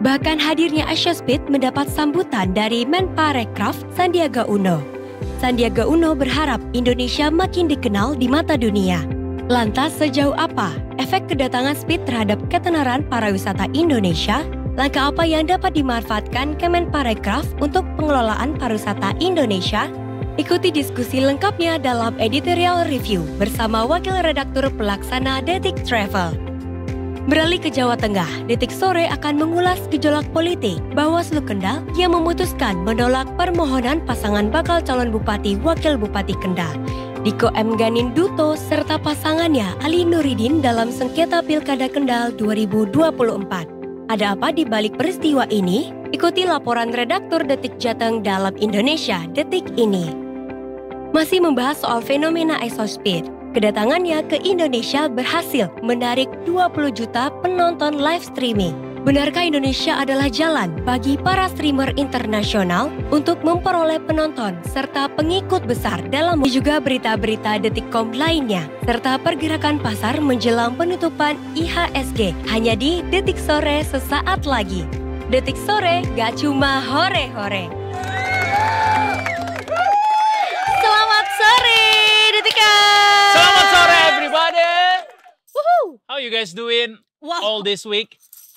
Bahkan hadirnya Asia Speed mendapat sambutan dari Menparekraf Sandiaga Uno. Sandiaga Uno berharap Indonesia makin dikenal di mata dunia. Lantas sejauh apa efek kedatangan Speed terhadap ketenaran pariwisata Indonesia? Langkah apa yang dapat dimanfaatkan Kemenparekraf untuk pengelolaan pariwisata Indonesia? Ikuti diskusi lengkapnya dalam editorial review bersama Wakil Redaktur Pelaksana Detik Travel. Beralih ke Jawa Tengah, Detik Sore akan mengulas gejolak politik Bawaslu Kendal yang memutuskan menolak permohonan pasangan bakal calon Bupati Wakil Bupati Kendal, Diko M. Ganinduto serta pasangannya Ali Nuridin dalam sengketa Pilkada Kendal 2024. Ada apa di balik peristiwa ini? Ikuti laporan redaktur Detik Jateng dalam Indonesia Detik ini. Masih membahas soal fenomena Asia Speed. Kedatangannya ke Indonesia berhasil menarik 20 juta penonton live streaming. Benarkah Indonesia adalah jalan bagi para streamer internasional untuk memperoleh penonton serta pengikut besar dalam juga berita-berita Detikcom lainnya, serta pergerakan pasar menjelang penutupan IHSG hanya di Detik Sore sesaat lagi. Detik Sore gak cuma hore-hore. Selamat sore, Detikan! Selamat sore everybody. Woohoo! How you guys doing all this week?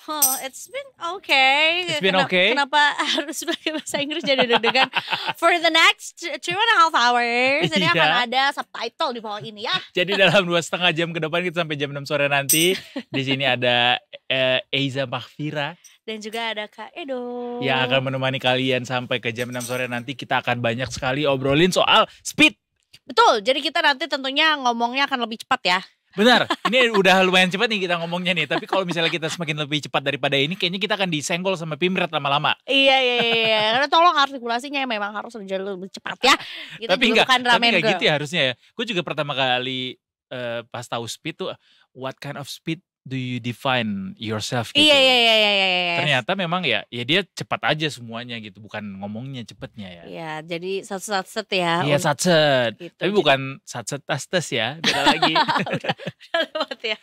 Oh, it's been okay. It's been okay? Kenapa harus pakai bahasa Inggris jadi deg-degan? For the next 2.5 hours, ini akan ada subtitle di bawah ini ya. Jadi dalam 2,5 jam ke depan kita sampai jam 6 sore nanti. Di sini ada Eiza Mahfira. Dan juga ada Kak Edo. Yang akan menemani kalian sampai ke jam 6 sore nanti. Kita akan banyak sekali obrolin soal speed. Betul, jadi kita nanti tentunya ngomongnya akan lebih cepat ya. Benar, ini udah lumayan cepat nih kita ngomongnya nih. Tapi kalau misalnya kita semakin lebih cepat daripada ini, kayaknya kita akan disenggol sama Pimret lama-lama. Iya. Karena tolong artikulasinya memang harus jauh lebih cepat ya. Kita tapi enggak girl. gitu ya harusnya ya. Gue juga pertama kali pas tahu speed tuh, what kind of speed do you define yourself gitu. Iya. Ternyata memang ya dia cepat aja semuanya gitu, bukan ngomongnya cepetnya ya. Iya, jadi satset ya. Iya satset, gitu, tapi bukan satset tas ya, beda lagi. udah lewat ya.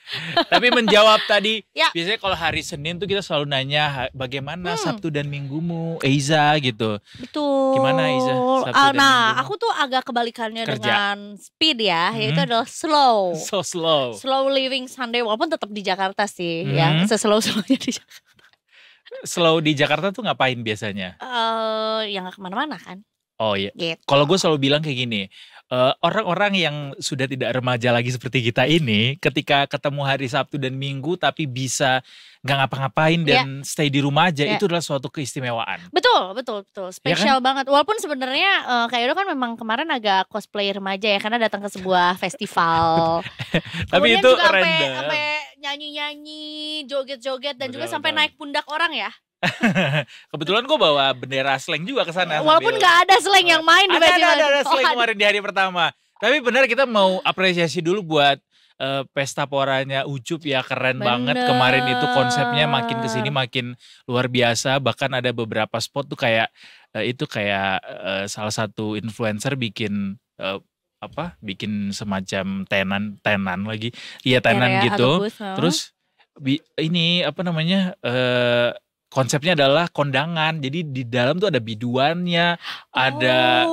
Tapi menjawab tadi, Ya. biasanya kalau hari Senin tuh kita selalu nanya bagaimana Sabtu dan Minggumu, Eiza gitu. Betul. Gimana Eiza? Sabtu dan Minggumu? Aku tuh agak kebalikannya Kerja. dengan speed ya, yaitu adalah slow. So slow. Slow living Sunday, walaupun tetap di Jakarta sih, ya seslow-slownya di Jakarta. Slow di Jakarta tuh ngapain biasanya? Yang gak kemana-mana kan. Oh iya. Gitu. Kalau gue selalu bilang kayak gini, orang-orang yang sudah tidak remaja lagi seperti kita ini, ketika ketemu hari Sabtu dan Minggu tapi bisa nggak ngapa-ngapain dan stay di rumah aja, itu adalah suatu keistimewaan. Betul. Spesial kan? banget. Walaupun sebenarnya kayak Edo kan memang kemarin agak cosplay remaja ya, karena datang ke sebuah festival. Tapi Kemudian itu juga random. sampai nyanyi-nyanyi, joget-joget dan juga Betul, sampai betul. naik pundak orang ya. Kebetulan gue bawa bendera slang juga ke sana. Walaupun nggak ada slang yang main di festival. Ada slang kemarin di hari pertama. Tapi benar kita mau apresiasi dulu buat pesta poranya Ucup ya, keren banget. Kemarin itu konsepnya makin kesini makin luar biasa. Bahkan ada beberapa spot tuh kayak salah satu influencer bikin bikin semacam tenan lagi. Iya tenan gitu. Terus ini konsepnya adalah kondangan. Jadi di dalam tuh ada biduannya, ada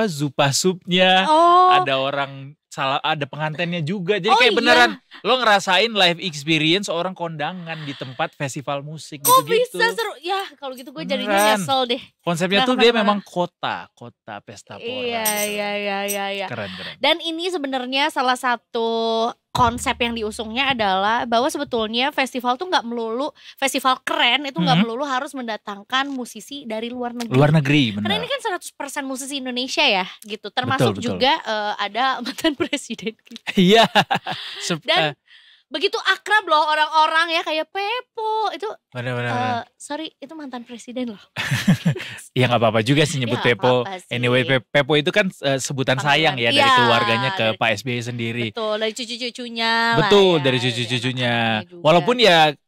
zupa supnya, ada orang ada pengantennya juga. Jadi kayak beneran lo ngerasain live experience orang kondangan di tempat festival musik gitu. Bisa seru. Ya kalau gitu gue jadinya nyesel deh. Konsepnya tuh dia memang kota pesta pora. Iya. Keren. Dan ini sebenarnya salah satu konsep yang diusungnya adalah bahwa sebetulnya festival tuh nggak melulu, festival keren itu nggak melulu harus mendatangkan musisi dari luar negeri. Luar negeri, benar. Karena ini kan 100% musisi Indonesia ya gitu. Termasuk betul. juga ada mantan presiden gitu. Iya. Dan begitu akrab loh orang-orang ya, kayak Pepo itu. Benar. Sorry, itu mantan presiden loh. Ya gak apa-apa juga sih nyebut Ya, Pepo. apa-apa sih. Anyway Pepo itu kan sebutan sayang ya dari Iya, keluarganya ke dari- Pak SBY sendiri. Betul, dari cucu-cucunya Betul, lah ya, dari cucu-cucunya. anak-anaknya juga. Walaupun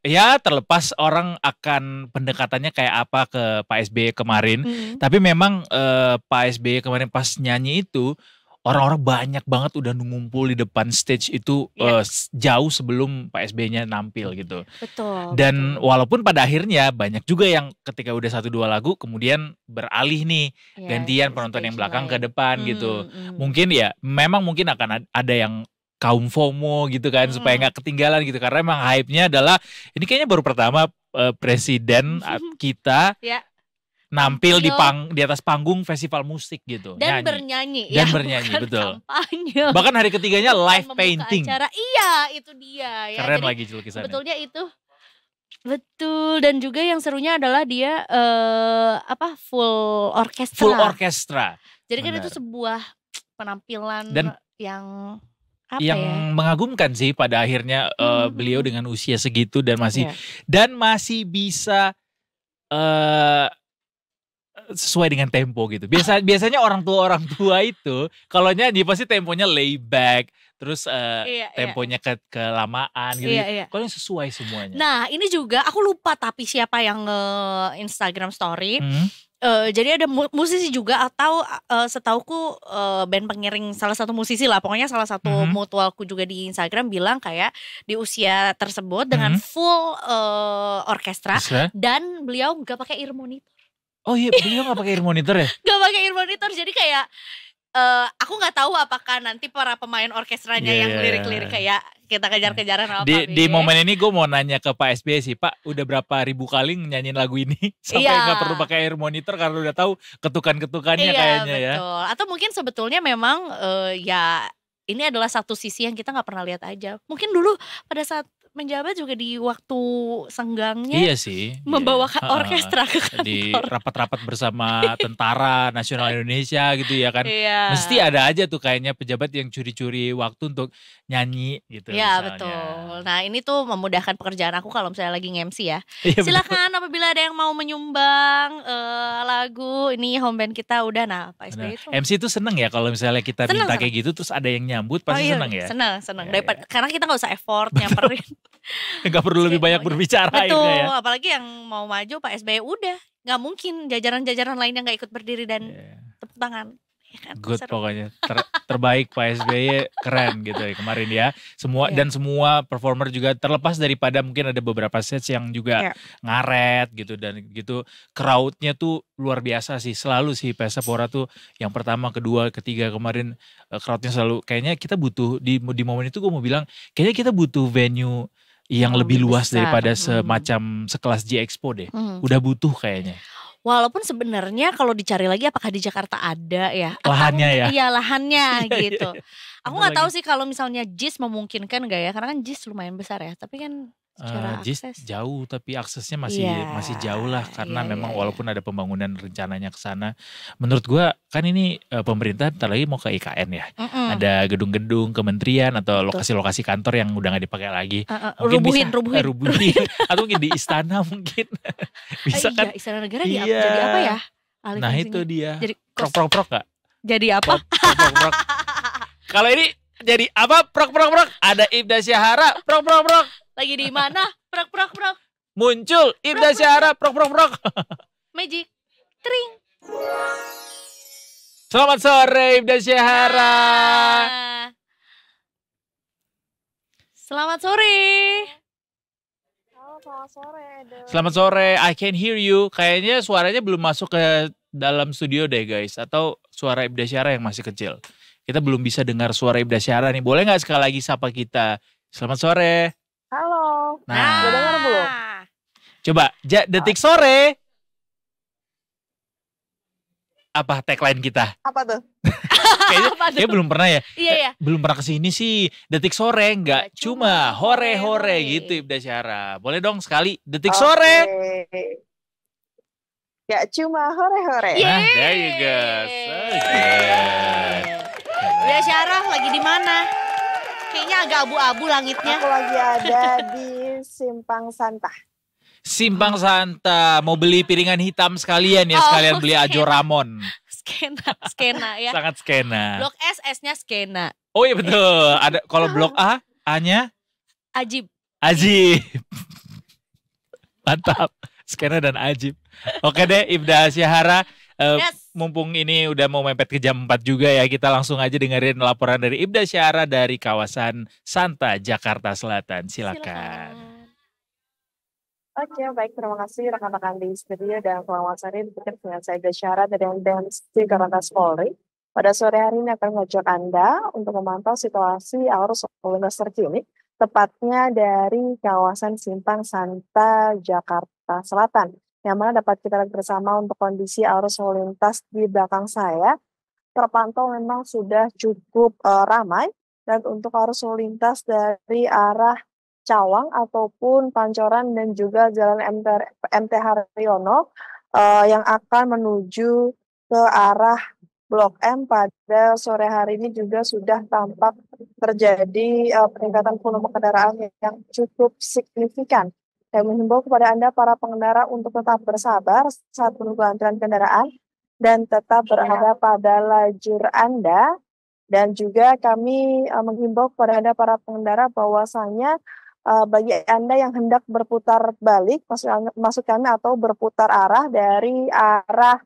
ya terlepas orang akan pendekatannya kayak apa ke Pak SBY kemarin. Tapi memang Pak SBY kemarin pas nyanyi itu, orang-orang banyak banget udah ngumpul di depan stage itu jauh sebelum Pak SBY-nya nampil gitu. Betul. Dan walaupun pada akhirnya banyak juga yang ketika udah 1-2 lagu kemudian beralih nih gantian penonton yang belakang ke depan gitu. Mungkin ya memang mungkin akan ada yang kaum FOMO gitu kan supaya nggak ketinggalan gitu karena emang hype-nya adalah ini kayaknya baru pertama presiden kita nampil di atas panggung festival musik gitu dan bernyanyi betul kampanye. Bahkan hari ketiganya live painting acara. Iya itu dia ya. Keren. Jadi, lagi lukisannya sebetulnya itu betul dan juga yang serunya adalah dia full orkestra. Jadi kan itu sebuah penampilan dan yang mengagumkan sih pada akhirnya beliau dengan usia segitu dan masih bisa sesuai dengan tempo gitu. Biasanya orang tua itu kalau nyanyi pasti temponya lay back, terus temponya kelamaan gitu. Kalau sesuai semuanya. Nah, ini juga aku lupa tapi siapa yang Instagram story. Jadi ada musisi juga atau setauku band pengiring salah satu musisi lah. Pokoknya salah satu mutualku juga di Instagram bilang kayak di usia tersebut dengan full orkestra dan beliau gak pakai ear monitor. Oh iya, beliau gak pakai ear monitor ya? Gak pakai ear monitor, jadi kayak aku gak tahu apakah nanti para pemain orkestranya yang lirik-lirik kayak kita kejar-kejaran apa. Di momen ini gue mau nanya ke Pak SBY sih, Pak udah berapa ribu kali nyanyiin lagu ini sampai gak perlu pakai ear monitor karena udah tahu ketukan-ketukannya kayaknya betul. Ya. Atau mungkin sebetulnya memang ini adalah satu sisi yang kita gak pernah lihat aja. Mungkin dulu pada saat menjabat juga di waktu senggangnya membawa orkestra ke kantor. Di rapat-rapat bersama Tentara Nasional Indonesia gitu ya kan. Mesti ada aja tuh kayaknya pejabat yang curi-curi waktu untuk nyanyi gitu. Iya betul. Nah ini tuh memudahkan pekerjaan aku kalau misalnya lagi nge-MC ya. Silakan apabila ada yang mau menyumbang lagu ini home band kita udah Pak SBY itu. MC itu seneng ya kalau misalnya kita minta kayak gitu terus ada yang nyambut pasti seneng ya. Seneng. Karena kita gak usah effort nyamperin. Gak perlu lebih banyak berbicara. Betul, ya. apalagi yang mau maju Pak SBY udah. Gak mungkin jajaran-jajaran lain yang gak ikut berdiri dan tepuk tangan. Ya kan, good pokoknya terbaik Pak SBY keren gitu ya kemarin ya. Dan semua performer juga terlepas daripada mungkin ada beberapa sets yang juga ngaret gitu dan gitu. Crowdnya tuh luar biasa sih. Selalu sih Pesta Pora tuh yang pertama, kedua, ketiga kemarin crowdnya selalu kayaknya kita butuh di momen itu gue mau bilang kayaknya kita butuh venue yang lebih luas daripada semacam sekelas J Expo deh. Udah butuh kayaknya. Walaupun sebenarnya kalau dicari lagi apakah di Jakarta ada ya? Lahannya ya? Iya lahannya gitu. Aku gak tahu sih kalau misalnya JIS memungkinkan gak ya? Karena kan JIS lumayan besar ya. Tapi kan secara JIS jauh tapi aksesnya masih jauh lah. Karena memang walaupun ada pembangunan rencananya ke sana. Menurut gua kan ini pemerintah ntar lagi mau ke IKN ya. Ada gedung-gedung kementerian atau lokasi-lokasi kantor yang udah gak dipakai lagi. Rubuhin. Atau mungkin di istana mungkin. Bisa kan? Istana negara jadi apa ya? Nah itu dia. Jadi prok gak? Jadi apa? Prok. Kalau ini jadi apa? Prok. Ada Ibda Syahara. Prok. Lagi di mana? Prok. Muncul Ibda Syahara. Prok. Magic. Tring. Selamat sore Ibda Syahara. Selamat sore. Selamat sore. I can hear you. Kayaknya suaranya belum masuk ke dalam studio deh guys. Atau suara Ibda Syahara yang masih kecil. Kita belum bisa dengar suara Ibda Syahara nih. Boleh gak sekali lagi sapa kita? Selamat sore. Halo. Nah. Udah dengar belum? Coba, detik sore. Apa tagline kita? Apa tuh? Kayaknya belum pernah ya. Iya. Belum pernah kesini sih. Detik sore nggak cuma hore gitu Ibda Syahara. Boleh dong sekali. Detik sore. Gak cuma hore. Nah, there you go. Ibda Syahara lagi di mana? Kayaknya agak abu-abu langitnya. Aku lagi ada di Simpang Santa. Simpang Santa, mau beli piringan hitam sekalian ya, sekalian beli Ajo Ramon. Skena ya. Sangat skena. Blok S, S-nya skena. Oh iya betul. Ada kalau blok A, A-nya Ajib. Mantap. Skena dan Ajib. Oke deh, Ibda Syahara. mumpung ini udah mau mepet ke jam 4 juga ya, kita langsung aja dengerin laporan dari Ibda Syara dari kawasan Santa, Jakarta Selatan. Silakan. Oke, baik. Terima kasih rekan-rekan di studio dan selamat sore dengan saya Ibda Syara dari Densti Korlantas Polri. Pada sore hari ini akan mengajak Anda untuk memantau situasi arus lalu lintas terkini, tepatnya dari kawasan Simpang Santa, Jakarta Selatan. Yang mana dapat kita lihat bersama untuk kondisi arus lalu lintas di belakang saya terpantau memang sudah cukup ramai, dan untuk arus lalu lintas dari arah Cawang ataupun Pancoran dan juga Jalan MT Haryono yang akan menuju ke arah Blok M pada sore hari ini juga sudah tampak terjadi peningkatan volume kendaraan yang cukup signifikan. Saya menghimbau kepada Anda para pengendara untuk tetap bersabar saat menunggu antrian kendaraan dan tetap berada pada lajur Anda. Dan juga kami menghimbau kepada Anda para pengendara bahwasanya bagi Anda yang hendak berputar balik, maksud kami atau berputar arah dari arah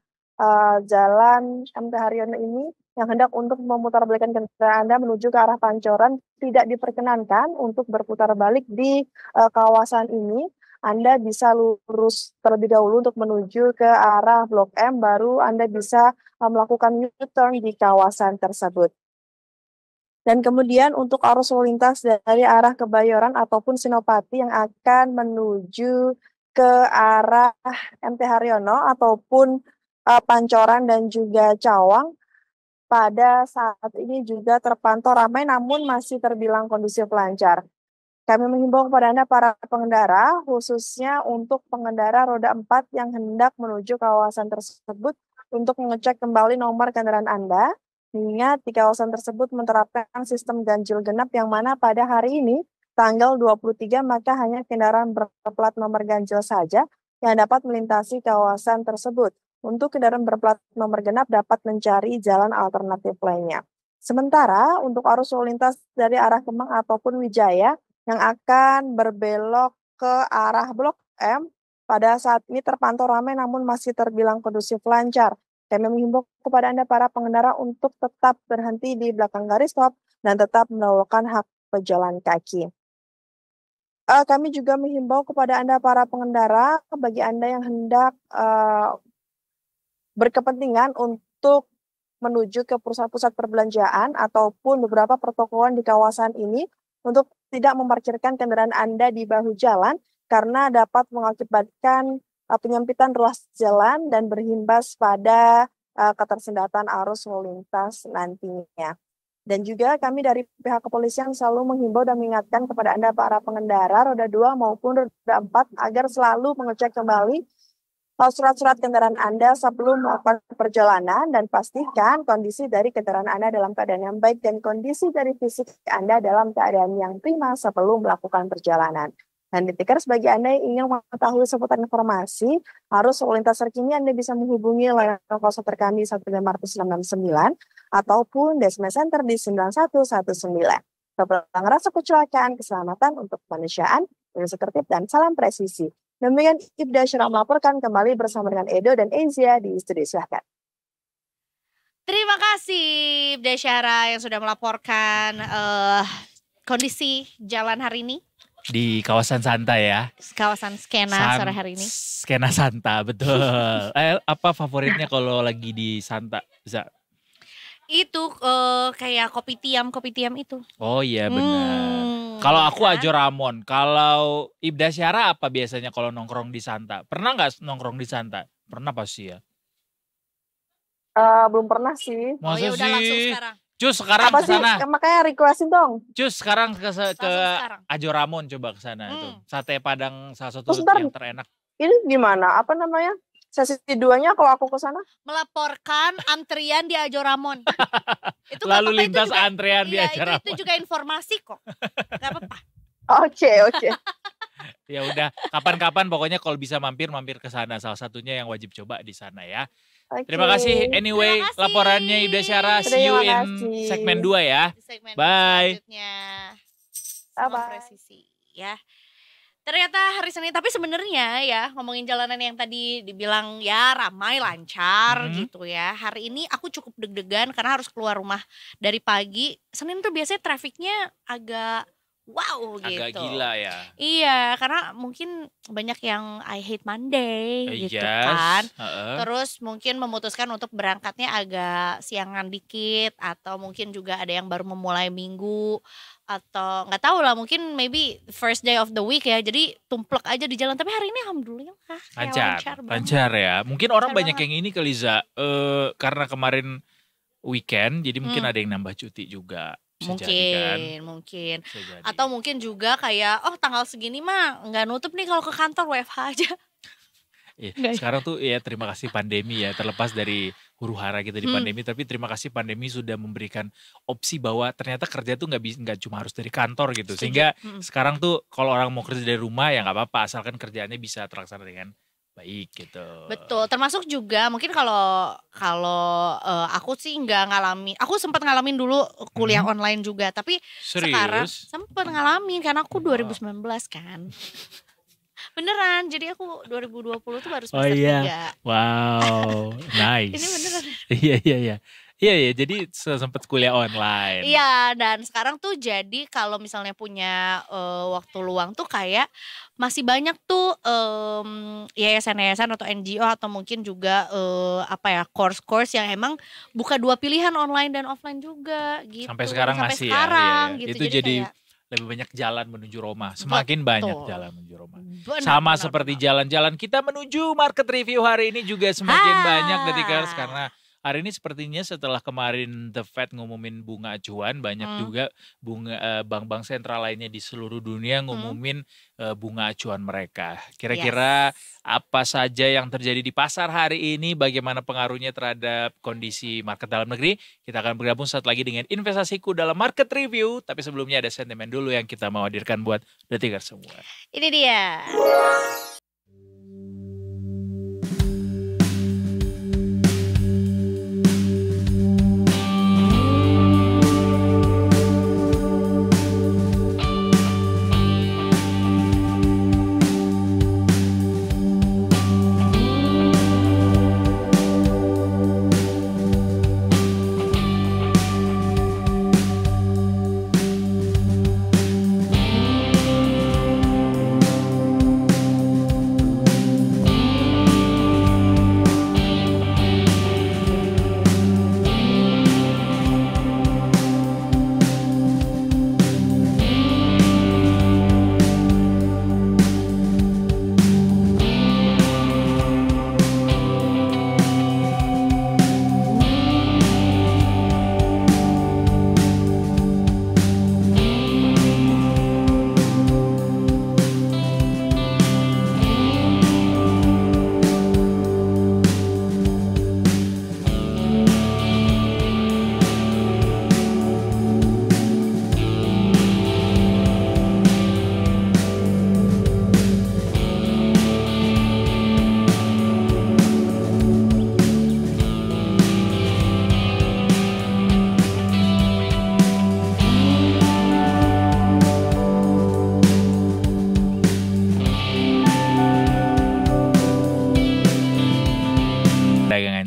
Jalan MT Haryono ini yang hendak untuk memutarbalikan kendaraan Anda menuju ke arah Pancoran, tidak diperkenankan untuk berputar balik di kawasan ini. Anda bisa lurus terlebih dahulu untuk menuju ke arah Blok M, baru Anda bisa melakukan U-turn di kawasan tersebut. Dan kemudian untuk arus lalu lintas dari arah Kebayoran ataupun Senopati yang akan menuju ke arah MT Haryono ataupun Pancoran dan juga Cawang, pada saat ini juga terpantau ramai namun masih terbilang kondusif lancar. Kami menghimbau kepada Anda para pengendara, khususnya untuk pengendara roda 4 yang hendak menuju kawasan tersebut untuk mengecek kembali nomor kendaraan Anda. Mengingat di kawasan tersebut menerapkan sistem ganjil genap yang mana pada hari ini, tanggal 23, maka hanya kendaraan berplat nomor ganjil saja yang dapat melintasi kawasan tersebut. Untuk kendaraan berplat nomor genap dapat mencari jalan alternatif lainnya. Sementara untuk arus lalu lintas dari arah Kemang ataupun Wijaya yang akan berbelok ke arah Blok M, pada saat ini terpantau ramai namun masih terbilang kondusif lancar. Kami menghimbau kepada Anda para pengendara untuk tetap berhenti di belakang garis stop dan tetap melakukan hak pejalan kaki. Kami juga menghimbau kepada Anda para pengendara, bagi Anda yang hendak berkepentingan untuk menuju ke pusat-pusat perbelanjaan ataupun beberapa pertokoan di kawasan ini, untuk tidak memarkirkan kendaraan Anda di bahu jalan karena dapat mengakibatkan penyempitan ruas jalan dan berimbas pada ketersendatan arus lalu lintas nantinya. Dan juga kami dari pihak kepolisian selalu menghimbau dan mengingatkan kepada Anda para pengendara roda 2 maupun roda 4 agar selalu mengecek kembali surat-surat kendaraan Anda sebelum melakukan perjalanan dan pastikan kondisi dari kendaraan Anda dalam keadaan yang baik dan kondisi dari fisik Anda dalam keadaan yang prima sebelum melakukan perjalanan. Dan di Tikers, bagi Anda yang ingin mengetahui seputar informasi arus lalu lintas terkini, Anda bisa menghubungi layanan call center kami 1569 ataupun Desme Center di 9119. Kebelangan rasa kecelakaan, keselamatan untuk kemanusiaan, tertib dan salam presisi. Demikian Ibda Syara melaporkan, kembali bersama dengan Edo dan Ezia di studio. Silahkan. Terima kasih Ibda Syara yang sudah melaporkan kondisi jalan hari ini. Di kawasan Santa ya. Kawasan Skena sore hari ini. Skena Santa, betul. Apa favoritnya kalau lagi di Santa? Bisa? Itu kayak kopi tiam itu. Oh iya benar. Kalau aku Ajo Ramon, kalau Ibda Syara apa biasanya kalau nongkrong di Santa? Pernah nggak nongkrong di Santa? Pernah pasti ya. Belum pernah sih. Masa ya udah sih? langsung sekarang. Cus sekarang Apa ke sana. sih? Makanya requestin dong. Cus sekarang ke sekarang. Ajo Ramon, coba ke sana itu. Sate Padang salah satu yang terenak. Ini gimana? Apa namanya? Sesi 2-nya kalau aku ke sana? Melaporkan antrian di Ajo Ramon. Itu lalu lintas juga, antrian di Ajo Ramon. Itu juga informasi kok. Gak apa-apa. Oke. Ya udah, kapan-kapan pokoknya kalau bisa mampir ke sana. Salah satunya yang wajib coba di sana ya. Okay. Terima kasih anyway laporannya Ibda Syara. See you in segmen 2 ya. Di segmen bye. Selanjutnya. Bye. Presisi ya. Ternyata hari Senin, tapi sebenarnya ya ngomongin jalanan yang tadi dibilang ya ramai lancar gitu ya. Hari ini aku cukup deg-degan karena harus keluar rumah dari pagi. Senin tuh biasanya trafiknya agak wow Agak gitu. gila ya. Iya, karena mungkin banyak yang I hate Monday gitu kan. Terus mungkin memutuskan untuk berangkatnya agak siangan dikit atau mungkin juga ada yang baru memulai minggu atau nggak tahu lah, mungkin maybe first day of the week ya, jadi tumplek aja di jalan. Tapi hari ini alhamdulillah kayak lancar ya. Mungkin orang Lancar banyak banget. yang ini kali Za, karena kemarin weekend jadi mungkin ada yang nambah cuti juga. Bisa jadi kan. Mungkin Bisa jadi. atau mungkin juga kayak tanggal segini mah nggak nutup nih kalau ke kantor, WFH aja. Iya, sekarang tuh ya terima kasih pandemi ya, terlepas dari huru hara kita di pandemi, tapi terima kasih pandemi sudah memberikan opsi bahwa ternyata kerja tuh nggak cuma harus dari kantor gitu. Setuju. Sehingga sekarang tuh kalau orang mau kerja dari rumah ya nggak apa-apa, asalkan kerjaannya bisa terlaksana dengan baik gitu. Betul, termasuk juga mungkin kalau aku sih nggak ngalamin, aku sempat ngalamin dulu kuliah online juga, tapi sekarang Serius? sempat ngalamin karena aku 2019 kan. Beneran, jadi aku 2020 tuh baru semester 3. Wow, nice. Ini beneran. Iya, jadi sempat kuliah online. Iya, dan sekarang tuh jadi kalau misalnya punya waktu luang tuh kayak masih banyak tuh yayasan-yayasan atau NGO atau mungkin juga course-course yang emang buka 2 pilihan online dan offline juga gitu. Sampai sekarang Sampai masih sekarang, ya. gitu. Itu jadi kayak, lebih banyak jalan menuju Roma. Semakin banyak jalan menuju Roma. benar, Seperti benar. jalan-jalan kita menuju market review hari ini juga semakin banyak Detikers, karena hari ini sepertinya setelah kemarin The Fed ngumumin bunga acuan, banyak juga bank-bank sentral lainnya di seluruh dunia ngumumin bunga acuan mereka. Kira-kira apa saja yang terjadi di pasar hari ini, bagaimana pengaruhnya terhadap kondisi market dalam negeri? Kita akan bergabung saat lagi dengan investasiku dalam market review. Tapi sebelumnya ada sentimen dulu yang kita mau hadirkan buat Detikers semua. Ini dia.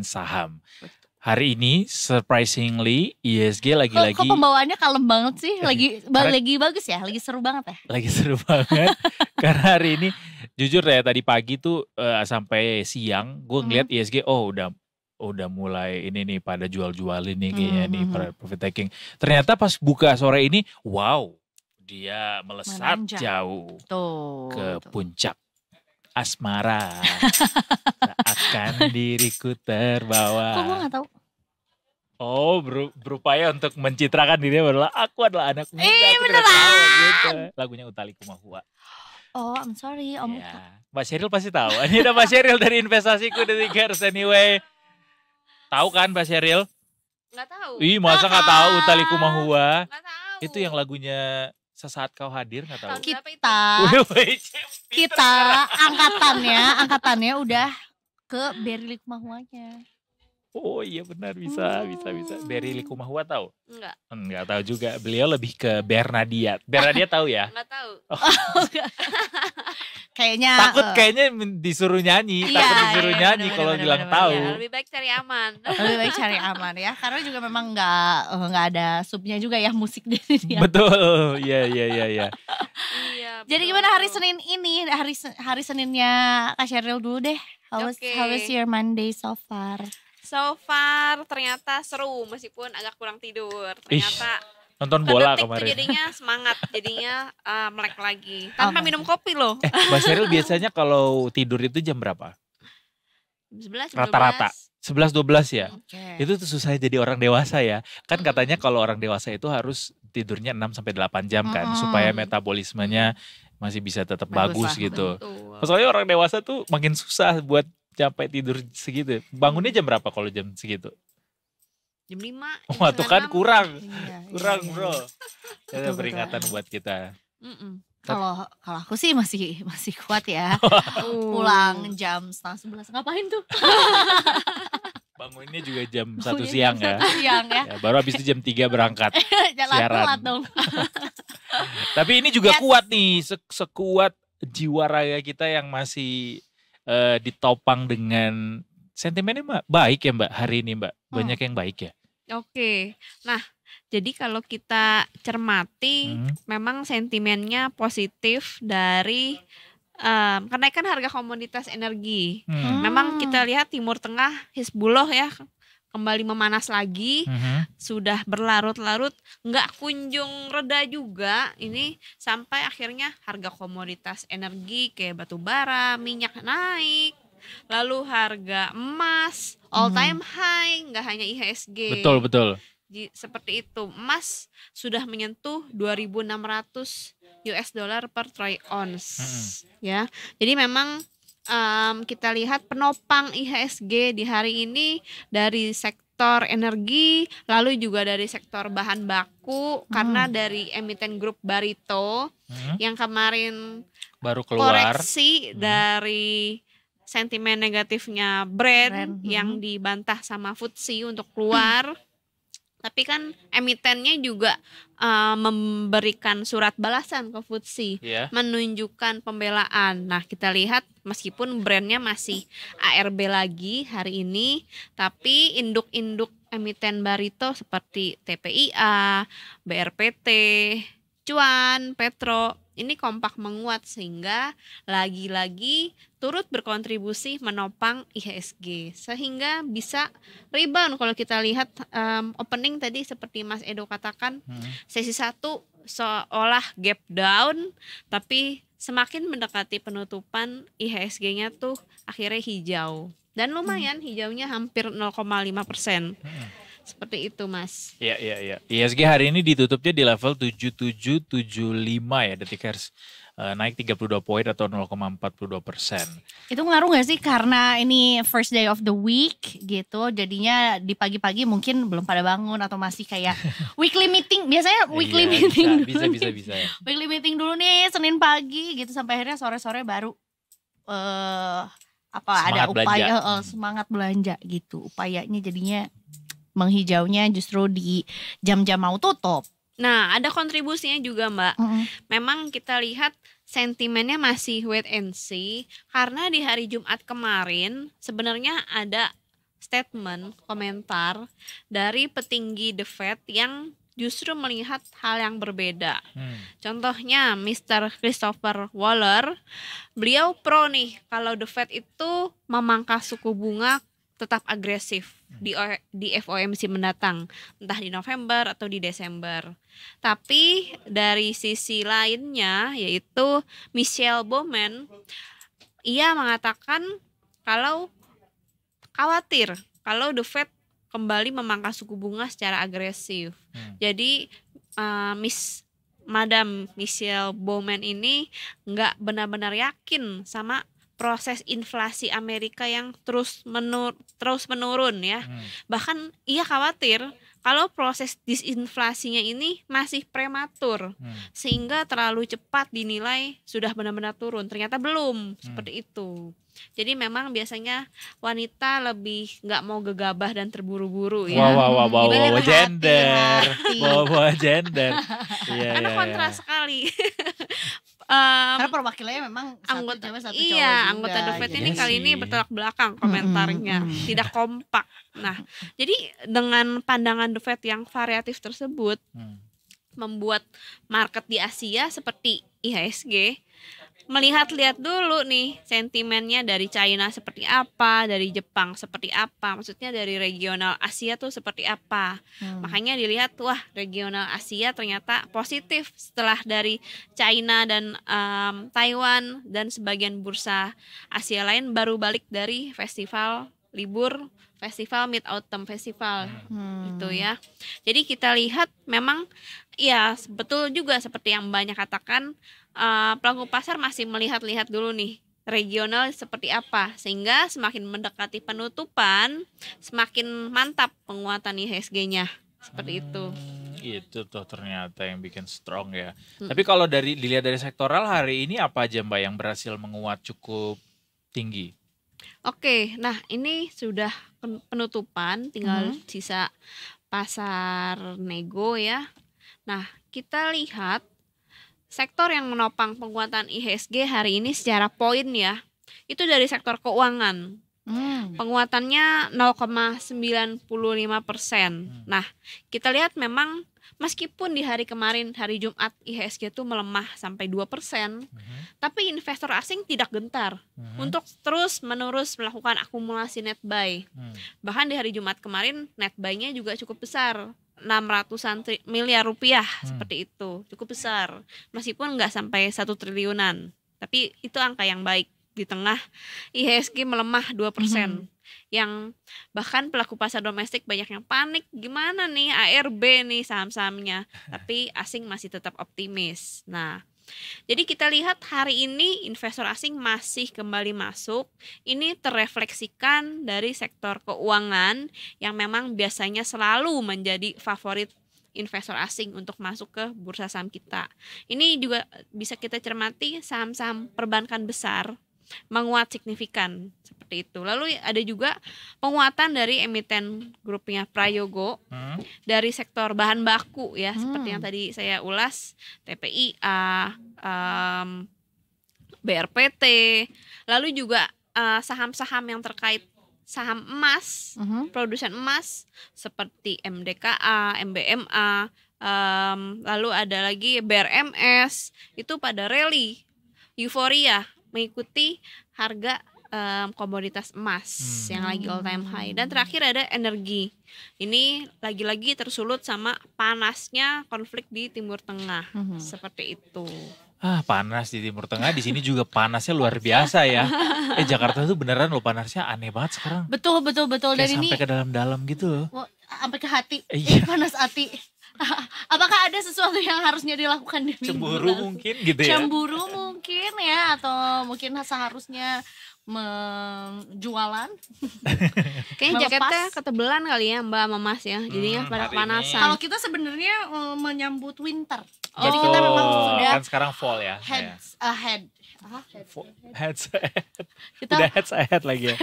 Saham. Hari ini surprisingly ISG lagi-lagi. Kok pembawaannya kalem banget sih? Lagi bagus ya? Lagi seru banget ya? Lagi seru banget. Karena hari ini jujur ya, tadi pagi tuh sampai siang gue ngeliat ISG udah mulai ini nih pada jual-jualin nih kayaknya nih para profit taking. Ternyata pas buka sore ini wow, dia melesat jauh ke puncak asmara. Seakan diriku terbawa. Kok gue gak tahu? Oh, berupaya untuk mencitrakan dirinya bahwa aku adalah anak muda. Beneran. Gitu. Lagunya Utha Likumahua. Oh, I'm sorry, Om. Ya, Mbak Sheryl pasti tahu. Ini ada Mbak Sheryl dari investasiku Detikers anyway. Tahu kan Mbak Sheryl? Gak tahu. Ih, masa gak tahu Utha Likumahua? Gak tahu. Itu yang lagunya Sesaat Kau Hadir, gak tahu. Kita angkatannya udah ke Berry Likumahua-nya. Oh iya benar, bisa. Berry Likumahua tahu? Enggak. Enggak tahu juga. Beliau lebih ke Bernadia. Bernadia tahu ya? Enggak tahu. Kayaknya Kayaknya disuruh nyanyi, Iya, takut disuruh iya, nyanyi bener, kalau bener, bilang bener, tahu. Ya, lebih baik cari aman. lebih baik cari aman ya, karena juga memang nggak ada subnya juga ya musik di sini. Betul, iya. Iya. Jadi betul. gimana hari Senin ini, hari Seninnya Kak Sheryl dulu deh. How was your Monday so far? So far ternyata seru meskipun agak kurang tidur. Ternyata Nonton bola sedetik tuh kemarin. jadinya semangat, jadinya melek lagi. Tanpa minum kopi loh. Mbak Sheryl biasanya kalau tidur itu jam berapa? 11, Rata-rata 11-12 ya? Okay. Itu tuh susah jadi orang dewasa ya. Kan katanya kalau orang dewasa itu harus tidurnya 6-8 jam kan. Supaya metabolismenya masih bisa tetap bagus gitu. Betul. Soalnya orang dewasa tuh makin susah buat sampai tidur segitu. Bangunnya jam berapa kalau jam segitu? Jam 5. Wah tuh kan kurang. Iya, Kurang iya. bro. Ada Betul. peringatan buat kita. Kalau aku sih masih kuat ya. Pulang jam 10:30 ngapain tuh? Bangunnya juga jam 1 siang ya. Siang ya. Ya, baru habis itu jam 3 berangkat. Jalan Siaran. telat dong. Tapi ini juga kuat nih, sekuat jiwa raga kita yang masih ditopang dengan sentimennya baik ya Mbak hari ini Mbak. Banyak yang baik ya. Oke. Nah, jadi kalau kita cermati memang sentimennya positif dari kenaikan harga komoditas energi. Memang kita lihat Timur Tengah Hizbullah ya kembali memanas lagi, sudah berlarut-larut, nggak kunjung reda juga ini sampai akhirnya harga komoditas energi kayak batu bara, minyak naik, lalu harga emas all time high, nggak hanya IHSG. Betul. Seperti itu, emas sudah menyentuh 2.600 US dollar per troy ounce, ya. Jadi memang kita lihat penopang IHSG di hari ini dari sektor energi, lalu juga dari sektor bahan baku, karena dari emiten grup Barito yang kemarin baru keluar koreksi dari sentimen negatifnya Brent yang dibantah sama FTSE untuk keluar. Tapi kan emitennya juga memberikan surat balasan ke FTSE, menunjukkan pembelaan. Nah kita lihat meskipun brandnya masih ARB lagi hari ini, tapi induk-induk emiten Barito seperti TPIA, BRPT, Cuan, Petro ini kompak menguat sehingga lagi-lagi turut berkontribusi menopang IHSG sehingga bisa rebound. Kalau kita lihat opening tadi seperti Mas Edo katakan, sesi 1 seolah gap down, tapi semakin mendekati penutupan IHSG-nya tuh akhirnya hijau dan lumayan hijaunya hampir 0,5%. Seperti itu Mas. Iya. IHSG hari ini ditutupnya di level 7775 ya, detik harus naik 32 poin atau 0,42%. Itu ngaruh gak sih karena ini first day of the week gitu, jadinya di pagi-pagi mungkin belum pada bangun atau masih kayak weekly meeting, biasanya weekly meeting dulu bisa. Weekly meeting dulu nih Senin pagi gitu sampai akhirnya sore-sore baru ada upaya semangat belanja gitu. Upayanya jadinya menghijaunya justru di jam-jam mau tutup. Nah, ada kontribusinya juga Mbak. Memang kita lihat sentimennya masih wait and see karena di hari Jumat kemarin sebenarnya ada statement komentar dari petinggi The Fed yang justru melihat hal yang berbeda. Contohnya Mr. Christopher Waller, beliau pro nih kalau The Fed itu memangkas suku bunga tetap agresif di FOMC mendatang, entah di November atau di Desember. Tapi dari sisi lainnya yaitu Michelle Bowman, ia mengatakan kalau khawatir kalau The Fed kembali memangkas suku bunga secara agresif. Jadi Madam Michelle Bowman ini nggak benar-benar yakin sama proses inflasi Amerika yang terus menurun ya. Bahkan ia khawatir kalau proses disinflasinya ini masih prematur sehingga terlalu cepat dinilai sudah benar-benar turun. Ternyata belum seperti itu. Jadi memang biasanya wanita lebih nggak mau gegabah dan terburu-buru ya. Wow, Dibalik gender. hati. Bawa gender. Iya, Karena iya, kontras iya. sekali. Karena perwakilannya memang satu Anggota cewek satu cowok iya, juga, anggota The Fed gitu. ini Iya kali ini sih. bertolak belakang komentarnya, tidak kompak. Nah, jadi dengan pandangan The Fed yang variatif tersebut membuat market di Asia seperti IHSG melihat-lihat dulu nih sentimennya dari China seperti apa, dari Jepang seperti apa, maksudnya dari regional Asia tuh seperti apa. Makanya dilihat, wah regional Asia ternyata positif setelah dari China dan Taiwan dan sebagian bursa Asia lain baru balik dari festival libur, festival Mid Autumn Festival gitu ya. Jadi kita lihat memang ya betul juga seperti yang banyak katakan, pelaku pasar masih melihat-lihat dulu nih regional seperti apa, sehingga semakin mendekati penutupan semakin mantap penguatan IHSG-nya seperti itu. Itu tuh ternyata yang bikin strong ya. Tapi kalau dilihat dari sektoral hari ini apa aja Mbak yang berhasil menguat cukup tinggi? Oke, nah ini sudah penutupan, tinggal sisa pasar nego ya. Nah, kita lihat sektor yang menopang penguatan IHSG hari ini secara poin ya, itu dari sektor keuangan. Penguatannya 0,95%. Nah, kita lihat memang meskipun di hari kemarin, hari Jumat, IHSG itu melemah sampai 2%, tapi investor asing tidak gentar untuk terus-menerus melakukan akumulasi net buy. Bahkan di hari Jumat kemarin, net buy-nya juga cukup besar. 600-an miliar rupiah seperti itu, cukup besar meskipun nggak sampai 1 triliunan, tapi itu angka yang baik di tengah IHSG melemah 2%, yang bahkan pelaku pasar domestik banyak yang panik, gimana nih ARB nih saham-sahamnya, tapi asing masih tetap optimis. Nah, jadi kita lihat hari ini investor asing masih kembali masuk. Ini terrefleksikan dari sektor keuangan yang memang biasanya selalu menjadi favorit investor asing untuk masuk ke bursa saham kita. Ini juga bisa kita cermati saham-saham perbankan besar menguat signifikan seperti itu. Lalu ada juga penguatan dari emiten grupnya Prayogo dari sektor bahan baku ya, seperti yang tadi saya ulas, TPIA, BRPT, lalu juga saham-saham yang terkait saham emas, produsen emas seperti MDKA, MBMA, lalu ada lagi BRMS, itu pada rally euforia mengikuti harga komoditas emas yang lagi all time high. Dan terakhir ada energi. Ini lagi-lagi tersulut sama panasnya konflik di Timur Tengah. Seperti itu. Panas di Timur Tengah, di sini juga panasnya luar biasa ya. Jakarta tuh beneran loh panasnya aneh banget sekarang. Betul. Kayak Dan ini sampai ke dalam-dalam gitu loh. sampai ke hati. Iya. Panas hati. Apakah ada sesuatu yang harusnya dilakukan di minggu Cemburu lalu? mungkin gitu ya. Cemburu mungkin ya, atau mungkin seharusnya jualan. Kayaknya Melepas. jaketnya ketebelan kali ya Mbak sama Mas ya. Jadinya pada hari panasan. Kalau kita sebenarnya menyambut winter. Oh. Jadi kita memang sudah Kan sekarang fall ya. heads ahead. Heads ahead. Kita Udah heads ahead lagi ya.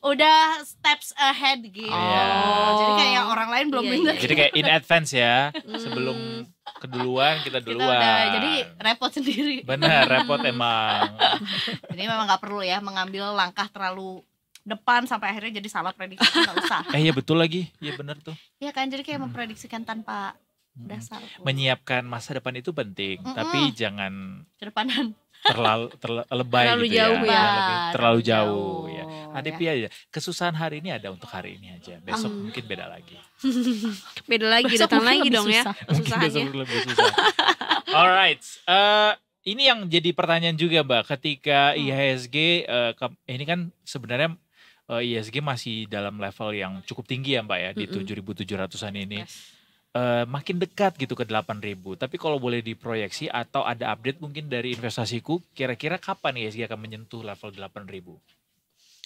udah steps ahead gitu. Iya. Jadi kayak orang lain belum Iya, winter. Jadi kayak in advance ya. Sebelum keduluan kita Kita duluan. udah jadi repot sendiri. Benar, repot emang. Jadi memang nggak perlu ya mengambil langkah terlalu depan sampai akhirnya jadi salah prediksi, nggak usah. Iya betul lagi. Iya benar tuh. Iya kan, jadi kayak memprediksikan tanpa dasar. Menyiapkan masa depan itu penting, tapi jangan Kedepanan. terlalu lebay Terlalu gitu jauh ya. ya. Terlalu Terlalu jauh jauh, ya. ya. Hadapi aja. Kesusahan hari ini ada untuk hari ini aja. Besok mungkin beda lagi. Beda lagi, Besok datang mungkin lagi lebih dong ya susah. Mungkin kesusahannya. besok lebih susah. Alright. Ini yang jadi pertanyaan juga Mbak. Ketika IHSG, ini kan sebenarnya IHSG masih dalam level yang cukup tinggi ya Mbak ya. Di 7.700an ini. Makin dekat gitu ke 8.000. Tapi kalau boleh diproyeksi atau ada update mungkin dari investasiku, kira-kira kapan IHSG akan menyentuh level 8.000?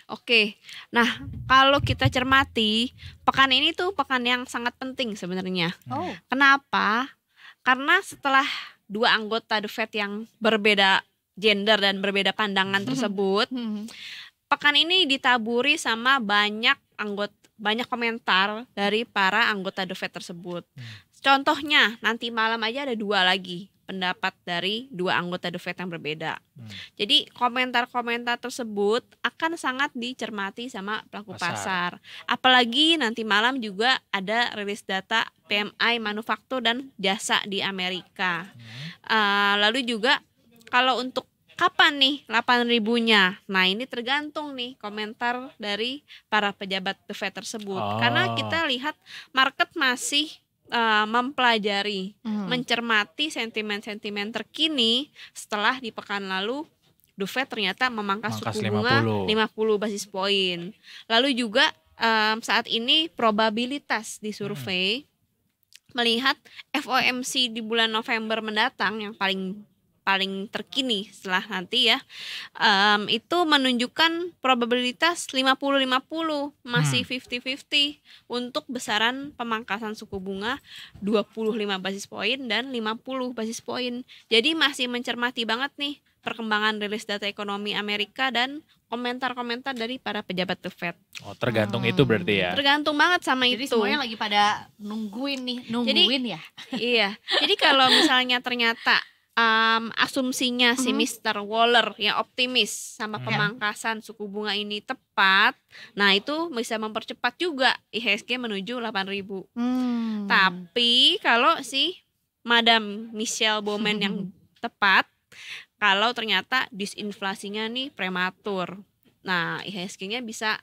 Oke, nah kalau kita cermati, pekan ini tuh pekan yang sangat penting sebenarnya. Oh. Kenapa? Karena setelah dua anggota The Fed yang berbeda gender dan berbeda pandangan tersebut. Pekan ini ditaburi sama banyak komentar dari para anggota The Fed tersebut. Contohnya nanti malam aja ada 2 lagi pendapat dari 2 anggota The Fed yang berbeda. Jadi komentar-komentar tersebut akan sangat dicermati sama pelaku pasar. Apalagi nanti malam juga ada rilis data PMI manufaktur dan jasa di Amerika. Lalu juga kalau untuk kapan nih 8.000-nya? Nah ini tergantung nih komentar dari para pejabat The Fed tersebut. Karena kita lihat market masih mempelajari, mencermati sentimen-sentimen terkini setelah di pekan lalu The Fed ternyata memangkas suku bunga 50 basis poin. Lalu juga saat ini probabilitas di survei melihat FOMC di bulan November mendatang yang paling terkini setelah nanti ya, itu menunjukkan probabilitas 50-50, masih 50-50 untuk besaran pemangkasan suku bunga 25 basis poin dan 50 basis poin. Jadi masih mencermati banget nih perkembangan rilis data ekonomi Amerika dan komentar-komentar dari para pejabat The Fed. Tergantung itu berarti ya. Tergantung banget sama Jadi itu. semuanya lagi pada nungguin ya. Iya. Jadi kalau misalnya ternyata asumsinya si Mr. Waller yang optimis sama pemangkasan suku bunga ini tepat, nah itu bisa mempercepat juga IHSG menuju 8.000. Tapi kalau si Madam Michelle Bowman yang tepat, kalau ternyata disinflasinya nih prematur, nah IHSG-nya bisa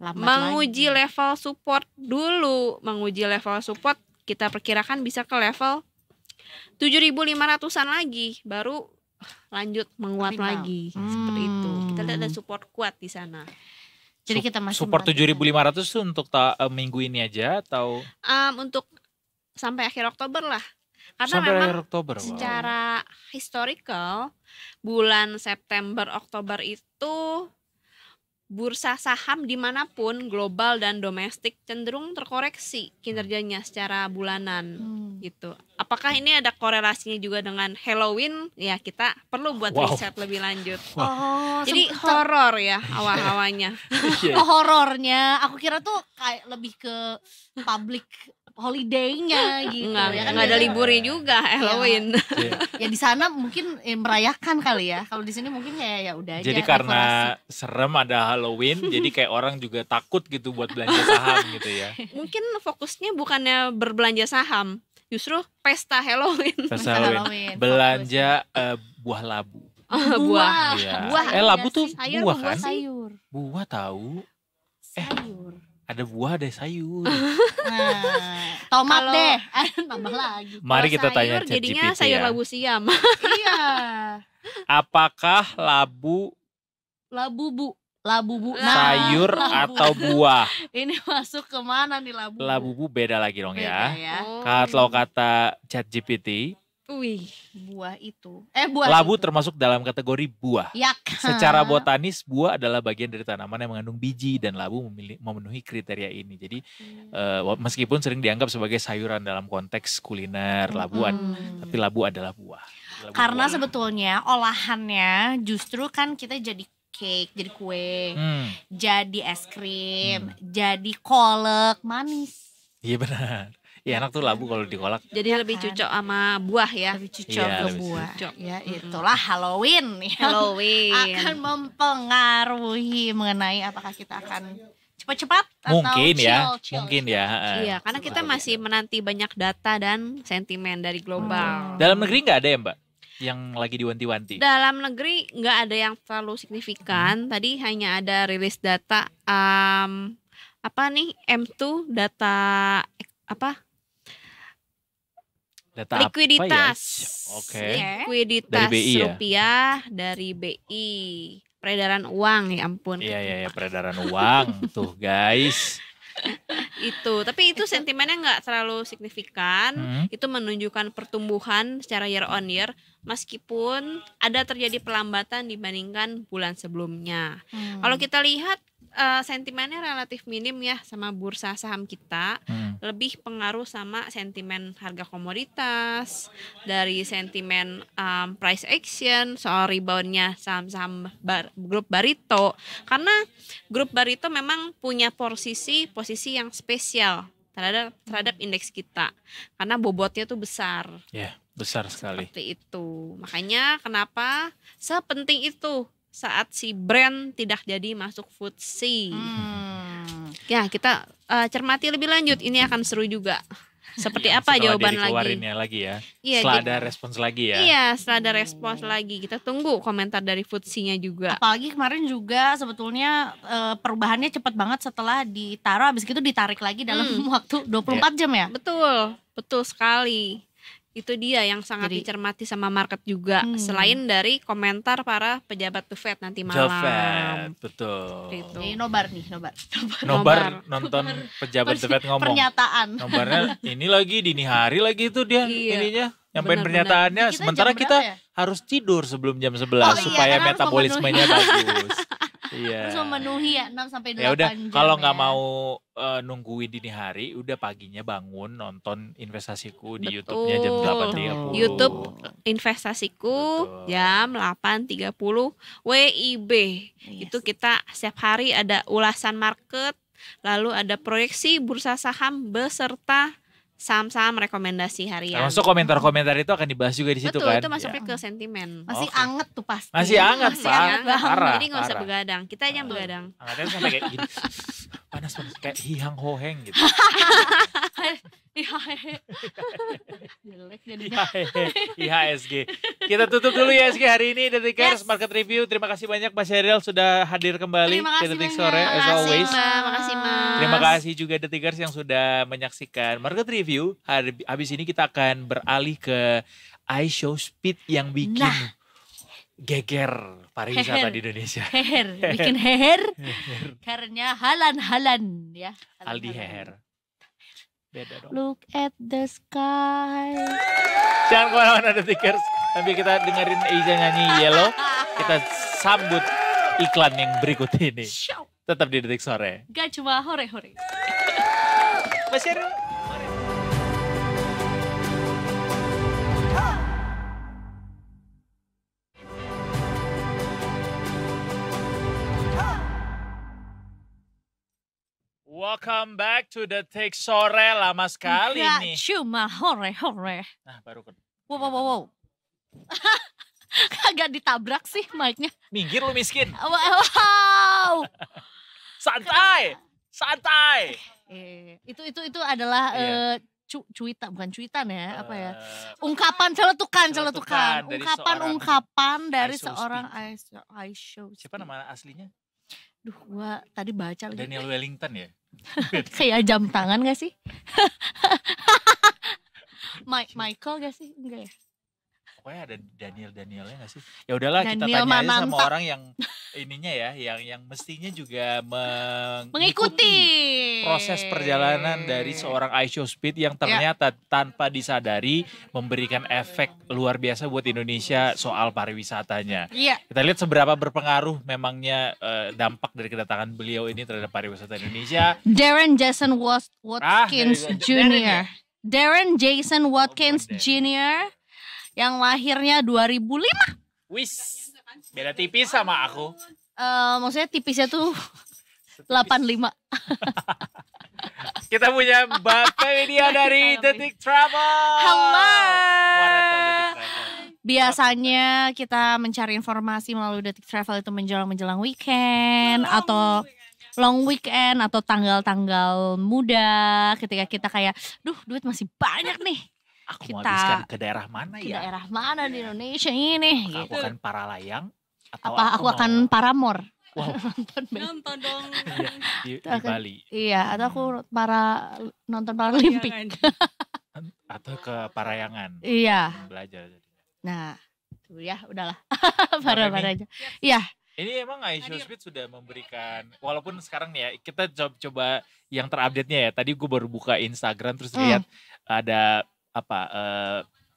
menguji level support dulu. Menguji level support kita perkirakan bisa ke level 7.500-an lagi, baru lanjut menguat lagi. Seperti itu. Kita lihat ada support kuat di sana. Jadi kita masih support 7.500 tuh untuk minggu ini aja atau untuk sampai akhir Oktober lah. Karena sampai memang akhir Oktober, secara historical bulan September Oktober itu bursa saham dimanapun global dan domestik cenderung terkoreksi kinerjanya secara bulanan gitu. Apakah ini ada korelasinya juga dengan Halloween? Ya kita perlu buat riset lebih lanjut. Jadi horor ya awal-awalnya. Horornya, aku kira tuh kayak lebih ke public holiday-nya gitu. Enggak ada liburnya juga Halloween. Ya di sana mungkin merayakan kali ya. Kalau di sini mungkin ya udah aja. Jadi karena serem ada Halloween, jadi kayak orang juga takut gitu buat belanja saham gitu ya. Mungkin fokusnya bukannya berbelanja saham, justru pesta Halloween. Pesta Halloween. Belanja buah labu. Buah. Iya. Buah. Labu tuh sayur, buah kan? Sayur. Buah tahu. Sayur. Ada buah, ada sayur. Nah, tomat deh, tambah lagi. Mari kita tanya ChatGPT jadinya ya. sayur labu siam. Iya. Apakah labu bu. Sayur atau buah? Ini masuk ke mana nih labu? Labu bu beda lagi dong ya. Oh. Kalau kata ChatGPT, buah itu. Labu termasuk dalam kategori buah. Ya kan? Secara botanis, buah adalah bagian dari tanaman yang mengandung biji dan labu memenuhi kriteria ini. Jadi meskipun sering dianggap sebagai sayuran dalam konteks kuliner, tapi labu adalah buah. Karena sebetulnya olahannya justru kan kita jadi cake, jadi kue, jadi es krim, jadi kolak manis. Iya benar. Iya enak tuh labu kalau dikolak. Jadi lebih cocok sama buah ya. Lebih cocok ke buah. Ya itulah Halloween nih. Akan mempengaruhi mengenai apakah kita akan cepat-cepat atau chill. Mungkin ya. Iya, karena kita masih menanti banyak data dan sentimen dari global. Dalam negeri nggak ada ya Mbak? Yang lagi diwanti-wanti? Dalam negeri nggak ada yang terlalu signifikan. Tadi hanya ada rilis data M2 data Data likuiditas. Likuiditas dari BI rupiah dari BI. Peredaran uang, ya ampun. Iya, peredaran uang tuh guys. Tapi itu sentimennya nggak terlalu signifikan. Itu menunjukkan pertumbuhan secara year on year meskipun ada terjadi perlambatan dibandingkan bulan sebelumnya. Kalau kita lihat sentimennya relatif minim ya sama bursa saham kita. Lebih pengaruh sama sentimen harga komoditas, dari sentimen price action, soal reboundnya saham-saham grup Barito. Karena grup Barito memang punya posisi yang spesial terhadap indeks kita, karena bobotnya tuh besar. Ya, besar sekali. Seperti itu. Makanya kenapa sepenting itu saat si brand tidak jadi masuk FTSE. Ya, kita cermati lebih lanjut. Ini akan seru juga. Seperti apa jawaban lagi? Lagi ya. Iya, setelah ada respons lagi ya. Iya, setelah ada respons lagi. Kita tunggu komentar dari FTSE-nya juga. Apalagi kemarin juga sebetulnya perubahannya cepat banget setelah ditaruh, habis itu ditarik lagi dalam waktu 24 jam ya. Betul sekali. Itu dia yang sangat dicermati sama market juga. Selain dari komentar para pejabat The Fed nanti malam. The Fed, betul. Itu. Ini nobar nonton pejabat The Fed ngomong. Pernyataan. Nobarnya ini lagi dini hari lagi itu dia ininya. Nyampein Benar-benar. pernyataannya. Kita sementara jam kita berapa ya? harus tidur sebelum jam 11 iya, supaya karena harus metabolismenya bagus. Iya. Terus memenuhi ya 6 sampai 8 Ya udah, jam. kalau nggak mau nungguin dini hari, udah paginya bangun nonton investasiku di YouTube-nya jam 8.30. YouTube investasiku jam 8.30 WIB. Yes. Itu kita setiap hari ada ulasan market, lalu ada proyeksi bursa saham beserta saham-saham rekomendasi harian. Termasuk komentar-komentar itu akan dibahas juga di situ Betul, kan. itu masuknya Ya. ke sentimen. Masih Oke. anget tuh pasti. Masih anget, Masih Pak. anget banget. Parah. Jadi nggak usah parah. begadang, kita aja yang begadang. Angetnya sampai kayak gini. Panas kayak hihang hoheng gitu. Jelek jadinya. IHSG. Kita tutup dulu ya SG hari ini Detikers Market Review. Terima kasih banyak Mas Sheryl sudah hadir kembali Terima ke kasih Detik banyak. Sore as Makasih, always. Mbak. Makasih, Mas. Terima kasih juga Detikers yang sudah menyaksikan Market Review. Habis ini kita akan beralih ke iShow Speed yang bikin geger pariwisata Heher. di Indonesia. Heher, bikin heher. Karena halan ya. Aldi Heher. Beda dong. Look at the sky. Jangan kemana-mana Detikers. Sambil kita dengerin Eiza nyanyi Yellow. Kita sambut iklan yang berikut ini. Show. Tetap di Detik Sore. Gak cuma hore-hore. Mas Sheryl. Welcome back to Detik Sore. Lama sekali Gak nih. cuma hore-hore. Nah baru Wow. Kagak ditabrak sih mic-nya. minggir lu miskin. Wow. Santai. Itu adalah Iya. cuitan, bukan cuitan ya, apa ya? Eh, Ungkapan Celetukan celetukan. dari Ungkapan dari iShow seorang iShow. Siapa nama aslinya? Duh, gua tadi baca lagi. Daniel Wellington ya? Kayak jam tangan gak sih? Michael gak sih? Enggak ya? Pokoknya ada Danielnya gak sih? Ya udahlah kita Daniel tanya aja sama Mananta. orang yang ininya ya, yang mestinya juga Mengikuti proses perjalanan dari seorang iShow Speed yang ternyata tanpa disadari memberikan efek luar biasa buat Indonesia soal pariwisatanya. Iya. Kita lihat seberapa berpengaruh memangnya dampak dari kedatangan beliau ini terhadap pariwisata Indonesia. Darren Jason Watkins dari Jr. Darren ya? Darren Jason Watkins Darren. Jr. yang lahirnya 2005. Wis, beda tipis sama aku. Maksudnya tipisnya tuh 85. Kita punya Mbak Fedia dari Detik Travel. Halo. Warna Detik Travel. Biasanya kita mencari informasi melalui Detik Travel itu menjelang weekend atau long weekend atau tanggal-tanggal muda ketika kita kayak, duh duit masih banyak nih. Aku mau Kita habiskan ke daerah mana Ke ya? daerah mana di Indonesia ini? Apakah aku Gitu. akan para layang? Atau Apa aku mau- akan paramor? Wow. Nonton dong. di Akan- Bali Iya, atau aku nonton Paralimpik. atau ke Parayangan Iya. belajar. Nah, tuh ya udahlah. Mbak Parah-parah Femi. aja. Iya. Ini emang iShow Speed sudah memberikan, walaupun sekarang nih ya kita coba yang terupdate-nya ya. Tadi gue baru buka Instagram terus lihat ada apa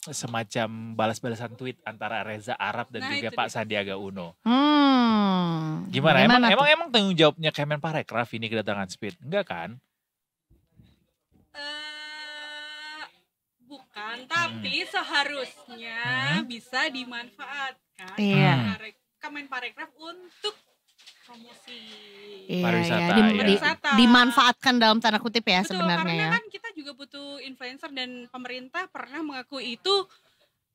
semacam balas-balasan tweet antara Reza Arab dan juga Pak Sandiaga Uno. Gimana? Emang tanggung jawabnya Kemenparekraf ini kedatangan Speed? Enggak kan? Bukan, tapi seharusnya bisa dimanfaatkan Kemenparekraf untuk promosi pariwisata. Dimanfaatkan dalam tanda kutip ya. Betul, sebenarnya karena ya. Kan kita juga butuh influencer dan pemerintah pernah mengakui itu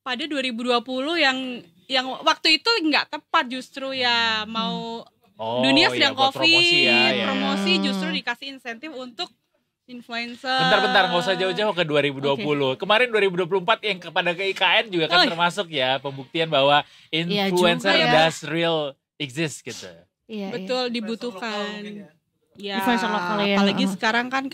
pada 2020 yang waktu itu nggak tepat justru ya mau dunia sedang COVID, promosi justru dikasih insentif untuk influencer. Bentar, nggak usah jauh-jauh ke 2020. Kemarin 2024 yang kepada ke IKN juga kan termasuk ya pembuktian bahwa influencer does real exist gitu. Betul, dibutuhkan. Ya, influencer lokal ya. Apalagi sekarang kan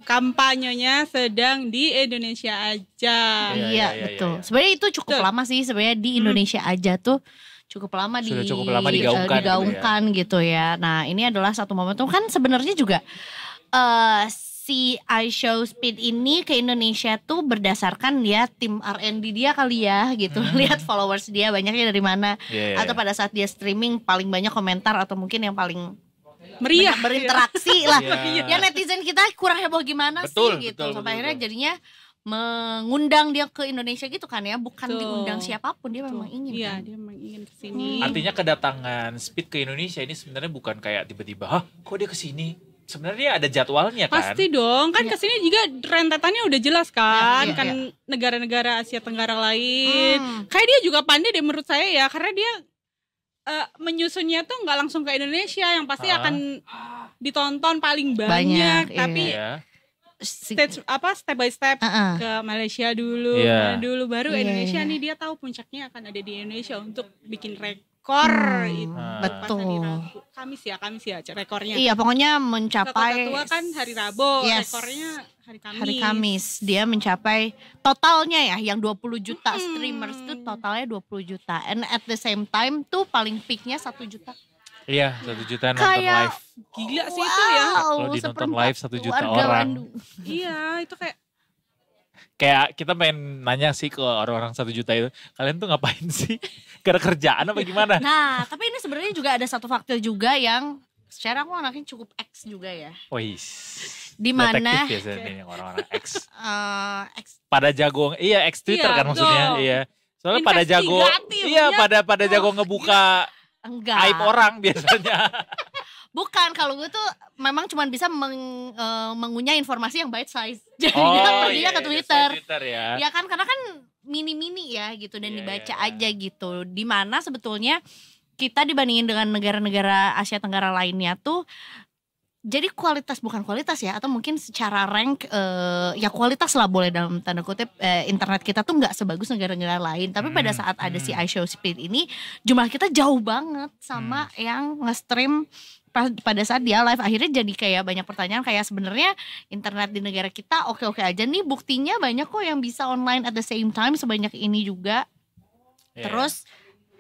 kampanyenya sedang di Indonesia aja. Iya, betul. Sebenarnya itu cukup lama sih sebenarnya di Indonesia aja tuh. Cukup lama digaungkan gitu ya. Nah, ini adalah satu momentum kan sebenarnya juga si iShow Speed ini ke Indonesia tuh berdasarkan ya tim R&D dia kali ya gitu. Lihat followers dia banyaknya dari mana. Atau pada saat dia streaming paling banyak komentar atau mungkin yang paling meriah berinteraksi lah. Ya netizen kita kurang heboh gimana sih gitu. Sampai akhirnya jadinya mengundang dia ke Indonesia gitu kan ya. Bukan diundang siapapun, dia memang ingin kan. Dia memang ingin kesini. Artinya kedatangan Speed ke Indonesia ini sebenarnya bukan kayak tiba-tiba, kok dia kesini? Sebenarnya ada jadwalnya kan? Pasti dong, kan kesini juga rentetannya udah jelas kan, kan negara-negara Asia Tenggara lain. Kayak dia juga pandai deh menurut saya ya, karena dia menyusunnya tuh nggak langsung ke Indonesia, yang pasti akan ditonton paling banyak tapi step by step ke Malaysia dulu, baru Indonesia nih dia tahu puncaknya akan ada di Indonesia untuk bikin rekor itu. Betul. Kamis ya rekornya. Iya, pokoknya mencapai Kota Tua kan hari Rabu, rekornya hari Kamis. Dia mencapai totalnya ya yang 20 juta streamers itu totalnya 20 juta. And at the same time tuh paling peaknya 1 juta. Iya, 1 juta nonton live. Gila sih itu ya. Kalau ditonton live 1 juta orang. Iya, itu kayak kita pengen nanya sih ke orang-orang 1 juta itu, kalian tuh ngapain sih? Gak ada kerjaan apa gimana? Nah, tapi ini sebenarnya juga ada satu faktor juga yang secara aku anaknya cukup X juga ya. Di mana? Detektif biasanya nih orang-orang X. Pada jago, X Twitter kan maksudnya, Soalnya pada jago, pada jago ngebuka aib orang biasanya. Bukan, kalau gue tuh memang cuma bisa mengunyah informasi yang bite size. Jadi perginya ke Twitter. Ya kan, karena kan mini-mini ya gitu dan dibaca aja gitu. Dimana sebetulnya kita dibandingin dengan negara-negara Asia Tenggara lainnya tuh, jadi bukan kualitas ya, atau mungkin secara rank ya kualitas lah boleh dalam tanda kutip, internet kita tuh nggak sebagus negara-negara lain. Tapi pada saat ada si iShow Speed ini, jumlah kita jauh banget sama yang nge-stream pada saat dia live. Akhirnya jadi kayak banyak pertanyaan kayak sebenarnya internet di negara kita oke-oke aja nih, buktinya banyak kok yang bisa online at the same time sebanyak ini juga. Terus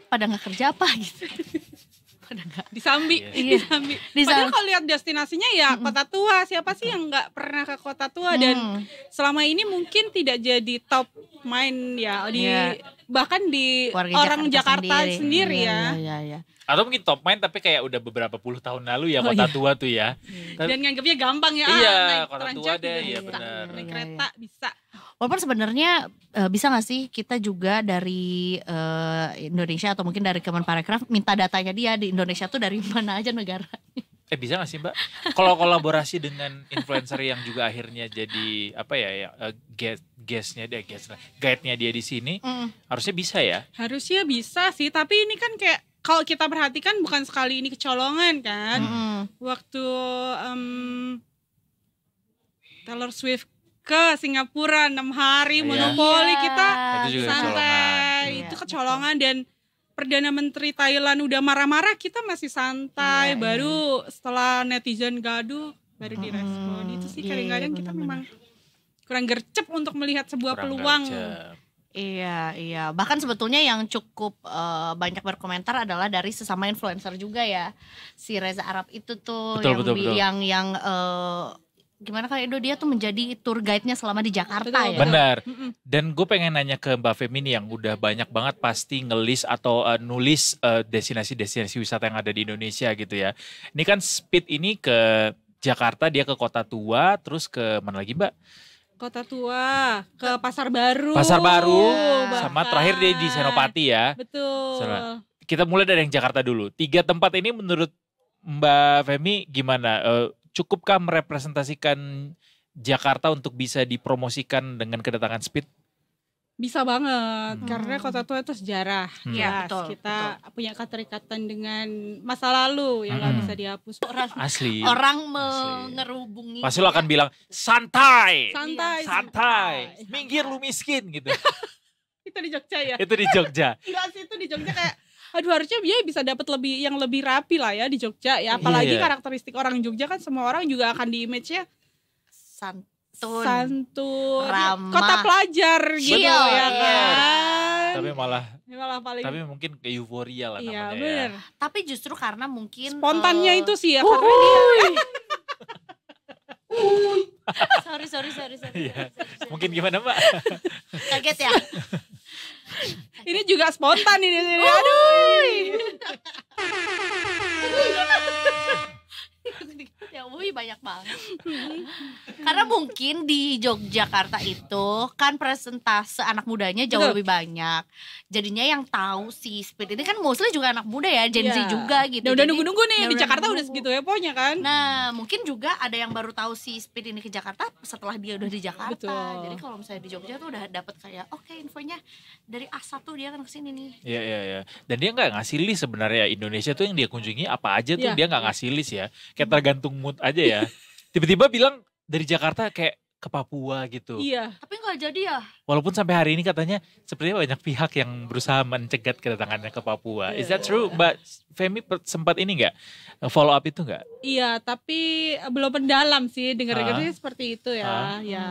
pada nggak kerja apa gitu. Disambi. Padahal kalau lihat destinasinya ya Kota Tua, siapa sih yang nggak pernah ke Kota Tua dan selama ini mungkin tidak jadi top mind ya bahkan di orang Jakarta sendiri ya. Atau mungkin top mind tapi kayak udah beberapa puluh tahun lalu ya Kota Tua tuh ya. Dan nganggapnya gampang ya. Naik Kota Tua deh, benar. Naik kereta bisa. Walaupun sebenarnya bisa gak sih kita juga dari Indonesia atau mungkin dari Kemenparekraf minta datanya dia di Indonesia tuh dari mana aja negara? Bisa gak sih Mbak? Kalau kolaborasi dengan influencer yang juga akhirnya jadi guide-nya dia di sini, harusnya bisa ya? Harusnya bisa sih, tapi ini kan kayak kalau kita perhatikan bukan sekali ini kecolongan kan. Waktu Taylor Swift ke Singapura 6 hari monopoli kita santai. Itu kecolongan dan Perdana Menteri Thailand udah marah-marah kita masih santai. Baru setelah netizen gaduh baru direspon. Itu sih kadang-kadang kita memang kurang gercep untuk melihat sebuah peluang. Iya. Bahkan sebetulnya yang cukup banyak berkomentar adalah dari sesama influencer juga ya. Si Reza Arab itu tuh betul. yang gimana kalau Indo dia tuh menjadi tour guide-nya selama di Jakarta Betul. ya. Benar. Dan gue pengen nanya ke Mbak Femi nih yang udah banyak banget pasti ngelis atau nulis destinasi-destinasi wisata yang ada di Indonesia gitu ya. Ini kan Speed ini ke Jakarta, dia ke Kota Tua, terus ke mana lagi Mbak? Kota Tua, ke Pasar Baru. Pasar Baru, bahkan. sama terakhir dia di Senopati ya. Betul. Sama. Kita mulai dari yang Jakarta dulu. 3 tempat ini menurut Mbak Femi gimana? Cukupkah merepresentasikan Jakarta untuk bisa dipromosikan dengan kedatangan Speed? Bisa banget, karena Kota Tua itu sejarah. Iya, Jelas, betul, kita punya keterikatan dengan masa lalu yang gak bisa dihapus. Asli. Orang mengerubungi. Pasti lo akan bilang santai, Santai. minggir lu miskin gitu. Itu di Jogja ya? Itu di Jogja. Gila sih, itu di Jogja kayak aduh harusnya dia bisa dapat yang lebih rapi lah ya di Jogja ya, apalagi Iya. karakteristik orang Jogja kan semua orang juga akan di image-nya santun, ramah. kota pelajar gitu Iya, ya iya. kan. Tapi malah Paling tapi mungkin ke euforia lah iya namanya bener. ya. Tapi justru karena mungkin Spontannya itu sih ya karena dia sorry. Iya. Mungkin gimana Mbak? Kaget ya. ini juga spontan ini sini. Aduh. Ya, wih banyak banget. Karena mungkin di Yogyakarta itu kan persentase anak mudanya jauh Betul. lebih banyak. Jadinya yang tahu si Speed ini kan mostly juga anak muda ya, Gen Z Iya. juga gitu. Udah Jadi, nunggu-nunggu nih udah di Jakarta udah nunggu-nunggu. segitu hebohnya kan. Nah, mungkin juga ada yang baru tahu si Speed ini ke Jakarta setelah dia udah di Jakarta. Betul. Jadi kalau misalnya di Jogja tuh udah dapat kayak oke, infonya dari A1 dia kan kesini nih. Iya. Dan dia nggak ngasih list sebenarnya. Indonesia tuh yang dia kunjungi apa aja tuh Iya. dia nggak ngasih list ya. Kayak tergantung mood aja ya. Tiba-tiba bilang dari Jakarta kayak ke Papua gitu. Iya. Tapi nggak jadi ya. Walaupun sampai hari ini katanya sepertinya banyak pihak yang berusaha mencegat kedatangannya ke Papua. Is that true? Mbak Femi sempat ini nggak follow up itu nggak? Iya, tapi belum mendalam sih dengar-dengar sih seperti itu ya. Ya.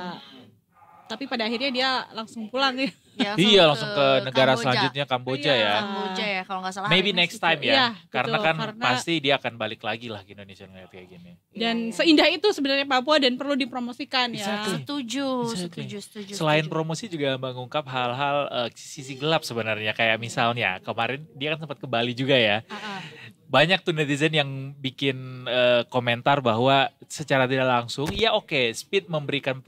Tapi pada akhirnya dia langsung pulang ya. Dia Langsung ke negara Kamboja. selanjutnya Kamboja Iya. ya. Kamboja ya kalau nggak salah. Maybe hari ini next sih. time ya. Iya, Karena betul. kan Karena- pasti dia akan balik lagi lah ke Indonesia ngeliat kayak gini. Dan Iya. seindah itu sebenarnya Papua dan perlu dipromosikan ya. Exactly. Setuju. Selain setuju. promosi juga mengungkap hal-hal sisi gelap sebenarnya. Kayak misalnya kemarin dia kan sempat ke Bali juga ya. Banyak tuh netizen yang bikin komentar bahwa secara tidak langsung ya oke, Speed memberikan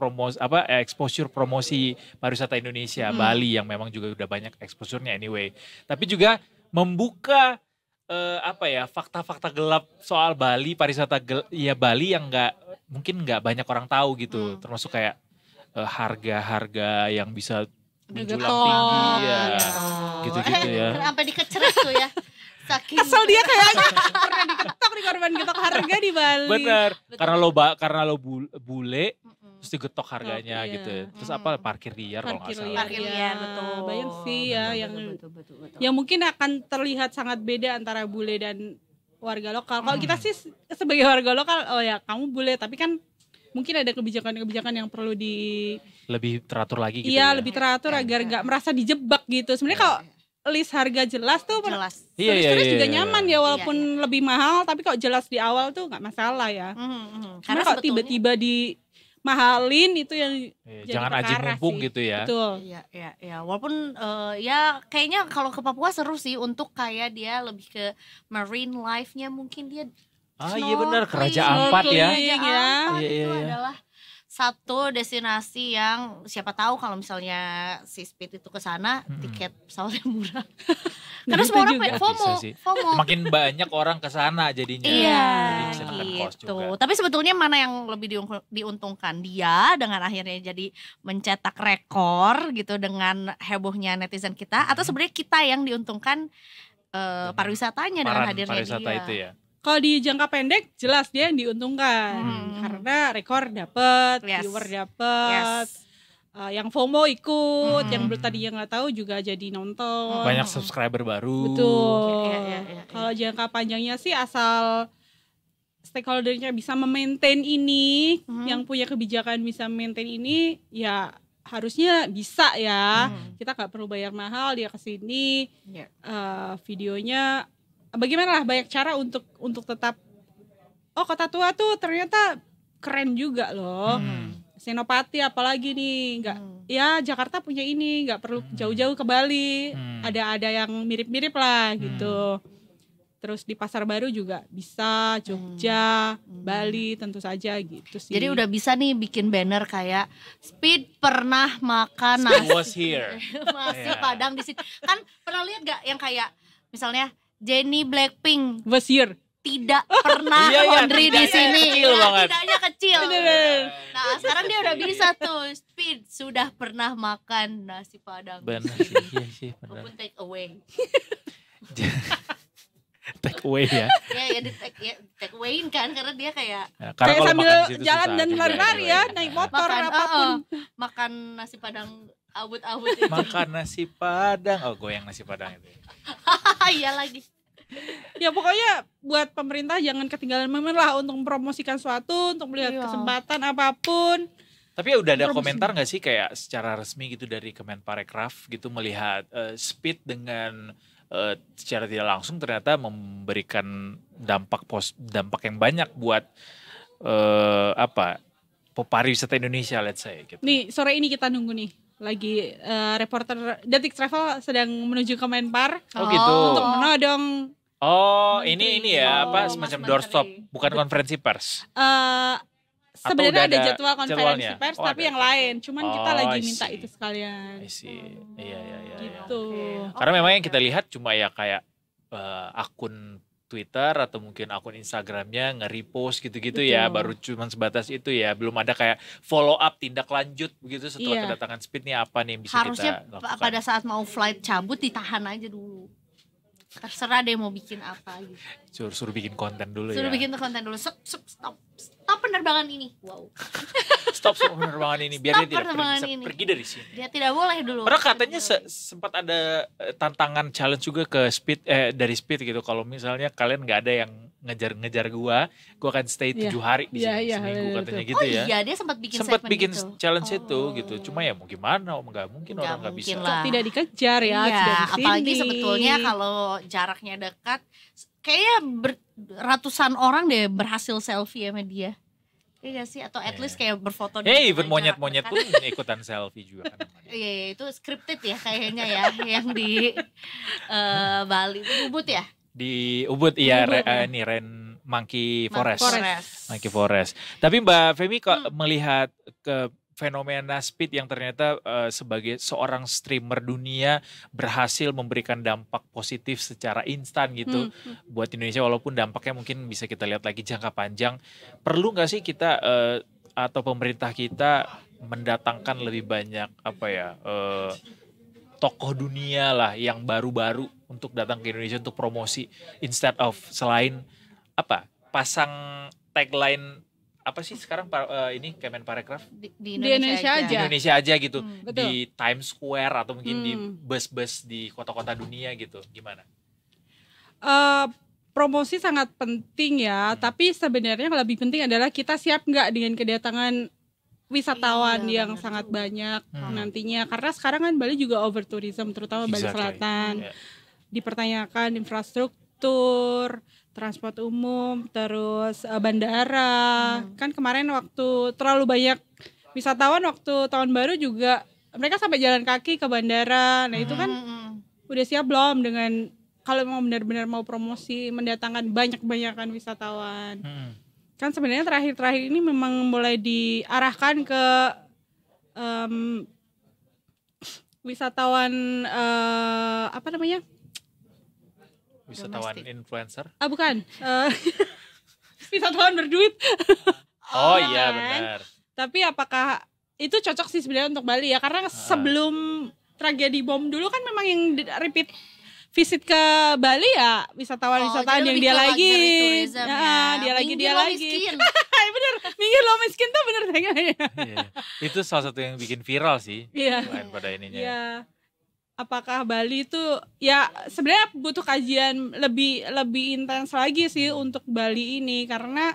exposure promosi pariwisata Indonesia Bali yang memang juga udah banyak exposure-nya anyway. Tapi juga membuka fakta-fakta gelap soal Bali, pariwisata Bali yang mungkin nggak banyak orang tahu gitu. Termasuk kayak harga-harga yang bisa menjulang Getok. tinggi ya. Gitu-gitu ya. Sampai dikeceres tuh ya. Saking Kesel dia kayaknya pernah diketok nih korban getok harga di Bali. Bener, karena lo bule, terus digetok harganya Iya. gitu. Terus apa parkir liar kalau nggak salah. Parkir liar, ya. betul. Banyak sih ya Betul. yang mungkin akan terlihat sangat beda antara bule dan warga lokal. Kalau kita sih sebagai warga lokal, oh ya kamu bule, tapi kan mungkin ada kebijakan-kebijakan yang perlu Lebih teratur lagi gitu iya ya. lebih teratur agar nggak merasa dijebak gitu. Sebenarnya kalau list harga jelas tuh Jelas. turis juga Iya. nyaman ya walaupun lebih mahal, tapi kalau jelas di awal tuh nggak masalah ya. Karena kalau sebetulnya- tiba-tiba dimahalin itu yang Iya, jadi jangan aji perkara mumpung sih. gitu ya. Betul. Iya. Walaupun ya kayaknya kalau ke Papua seru sih untuk kayak dia lebih ke marine life-nya mungkin dia. Iya benar, Raja snorkeling. Ampat ya. Raja Iya. Ampat Iya, itu iya. adalah satu destinasi yang siapa tahu kalau misalnya si Speed itu ke sana tiket pesawatnya murah. Karena Gitu semua orang juga. pengen FOMO. Bisa sih. Makin banyak orang ke sana jadinya. Iya, Jadi bisa nekan cost gitu. juga. Tapi sebetulnya mana yang lebih diuntungkan, dia dengan akhirnya jadi mencetak rekor gitu dengan hebohnya netizen kita, atau sebenarnya kita yang diuntungkan pariwisatanya dengan Paran hadirnya pariwisata dia. itu ya. Kalau di jangka pendek jelas dia yang diuntungkan karena rekor dapet, Yes. viewer dapet, Yes. yang FOMO ikut, yang tadinya nggak tahu juga jadi nonton. Banyak subscriber baru. Betul. Iya. Kalau jangka panjangnya sih asal stakeholdernya bisa memaintain ini, yang punya kebijakan bisa maintain ini, ya harusnya bisa ya. Kita nggak perlu bayar mahal, dia kesini, Iya. videonya bagaimana lah banyak cara untuk tetap Kota Tua tuh ternyata keren juga loh. Senopati apalagi nih, nggak ya Jakarta punya ini, nggak perlu jauh-jauh ke Bali. Ada yang mirip-mirip lah gitu. Terus di Pasar Baru juga bisa, Jogja, Bali tentu saja gitu sih. Jadi udah bisa nih bikin banner kayak Speed pernah makan nasi was here. nasi Padang di sini. Kan pernah lihat gak yang kayak misalnya Jennie Blackpink was here. tidak pernah laundry di sini. Kecil banget. Tidaknya kecil. Bener. Nah sekarang dia udah bisa tuh. Speed sudah pernah makan nasi Padang. Benar sih, iya sih benar. Walaupun take away. Take away ya. Ya di take awayin kan karena dia kayak Ya, Kayak kalau sambil makan di situ jalan susah dan juga lari-lari ya, anyway. naik motor makan apapun. makan nasi Padang awut-awut itu. Makan nasi Padang. Oh, goyang nasi Padang itu. Iya lagi. Ya pokoknya buat pemerintah jangan ketinggalan momen lah untuk mempromosikan suatu, untuk melihat Iya. kesempatan apapun. Tapi udah ada Promosi. komentar gak sih kayak secara resmi gitu dari Kemenparekraf gitu melihat Speed dengan secara tidak langsung ternyata memberikan dampak yang banyak buat pariwisata Indonesia, let's say gitu. Nih sore ini kita nunggu nih lagi reporter Detik Travel sedang menuju ke Menpar Oh gitu. untuk menodong Oh, Menteri. ini ya Oh, apa Mas semacam Menteri. doorstop, bukan konferensi pers. sebenarnya udah ada ada jadwal konferensi jadwalnya? pers Oh, tapi ada. yang lain. Cuman kita Oh, lagi I minta see. itu sekalian. I see. Iya. Gitu. Karena memang yang kita lihat cuma ya kayak akun Twitter atau mungkin akun Instagramnya nge-repost gitu-gitu ya, Betul. baru cuma sebatas itu ya, belum ada kayak follow up tindak lanjut begitu setelah Iya. kedatangan Speed nih apa nih yang bisa Harusnya kita lakukan. pada saat mau flight cabut ditahan aja dulu. Terserah deh mau bikin apa gitu. Suruh bikin konten dulu Suruh ya. bikin konten dulu. Stop penerbangan ini. Wow. Stop penerbangan ini biar Stop dia tidak penerbangan bisa ini. pergi dari sini. Dia tidak boleh dulu. Padahal katanya sempat ada tantangan challenge juga ke Speed dari Speed gitu. Kalau misalnya kalian nggak ada yang ngejar gua akan stay 7 hari di Iya, sini iya, seminggu betul. katanya Oh gitu ya. iya dia sempat bikin Sempat segmen bikin gitu. challenge itu Oh. gitu. Cuma ya mau gimana, nggak mungkin Nggak orang nggak bisa. mungkin lah. Tidak dikejar ya. Iya, dari apalagi sini. sebetulnya kalau jaraknya dekat, kayaknya ratusan orang deh berhasil selfie sama dia. Iya gak sih? Atau at least kayak berfoto. Even jarak monyet-monyet dekat. pun ikutan selfie juga kan. Iya, itu scripted ya kayaknya ya, yang di Bali itu Ubud ya. Di Ubud iya Ubud, ini Monkey Forest. Monkey Forest. Tapi Mbak Femi kok melihat ke fenomena Speed yang ternyata sebagai seorang streamer dunia berhasil memberikan dampak positif secara instan gitu buat Indonesia, walaupun dampaknya mungkin bisa kita lihat lagi jangka panjang. Perlu nggak sih kita atau pemerintah kita mendatangkan lebih banyak tokoh dunia lah yang baru-baru untuk datang ke Indonesia untuk promosi instead of selain pasang tagline apa sih sekarang ini Kemenparekraf Di Indonesia aja. di Indonesia aja gitu, betul. di Times Square atau mungkin di bus-bus di kota-kota dunia gitu, gimana? Promosi sangat penting ya, tapi sebenarnya yang lebih penting adalah kita siap nggak dengan kedatangan wisatawan Iya, yang benar. sangat banyak nantinya. Karena sekarang kan Bali juga over tourism, terutama Bali Exactly. Selatan. Yeah. Dipertanyakan infrastruktur, transport umum, terus bandara. Kan kemarin waktu terlalu banyak wisatawan waktu tahun baru juga mereka sampai jalan kaki ke bandara. Nah itu kan udah siap belum dengan kalau mau benar-benar mau promosi mendatangkan banyak-banyakan wisatawan. Kan sebenarnya terakhir-terakhir ini memang mulai diarahkan ke wisatawan apa namanya? Wisatawan Domestik. influencer? Bukan. Wisatawan berduit. Oh iya benar. Tapi apakah itu cocok sih sebenarnya untuk Bali ya? Karena sebelum tragedi bom dulu kan memang yang repeat visit ke Bali ya wisatawan-wisatawan yang dia lagi. Dia lagi. Bener, minggir lo miskin tuh bener tengahnya. Iya. Itu salah satu yang bikin viral sih. Iya. Selain pada ininya. Iya. Apakah Bali itu ya sebenarnya butuh kajian lebih intens lagi sih untuk Bali ini, karena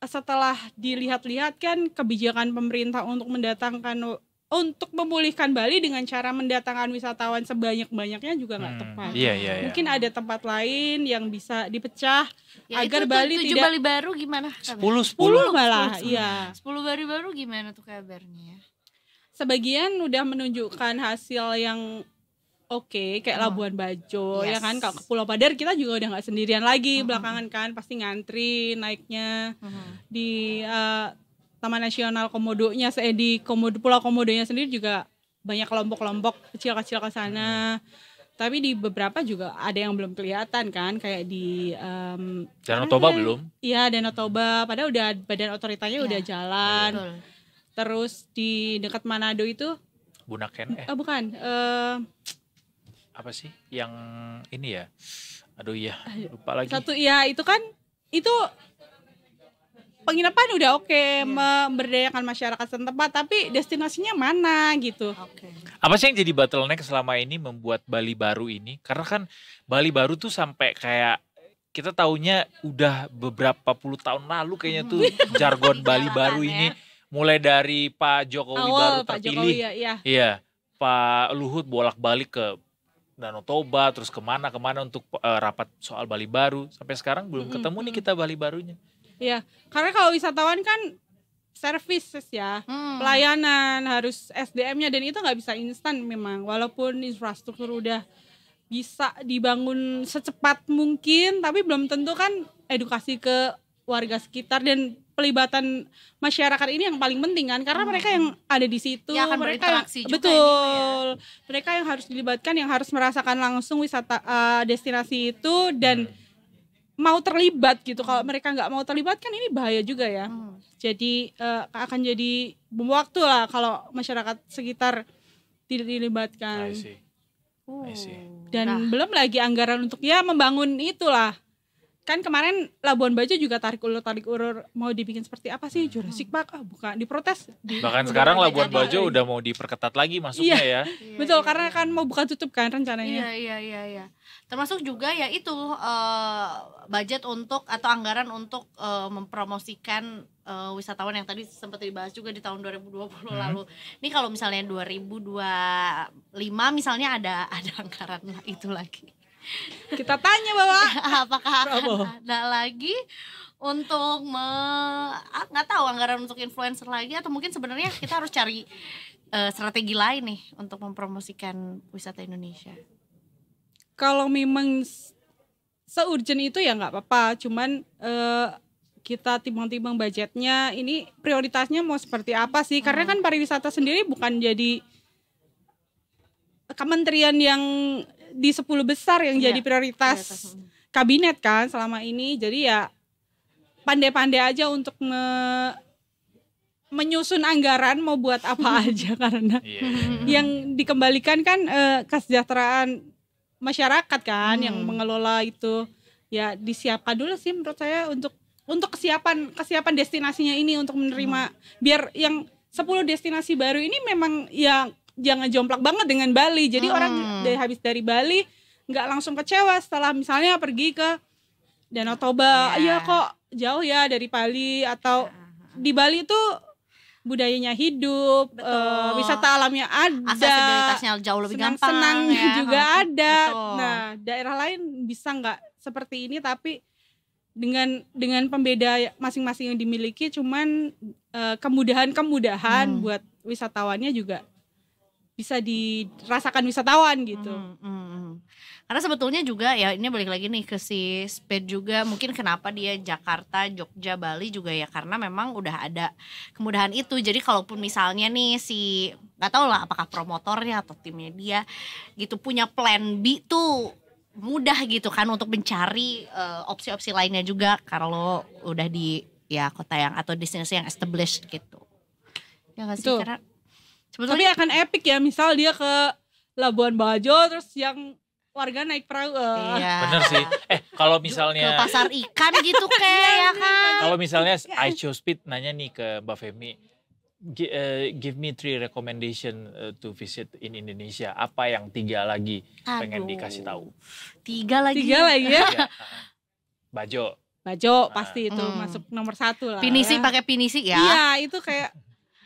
setelah dilihat-lihat kan kebijakan pemerintah untuk mendatangkan untuk memulihkan Bali dengan cara mendatangkan wisatawan sebanyak-banyaknya juga nggak tepat. Iya. Mungkin ada tempat lain yang bisa dipecah Ya, agar itu Bali 7 tidak Bali baru gimana? 10 malah. Iya. 10 Bali baru gimana tuh kabarnya? Sebagian udah menunjukkan hasil yang oke, kayak Labuan Bajo, ya kan. Kalau ke Pulau Padar kita juga udah nggak sendirian lagi belakangan kan, pasti ngantri naiknya di Taman Nasional Komodonya, di Pulau Komodonya sendiri juga banyak kelompok-kelompok kecil-kecil ke sana. Tapi di beberapa juga ada yang belum kelihatan kan, kayak di Danau Toba belum? Iya, Danau Toba, padahal udah badan otoritanya udah jalan. Betul. Terus di dekat Manado itu Bunaken bukan apa sih yang ini ya? Aduh iya, lupa lagi. satu ya itu kan itu penginapan udah oke, memberdayakan masyarakat setempat, tapi destinasinya mana gitu. Apa sih yang jadi bottleneck selama ini membuat Bali baru ini? Karena kan Bali baru tuh sampai kayak kita taunya udah beberapa puluh tahun lalu kayaknya tuh jargon Bali baru ini. Mulai dari Pak Jokowi baru terpilih. Iya, Pak Luhut bolak-balik ke Danau Toba, terus kemana untuk rapat soal Bali baru. Sampai sekarang belum ketemu nih kita Bali barunya. Iya, karena kalau wisatawan kan services ya, pelayanan harus SDM-nya, dan itu nggak bisa instan memang. Walaupun infrastruktur udah bisa dibangun secepat mungkin, tapi belum tentu kan edukasi ke warga sekitar dan pelibatan masyarakat ini yang paling penting kan, karena mereka yang ada di situ, ya, akan mereka juga betul, mereka yang harus dilibatkan, yang harus merasakan langsung wisata destinasi itu dan mau terlibat gitu. Kalau mereka nggak mau terlibat kan ini bahaya juga ya. Jadi akan jadi bom waktu lah kalau masyarakat sekitar tidak dilibatkan. I see. Dan belum lagi anggaran untuk ya membangun itulah. Kan kemarin Labuan Bajo juga tarik ulur mau dibikin seperti apa sih, Jurassic Park, bukan diprotes. Bahkan sekarang Labuan Bajo udah mau diperketat lagi masuknya ya. Betul, karena kan mau buka tutup kan rencananya. Iya. Termasuk juga ya itu budget untuk atau anggaran untuk mempromosikan wisatawan yang tadi sempat dibahas juga di tahun 2020 lalu. Ini kalau misalnya 2025 misalnya ada anggaran itu lagi. Kita tanya bahwa apakah akan ada lagi untuk nggak tahu anggaran untuk influencer lagi, atau mungkin sebenarnya kita harus cari strategi lain nih untuk mempromosikan wisata Indonesia. Kalau memang se-urgent itu ya nggak apa-apa, cuman kita timbang-timbang budgetnya, ini prioritasnya mau seperti apa sih, karena kan pariwisata sendiri bukan jadi kementerian yang di 10 besar yang jadi prioritas kabinet kan selama ini. Jadi ya pandai-pandai aja untuk menyusun anggaran mau buat apa aja, karena yang dikembalikan kan kesejahteraan masyarakat kan yang mengelola itu. Ya disiapkan dulu sih menurut saya untuk kesiapan destinasinya ini untuk menerima, biar yang 10 destinasi baru ini memang yang jangan jomplak banget dengan Bali. Jadi orang habis dari Bali nggak langsung kecewa setelah misalnya pergi ke Danau Toba. Iya kok jauh ya dari Bali, atau di Bali itu budayanya hidup, wisata alamnya ada, aksesibilitasnya jauh lebih gampang, senang-senangnya juga ada. Betul. Nah, daerah lain bisa nggak seperti ini, tapi dengan pembeda masing-masing yang dimiliki, cuman kemudahan buat wisatawannya juga bisa dirasakan wisatawan gitu. Karena sebetulnya juga ya ini balik lagi nih ke si Speed juga, mungkin kenapa dia Jakarta, Jogja, Bali juga ya karena memang udah ada kemudahan itu. Jadi kalaupun misalnya nih si nggak tahu lah apakah promotornya atau timnya dia gitu punya plan B tuh mudah gitu kan untuk mencari opsi-opsi lainnya juga kalau udah di ya kota yang atau destinasi yang established gitu. Ya nggak sih? Karena tapi akan epic ya, misal dia ke Labuan Bajo terus yang warga naik perahu. Bener sih. Kalau misalnya ke pasar ikan gitu kayak ya kan. Kalau misalnya I Show Speed nanya nih ke Mbak Femi, give me 3 recommendation to visit in Indonesia. Apa yang 3 lagi pengen dikasih tahu? 3 lagi ya. Bajo pasti itu masuk nomor 1 lah. Pinisi pakai pinisi ya. Iya, itu kayak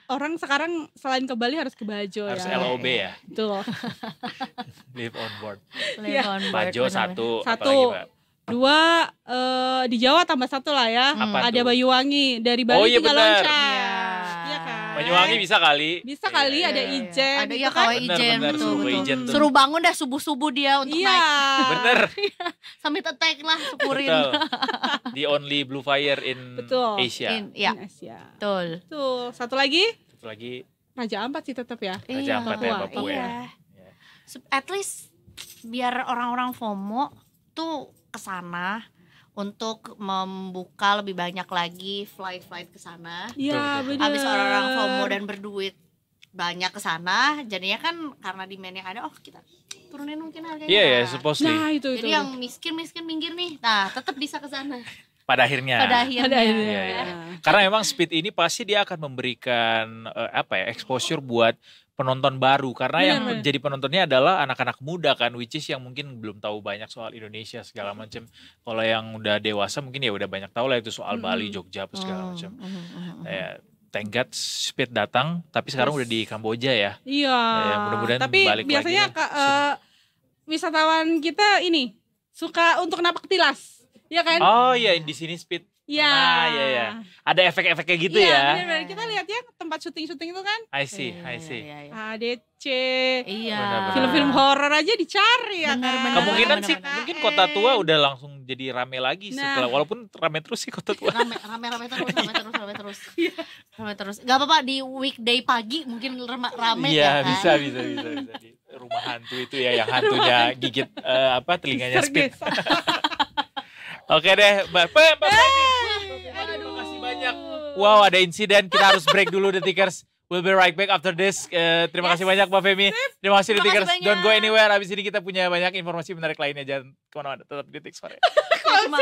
orang sekarang selain ke Bali harus ke Bajo Harus ya. LOB ya. Betul. Live on board. Live on board, Bajo benar-benar. satu. Satu. Apalagi, Mbak? 2 di Jawa tambah 1 lah ya. Apa Ada tuh? Banyuwangi dari Bali Oh iya tinggal benar. loncat. Iya kan? Banyuwangi bisa kali. Bisa kali Iya, ada iya. Ijen. Ada gitu ya kan? kalau Bener, Ijen, bener, betul, suruh betul. Ijen tuh. Suruh bangun dah subuh-subuh dia untuk Iya. naik. Bener. Sambil attack lah, syukurin. Betul. The only blue fire in Betul. Asia. Ya, In Asia. betul. Tuh, satu lagi Satu lagi Raja Ampat sih tetap ya. Raja Ampat ya, Papua. Papua Iya. ya. At least biar orang-orang FOMO tuh kesana untuk membuka lebih banyak lagi flight ke sana. Iya, Betul, betul. benar. Habis orang FOMO dan berduit banyak ke sana, jadinya kan karena demand yang ada, oh kita turunin mungkin harganya. Iya ya, Nah, supposedly. Nah, itu. jadi yang miskin minggir nih. Nah, tetap bisa ke sana. Pada akhirnya. Pada akhirnya. Ada ini. Iya, iya. Karena memang Speed ini pasti dia akan memberikan exposure buat penonton baru. Karena yang Benar. jadi penontonnya adalah anak-anak muda kan, which is yang mungkin belum tahu banyak soal Indonesia segala macam. Kalau yang udah dewasa mungkin ya udah banyak tahu lah itu soal Bali, Jogja, apa segala macam. Ya, thank God Speed datang, tapi sekarang udah di Kamboja ya. Iya. Ya, mudah-mudahan Tapi balik biasanya lagi lah. wisatawan kita ini suka untuk napak tilas. Ya kan? Oh iya, di sini Speed. Iya. Nah, iya ya. Ada efek-efeknya gitu Iya, ya. benar-benar. Kita lihat ya tempat syuting-syuting itu kan. I see. Iya. ADC. Iya. Benar-benar. Film-film horor aja dicari ya Benar, kan. benar. Kemungkinan sih benar. mungkin Kota Tua udah langsung jadi rame lagi Nah. setelah walaupun rame terus sih Kota Tua. Rame terus. Rame terus. Gak apa-apa di weekday pagi mungkin rame Iya, ya kan. bisa di rumah hantu itu ya yang hantunya gigit telinganya Speed. Oke deh, Mbak Femi. Terima kasih banyak. Wow, ada insiden, kita harus break dulu The Tickers. We'll be right back after this. Terima kasih banyak Mbak Femi. Terima kasih The Terima Tickers. kasih Don't go banyak. anywhere. Abis ini kita punya banyak informasi menarik lainnya. Jangan kemana-mana. Tetap di Tick Sore. Cuma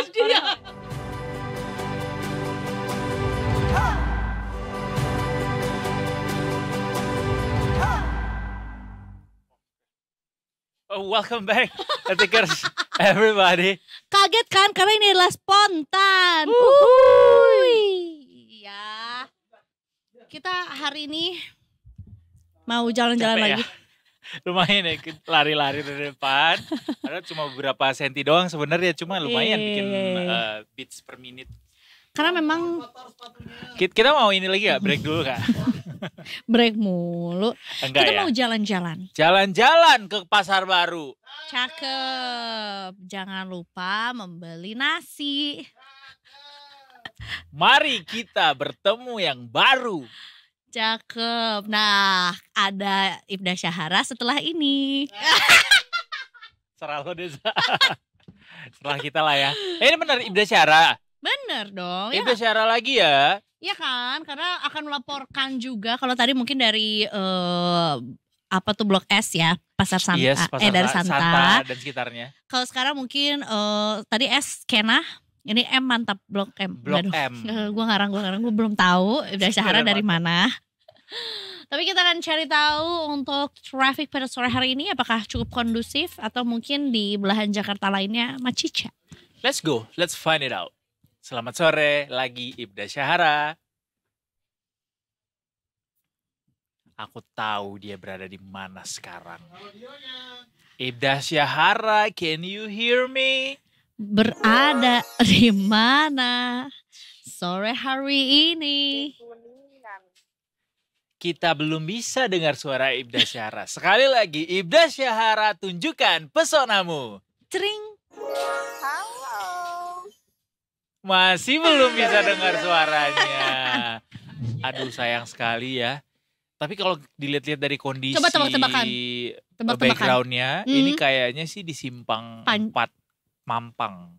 Oh, welcome back The Tickers. Everybody. kaget kan karena ini adalah spontan. Ya. Kita hari ini mau jalan-jalan Capek ya? lagi. Lumayan ya lari-lari dari depan. Padahal cuma beberapa senti doang sebenarnya, cuma lumayan bikin beats per minute. Karena memang Kita mau ini lagi gak? Break dulu Kak? break mulu. Enggak Kita ya? mau jalan-jalan. Jalan-jalan ke pasar baru. Cakep. Jangan lupa membeli nasi. Mari kita bertemu yang baru. Cakep. Nah, ada Ibda Syahara setelah ini. Serah lo Desa. Serah kita lah ya. Ini benar Ibda Syara. Bener dong. Ya, Ibda Syara lagi ya. ya kan? Karena akan melaporkan juga. Kalau tadi mungkin dari apa tuh Blok S ya, Pasar Santa. Yes, pasar Dari Santa Santa. dan sekitarnya. Kalau sekarang mungkin tadi S Kena. Ini M mantap Blok M. Blok Aduh, M. Gue ngarang, gue belum tahu Ibda Syahara dari mana. Tapi kita akan cari tahu untuk traffic pada sore hari ini apakah cukup kondusif atau mungkin di belahan Jakarta lainnya macica. Let's go, let's find it out. Selamat sore lagi Ibda Syahara. Aku tahu dia berada di mana sekarang. Ibda Syahara, can you hear me? Berada di mana sore hari ini? Kita belum bisa dengar suara Ibda Syahara. Sekali lagi, Ibda Syahara, tunjukkan pesonamu. Cering. Masih belum bisa dengar suaranya. Aduh, sayang sekali ya. Tapi kalau dilihat-lihat dari kondisi Coba tebak-tebakan. Tebak-tebakan. backgroundnya, ini kayaknya sih di Simpang 4 Mampang.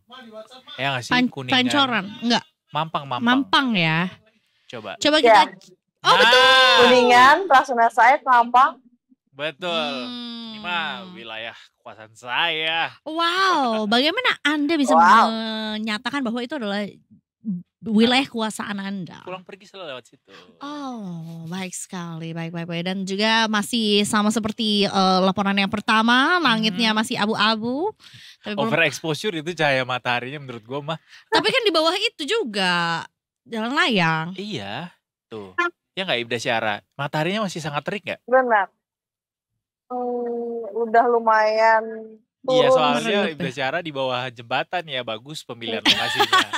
Ya nggak sih? Kuningan. Pancoran. Enggak. Mampang. Mampang ya. Coba. Coba kita. Oh betul. Kuningan, Rasuna Said, Mampang. Betul. Ini mah wilayah kekuasaan saya. Wow, bagaimana Anda bisa menyatakan bahwa itu adalah wilayah kekuasaan Anda? Pulang pergi selalu lewat situ. Oh, baik sekali, baik. Dan juga masih sama seperti laporan yang pertama, langitnya masih abu-abu. Tapi belum- Overexposure itu cahaya mataharinya menurut gue mah. tapi kan di bawah itu juga jalan layang. Iya, tuh. Ya nggak Ibda Syara? Mataharinya masih sangat terik nggak? Benar. Udah lumayan Iya, turun soalnya sih. Ibda Syara di bawah jembatan ya, bagus pemilihan lokasinya.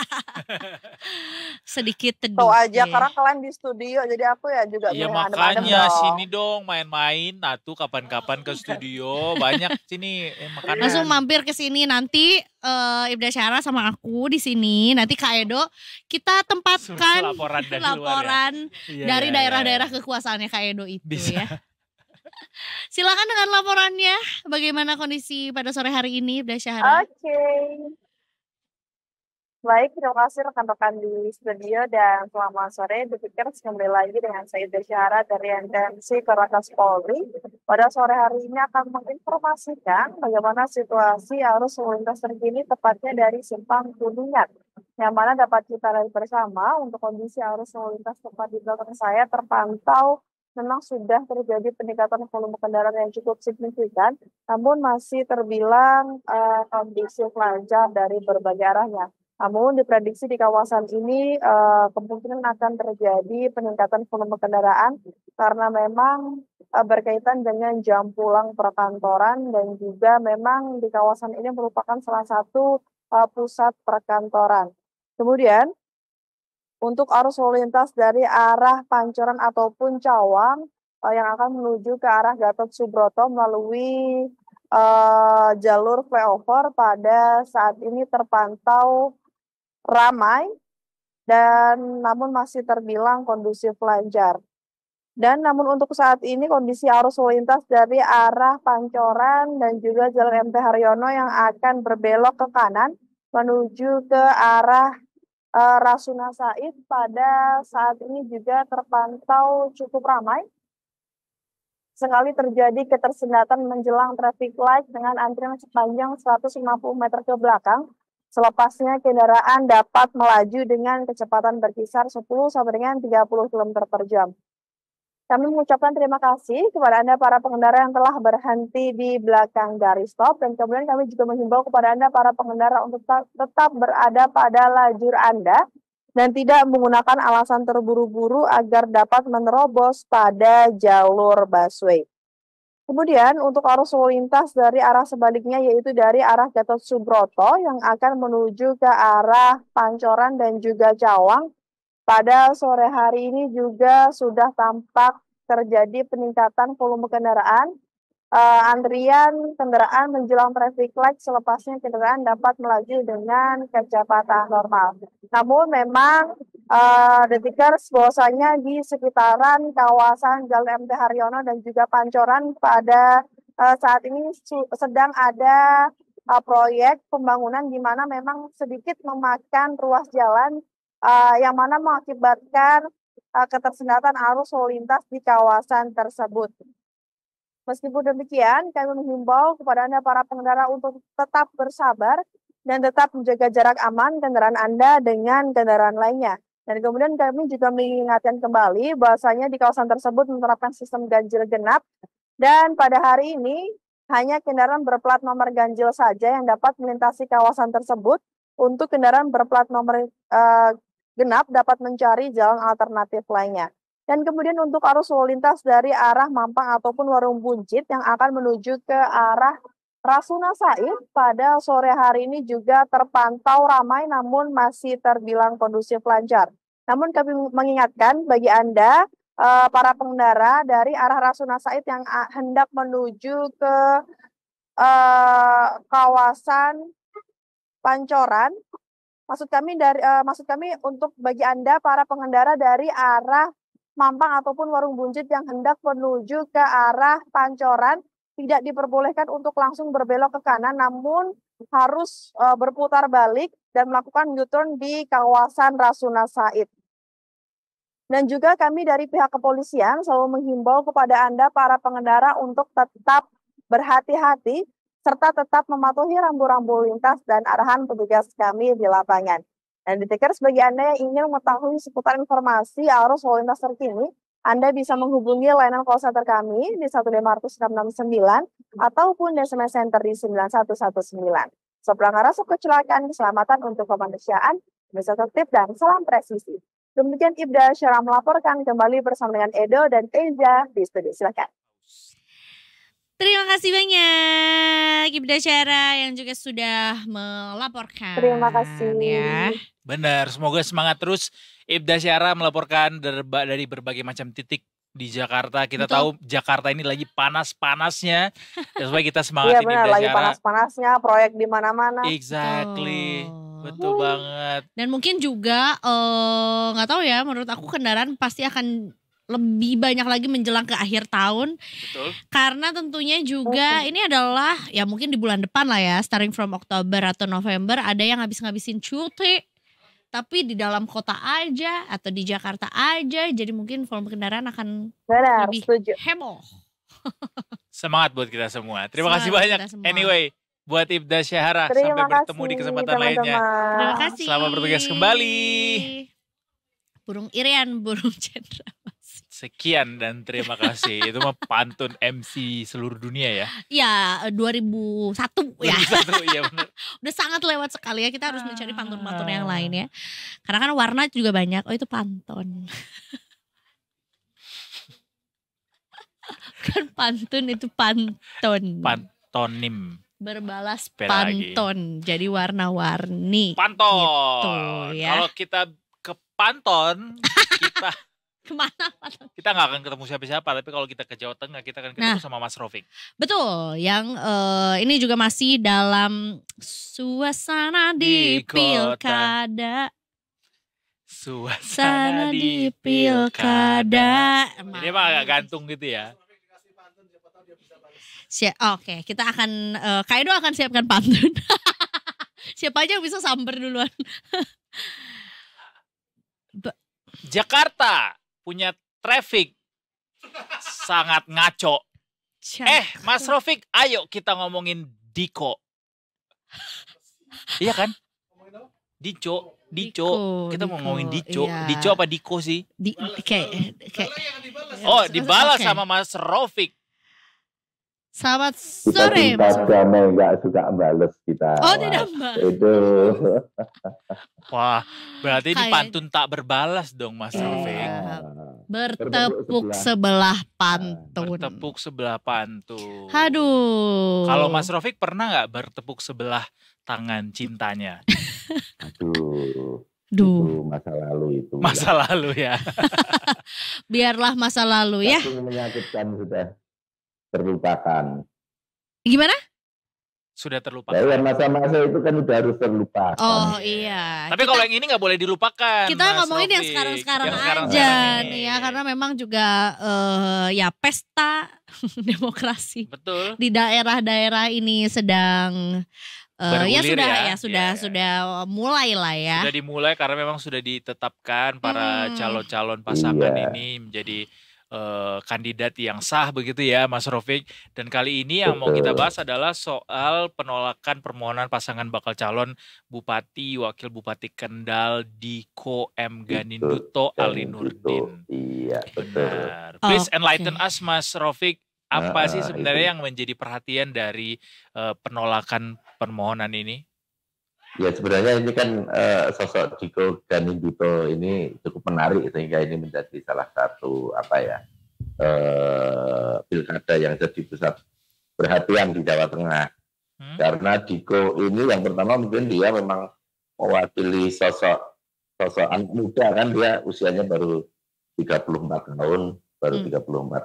Sedikit Tahu teduh. aja Iya. karena kalian di studio jadi aku ya juga Iya milih yang adem-adem makanya dong. sini dong main-main. Nah tuh kapan-kapan ke studio banyak sini Langsung makanan. mampir ke sini nanti Ibda Syara sama aku di sini. Nanti Kak Edo kita tempatkan Laporan dari luar ya. laporan Iya, dari iya, daerah-daerah iya. kekuasaannya Kak Edo itu Bisa. ya. Silakan dengan laporannya. Bagaimana kondisi pada sore hari ini Ibda Syara? Oke. Baik, terima kasih rekan-rekan di studio dan selamat sore. Dipikir kembali lagi dengan saya Ida Syahra dari NTMC Korlantas Polri. Pada sore hari ini akan menginformasikan bagaimana situasi arus lalu lintas terkini tepatnya dari Simpang Kuningan. Yang mana dapat kita lihat bersama untuk kondisi arus lalu lintas tepat di belakang saya terpantau memang sudah terjadi peningkatan volume kendaraan yang cukup signifikan, namun masih terbilang kondisi lancar dari berbagai arahnya. Namun diprediksi di kawasan ini kemungkinan akan terjadi peningkatan volume kendaraan karena memang berkaitan dengan jam pulang perkantoran dan juga memang di kawasan ini merupakan salah satu pusat perkantoran. Kemudian untuk arus lalu lintas dari arah Pancoran ataupun Cawang yang akan menuju ke arah Gatot Subroto melalui jalur flyover pada saat ini terpantau ramai dan namun masih terbilang kondusif lancar. Dan namun untuk saat ini kondisi arus lalu lintas dari arah Pancoran dan juga Jalan MT Haryono yang akan berbelok ke kanan menuju ke arah Rasuna Said pada saat ini juga terpantau cukup ramai. Sekali terjadi ketersendatan menjelang traffic light dengan antrian sepanjang 150 meter ke belakang. Selepasnya kendaraan dapat melaju dengan kecepatan berkisar 10 sampai dengan 30 km per jam. Kami mengucapkan terima kasih kepada Anda para pengendara yang telah berhenti di belakang garis stop dan kemudian kami juga menghimbau kepada Anda para pengendara untuk tetap berada pada lajur Anda dan tidak menggunakan alasan terburu-buru agar dapat menerobos pada jalur busway. Kemudian untuk arus lalu lintas dari arah sebaliknya yaitu dari arah Gatot Subroto yang akan menuju ke arah Pancoran dan juga Cawang. Pada sore hari ini juga sudah tampak terjadi peningkatan volume kendaraan. Antrian kendaraan menjelang traffic light selepasnya kendaraan dapat melaju dengan kecepatan normal. Namun memang detikers bahwasanya di sekitaran kawasan Jalan MT Haryono dan juga Pancoran pada saat ini sedang ada proyek pembangunan di mana memang sedikit memakan ruas jalan yang mana mengakibatkan ketersendatan arus lalu lintas di kawasan tersebut. Meskipun demikian, kami menghimbau kepada Anda para pengendara untuk tetap bersabar dan tetap menjaga jarak aman kendaraan Anda dengan kendaraan lainnya. Dan kemudian kami juga mengingatkan kembali bahwasanya di kawasan tersebut menerapkan sistem ganjil genap dan pada hari ini hanya kendaraan berplat nomor ganjil saja yang dapat melintasi kawasan tersebut. Untuk kendaraan berplat nomor genap dapat mencari jalan alternatif lainnya. Dan kemudian untuk arus lalu lintas dari arah Mampang ataupun Warung Buncit yang akan menuju ke arah Rasuna Said pada sore hari ini juga terpantau ramai namun masih terbilang kondusif lancar. Namun kami mengingatkan bagi Anda para pengendara dari arah Rasuna Said yang hendak menuju ke kawasan Pancoran. Maksud kami untuk bagi Anda para pengendara dari arah Mampang ataupun Warung Buncit yang hendak menuju ke arah Pancoran tidak diperbolehkan untuk langsung berbelok ke kanan namun harus berputar balik dan melakukan U-turn di kawasan Rasuna Said. Dan juga kami dari pihak kepolisian selalu menghimbau kepada Anda para pengendara untuk tetap berhati-hati serta tetap mematuhi rambu-rambu lintas dan arahan petugas kami di lapangan. Dan detikers bagi Anda yang ingin mengetahui seputar informasi arus lalu lintas terkini, Anda bisa menghubungi layanan call center kami di 15169 ataupun SMS Center di 9119. Sepelanggar asap kecelakaan keselamatan untuk kemanusiaan, bisa tertib dan salam presisi. Demikian Ibda Syara melaporkan, kembali bersama dengan Edo dan Eza di studio. Silakan. Terima kasih banyak Ibda Syara yang juga sudah melaporkan. Terima kasih. Ya. Benar, semoga semangat terus Ibda Syara melaporkan dari berbagai macam titik di Jakarta. Kita Betul. tahu Jakarta ini lagi panas-panasnya. Dan supaya kita Iya semangatin benar, Ibda lagi Syara. panas-panasnya, proyek di mana-mana. Exactly. Betul banget. Dan mungkin juga nggak tahu ya, menurut aku kendaraan pasti akan lebih banyak lagi menjelang ke akhir tahun. Betul. Karena tentunya juga ini adalah ya mungkin di bulan depan lah ya, starting from Oktober atau November ada yang ngabisin cuti. Tapi di dalam kota aja atau di Jakarta aja, jadi mungkin volume kendaraan akan Benar, lebih setuju. heboh. Semangat buat kita semua. Terima Semangat kasih buat banyak. kita semua. Anyway, buat Ibda Syahara. Terima Sampai bertemu kasih, di kesempatan lainnya. teman-teman. Terima kasih. Selamat bertugas kembali. Burung Irian, burung cendrawasih. Sekian dan terima kasih. Itu mah pantun MC seluruh dunia ya. Ya 2001 ya. 2001, iya benar. Udah sangat lewat sekali ya. Kita harus mencari pantun-pantun yang lain ya. Karena kan warna juga banyak. Oh itu pantun. Kan pantun itu pantun. Pantonim. Berbalas Beda lagi. pantun. Jadi warna-warni. Panton. Gitu, ya. Kalau kita ke Panton, Kemana pantun? kita nggak akan ketemu siapa-siapa. Tapi kalau kita ke Jawa Tengah, kita akan ketemu sama Mas Rofik. Betul, yang ini juga masih dalam suasana di Di kota. pilkada. Suasana di pilkada. Jadi emang agak gantung gitu ya. Oke, kita akan Kak Edo akan siapkan pantun. Siapa aja yang bisa samber duluan. Jakarta punya traffic sangat ngaco. Mas Rofik, ayo kita ngomongin Diko. Iya kan? Dico. Kita mau ngomongin Dico. Iya. Dico apa Diko sih? Kayak Oh, dibalas Oke. sama Mas Rofik. Selamat Kita sore cinta Mas Rofik. damai, nggak suka bales kita. Oh tidak Mbak. Itu Wah, berarti ini Kayak- pantun tak berbalas dong Mas Rofik. Iya. Bertepuk sebelah pantun. Bertepuk sebelah pantun. Aduh. Kalau Mas Rofik pernah nggak bertepuk sebelah tangan cintanya? aduh, Duh, itu masa lalu itu. Masa lalu ya. biarlah masa lalu ya. Tapi menyakitkan sudah terlupakan. Gimana? Sudah terlupakan. Ya, masa-masa itu kan udah harus terlupakan. Oh iya. Tapi kalau yang ini nggak boleh dilupakan. Kita Mas ngomongin yang Rofik. sekarang-sekarang Yang aja sekarang-sekarang nih ini. ya, karena memang juga ya pesta demokrasi Betul. di daerah-daerah ini sedang ya Bergulir sudah ya. ya sudah Ya. sudah mulai lah ya. Sudah dimulai karena memang sudah ditetapkan para Hmm. calon-calon pasangan Iya. ini menjadi kandidat yang sah begitu ya Mas Rofik. Dan kali ini yang mau kita Betul. bahas adalah soal penolakan permohonan pasangan bakal calon Bupati Wakil Bupati Kendal Diko M. Ganinduto Ali Nurdin. Iya, betul. Benar. Please Oke. enlighten us Mas Rofik. Apa sih itu. sebenarnya yang menjadi perhatian dari penolakan permohonan ini? Ya sebenarnya ini kan sosok Diko Ganinduto ini cukup menarik sehingga ini menjadi salah satu pilkada yang jadi pusat perhatian di Jawa Tengah. Karena Diko ini yang pertama mungkin dia memang mewakili sosok anak muda kan, dia usianya baru 34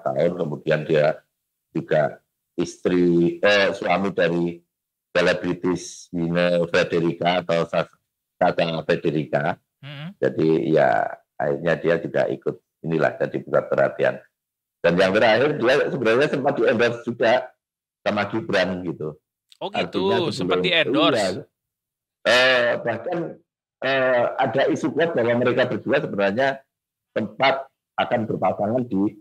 tahun, kemudian dia juga suami dari selebritis Wina Frederica atau Tata Frederica. Jadi ya akhirnya dia juga ikut inilah jadi pusat perhatian. Dan yang terakhir dia sebenarnya sempat di-endorse juga sama Gibran gitu. Oh Artinya gitu, sebelum- sempat di-endorse. Iya. Bahkan ada isu kuat bahwa mereka berdua sebenarnya sempat akan berpasangan di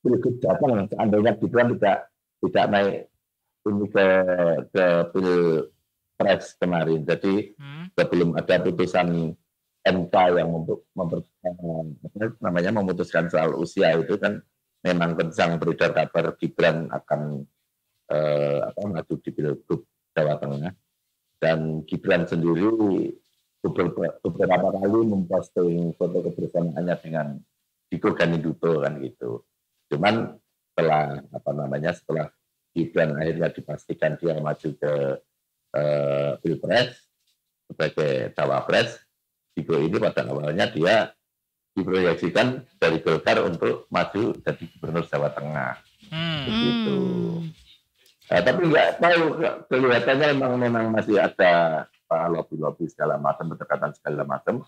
pilgub Jateng seandainya Gibran tidak naik ini ke pilpres kemarin. Jadi sebelum ada putusan MK yang memutuskan soal usia itu kan memang kencang beredar kabar Gibran akan maju di pilgub Jawa Tengah, dan Gibran sendiri beberapa kali memposting foto kebersamaannya dengan Diko Ganinduto kan gitu. Cuman setelah Gibran akhirnya dipastikan dia maju ke Pilpres sebagai cawapres, Diko ini pada awalnya dia diproyeksikan dari Golkar untuk maju jadi gubernur Jawa Tengah. Begitu. Tapi nggak tahu, kelihatannya memang masih ada lobby segala macam, pendekatan segala macam.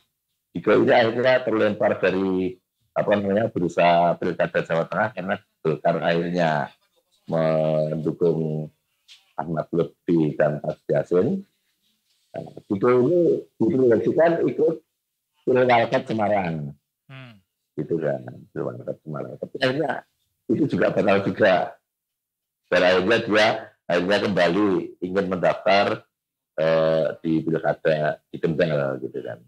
Diko ini akhirnya terlempar dari berusaha pilkada Jawa Tengah karena Golkar akhirnya mendukung Ahmad Lutfi dan Mas Yasin. Diko ini diproyeksikan ikut Pilwalkot Semarang. Gitu kan, Pilwalkot Semarang. Tapi akhirnya itu juga batal juga. Dan akhirnya dia kembali ingin mendaftar di pilkada di Kendal gitu kan.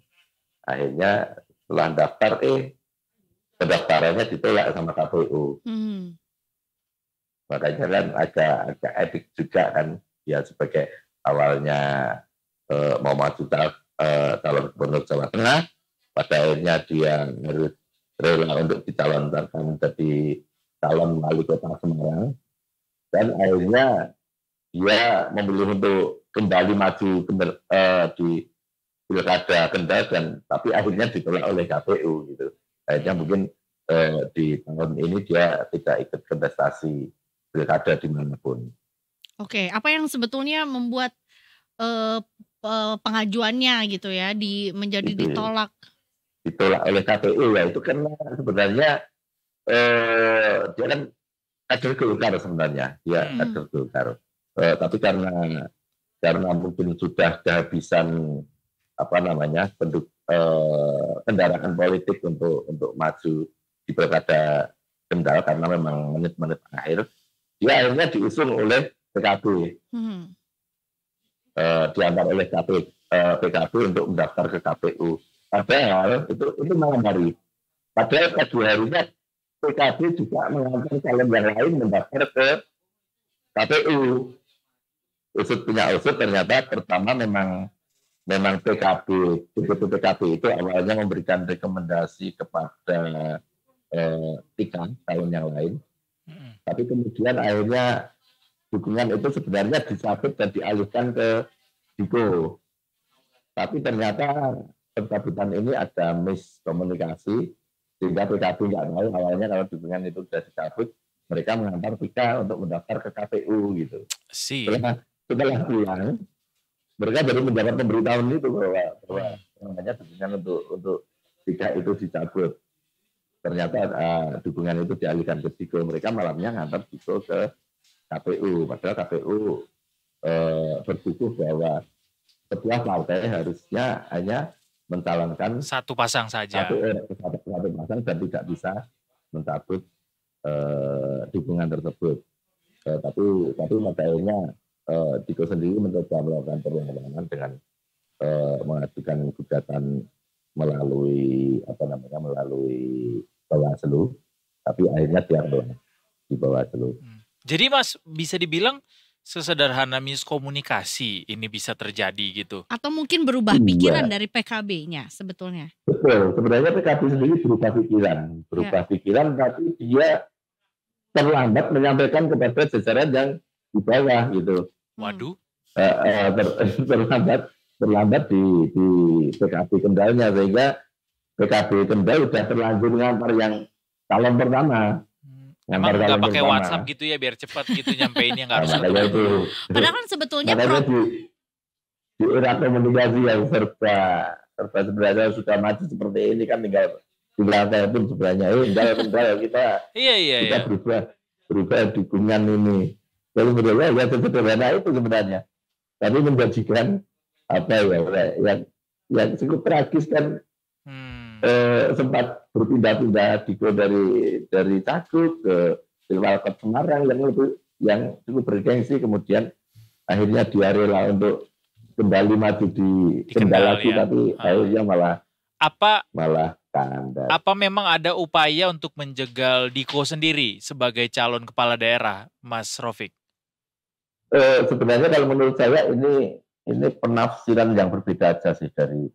Akhirnya setelah daftar pendaftarannya ditolak sama KPU. Makanya kan agak epic juga kan, ya sebagai awalnya mau maju calon gubernur Jawa Tengah, pada akhirnya dia harus rela untuk dicalonkan menjadi calon wali kota Semarang, dan akhirnya dia memilih untuk kembali maju di pilkada Kendal, dan tapi akhirnya ditolak oleh KPU gitu. Akhirnya mungkin di tahun ini dia tidak ikut kontestasi pilkada dimanapun. Oke, apa yang sebetulnya membuat pengajuannya gitu ya menjadi ditolak oleh KPU ya, itu karena sebenarnya dia kan kader Golkar sebenarnya, dia kader Golkar, tapi karena mungkin sudah kehabisan kendaraan politik untuk maju di pilkada Kendal karena memang menit-menit akhir, dia akhirnya diusung oleh PKB. Diantar oleh PKB untuk mendaftar ke KPU. Padahal itu malam hari. Padahal kedua harinya PKB juga mengantar calon yang lain mendaftar ke KPU. Usut ternyata pertama memang PKB itu awalnya memberikan rekomendasi kepada 3 calon yang lain. Tapi kemudian akhirnya dukungan itu sebenarnya dicabut dan dialihkan ke Diko. Tapi ternyata pencabutan ini ada miskomunikasi, sehingga PKB nggak tahu awalnya kalau dukungan itu sudah dicabut, mereka mengantar Pika untuk mendaftar ke KPU gitu. Setelah pulang, mereka baru mendapat pemberitahuan itu bahwa namanya dukungan untuk Pika itu dicabut. Ternyata dukungan itu dialihkan ke Diko. Mereka malamnya ngantar Diko ke KPU. Padahal KPU berkukuh bahwa setiap partai harusnya hanya mencalonkan satu pasang saja. Satu pasang dan tidak bisa mencabut dukungan tersebut. Tapi pada akhirnya Diko sendiri mencoba melakukan perlawanan dengan mengajukan gugatan melalui Bawaslu, tapi akhirnya dia di Bawaslu. Jadi Mas, bisa dibilang sesederhana miskomunikasi ini bisa terjadi gitu? Atau mungkin berubah pikiran dari PKB-nya sebetulnya? Betul, sebenarnya PKB sendiri berubah pikiran, tapi dia terlambat menyampaikan kepada jajaran yang di bawah gitu. Waduh. Terlambat di PKB Kendalnya, sehingga PKB Kendal sudah terlanjur ngantar yang calon pertama. Emang nggak pakai WhatsApp gitu ya biar cepat gitu nyampein yang harus itu. Padahal kan sebetulnya di era komunikasi yang serba sebenarnya sudah maju seperti ini kan tinggal telepon sebenarnya Kendal kita berubah dukungan ini. Jadi sebenarnya ya sederhana itu sebenarnya. Tapi menjadikan yang cukup tragis kan. Sempat berpindah-pindah Diko dari Cagup ke Pilwalkot Semarang yang cukup bergengsi, kemudian akhirnya dia rela untuk kembali maju di Kendal lagi, ya. Tapi akhirnya malah kandas. Apa memang ada upaya untuk menjegal Diko sendiri sebagai calon kepala daerah, Mas Rofik? Sebenarnya kalau menurut saya ini penafsiran yang berbeda aja sih dari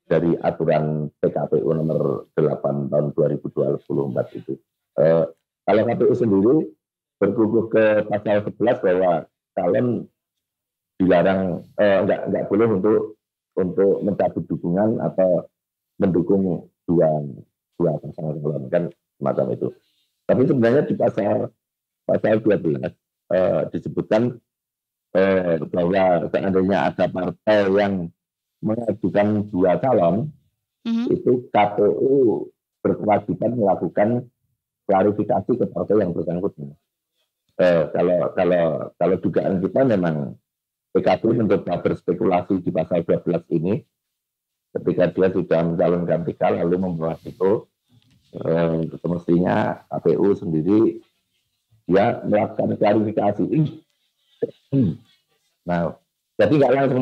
dari aturan PKPU nomor 8 tahun 2024 itu. Kalau KPU sendiri berkukuh ke pasal 11 bahwa calon dilarang nggak boleh untuk mencabut dukungan atau mendukung dua pasangan calon, kan semacam itu. Tapi sebenarnya di pasal 12 disebutkan bahwa seandainya ada partai yang mengajukan 2 calon, itu KPU berkewajiban melakukan klarifikasi ke partai yang bersangkutan. Kalau dugaan kita memang PKB mencoba berspekulasi di pasal 12 ini, ketika dia sudah mencalonkan 3 lalu membawa itu, semestinya KPU sendiri dia melakukan klarifikasi. Nah, jadi nggak langsung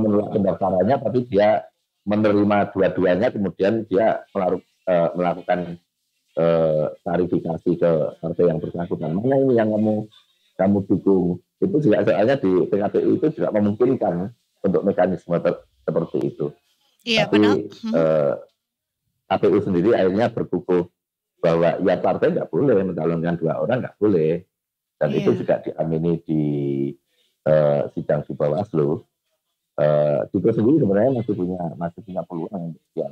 menolak pendaftarannya, tapi dia menerima dua-duanya, kemudian dia melakukan klarifikasi ke partai yang bersangkutan. Mana ini yang kamu dukung? Itu juga soalnya di PKPU itu juga memungkinkan untuk mekanisme seperti itu. Iya, tapi KPU sendiri akhirnya berkukuh bahwa ya partai nggak boleh mencalonkan 2 orang, nggak boleh. Dan itu juga diamini di sidang di Bawaslu. Juga sendiri sebenarnya masih punya peluang untuk dia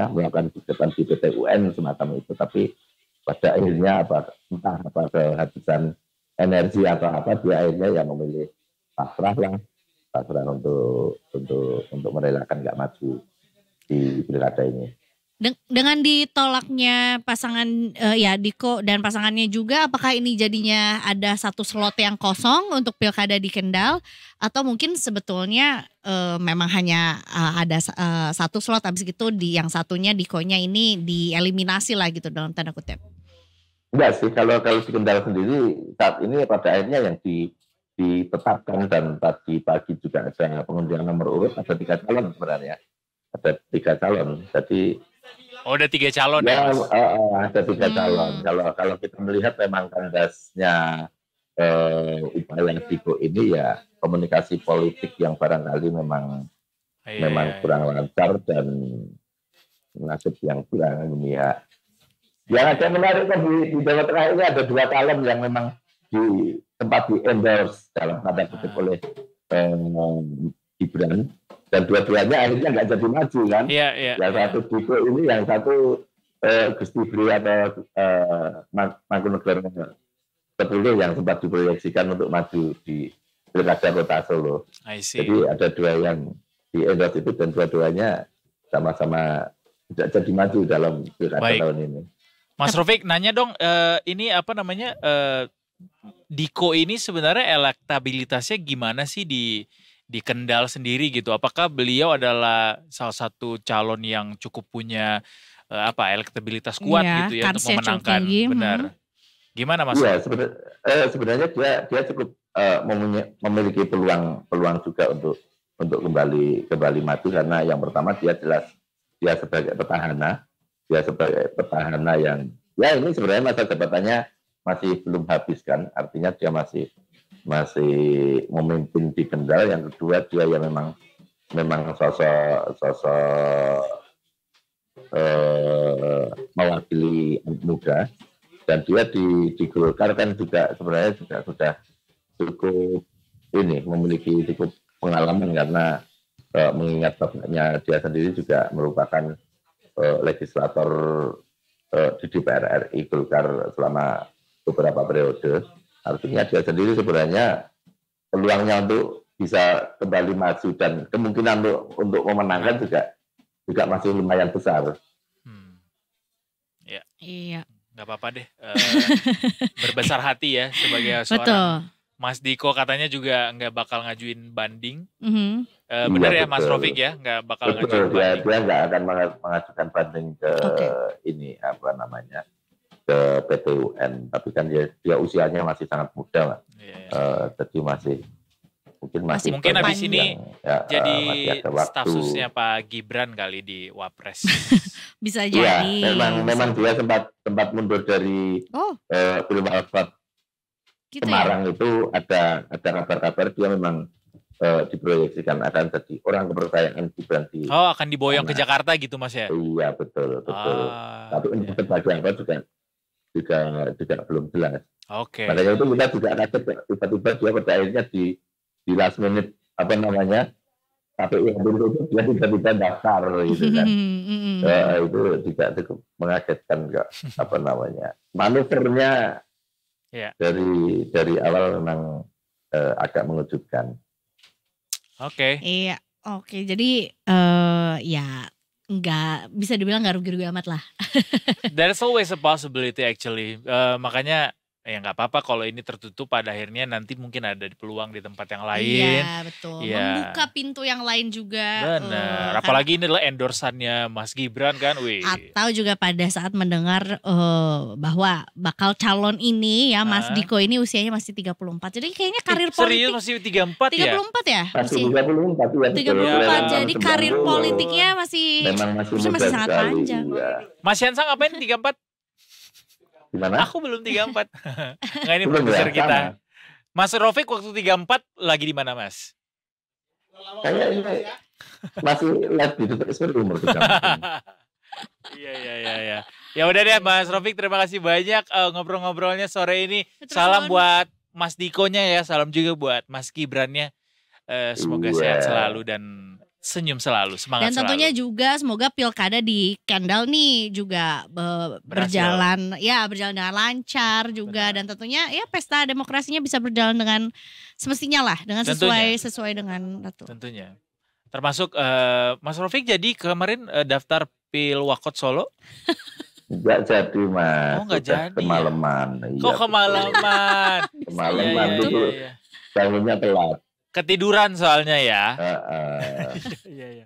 melakukan kegiatan di PT UN semacam itu. Tapi pada akhirnya entah kehabisan energi atau apa, dia akhirnya yang memilih pasrah untuk merelakan nggak maju di pilkada ini. Dengan ditolaknya pasangan Diko dan pasangannya juga, apakah ini jadinya ada 1 slot yang kosong untuk pilkada di Kendal, atau mungkin sebetulnya memang hanya ada 1 slot, habis itu yang satunya Dikonya ini dieliminasi lah gitu dalam tanda kutip? Enggak sih, kalau di Kendal sendiri saat ini pada akhirnya yang ditetapkan, dan tadi pagi juga ada pengundian nomor urut, ada 3 calon sebenarnya. Ada 3 calon, jadi ada 3 calon ya, Mas? Ada 3 calon. Kalau kita melihat memang kandasnya upaya Diko ini ya komunikasi politik yang barangkali memang kurang lancar dan nasib yang kurang ini ya. Yang ada menarik kan di Jawa Tengah ini ada 2 calon yang memang sempat di-endorse dalam tanda kutip oleh Gibran. Dan dua-duanya akhirnya nggak jadi maju kan. Iya. Yang satu Diko ini, yang satu Gusti Bri atau Mangkunegaran terpilih yang sempat diproyeksikan untuk maju di Pilkada Kota Solo. Jadi ada 2 yang di-endorse itu, dan dua-duanya sama-sama tidak jadi maju dalam Pilkada tahun ini. Mas Rofik nanya dong, ini Diko ini sebenarnya elektabilitasnya gimana sih di Kendal sendiri gitu? Apakah beliau adalah salah satu calon yang cukup punya elektabilitas kuat gitu ya untuk memenangkan? Benar. Gimana Mas? Iya, sebenarnya dia cukup memiliki peluang juga untuk kembali maju, karena yang pertama dia jelas dia sebagai petahana yang ya ini sebenarnya masa jabatannya masih belum habis kan, artinya dia masih memimpin di Kendal. Yang kedua dia yang memang sosok mewakili muda, dan dia di Golkar kan juga sebenarnya sudah cukup memiliki cukup pengalaman, karena mengingat bapaknya dia sendiri juga merupakan legislator di DPR RI Golkar selama beberapa periode. Artinya dia sendiri sebenarnya peluangnya untuk bisa kembali maju dan kemungkinan untuk memenangkan juga masih lumayan besar. Iya. Nggak apa-apa deh. Berbesar hati ya sebagai seorang. Mas Diko katanya juga nggak bakal ngajuin banding. Benar ya Mas Rofik ya, nggak bakal ngajuin banding. Dia nggak akan mengajukan banding ke ke PT UN, tapi kan dia usianya masih sangat muda, jadi mungkin habis ini jadi staf susnya Pak Gibran kali di Wapres. Bisa jadi. Ya, memang dia sempat mundur dari Pilwalkot gitu Semarang ya? Itu ada kabar-kabar dia memang diproyeksikan akan jadi orang kepercayaan Gibran di akan diboyong ke Jakarta gitu Mas ya? Iya betul. Tapi untuk sebagai apa juga belum jelas. Oke. Makanya itu kita juga kaget tiba-tiba dia pada akhirnya di last minute KPU yang dulu itu dia tiba-tiba daftar gitu kan. Itu juga cukup mengagetkan kok manuvernya dari awal memang agak mengejutkan. Oke. Iya, oke. Jadi ya nggak bisa dibilang nggak rugi-rugi amat lah. There's always a possibility actually. Makanya ya nggak apa-apa kalau ini tertutup pada akhirnya nanti mungkin ada peluang di tempat yang lain. Iya betul. Ya. Membuka pintu yang lain juga. Benar. Apalagi ini adalah endorsannya Mas Gibran kan. Atau juga pada saat mendengar bahwa bakal calon ini ya Mas Diko ini usianya masih 34. Jadi kayaknya karir politik. Serius masih 34 ya? 34 ya? Masih 34 ya. 34 jadi karir politiknya masih sangat panjang. Ya. Mas Yansang ngapain 34? Gimana? Aku belum 34. Nggak, ini produser kita. Mas Rofik waktu 34 lagi di mana Mas? Kayak ini masih live di detik umur 34. Iya. Ya udah deh Mas Rofik, terima kasih banyak ngobrol-ngobrolnya sore ini. Salam buat Mas Dikonya ya, salam juga buat Mas Gibrannya. Semoga sehat selalu dan senyum selalu, semangat selalu. Dan tentunya juga semoga pilkada di Kendal nih juga berjalan dengan lancar juga. Benar. Dan tentunya ya pesta demokrasinya bisa berjalan dengan semestinya lah, dengan sesuai dengan ratu. Tentunya. Termasuk Mas Rofik jadi kemarin daftar Pilwakot Solo? Enggak jadi Mas. Oh enggak jadi. Kemalaman. Kok kemalaman? Kemalaman itu bangunnya telat. Ketiduran soalnya ya.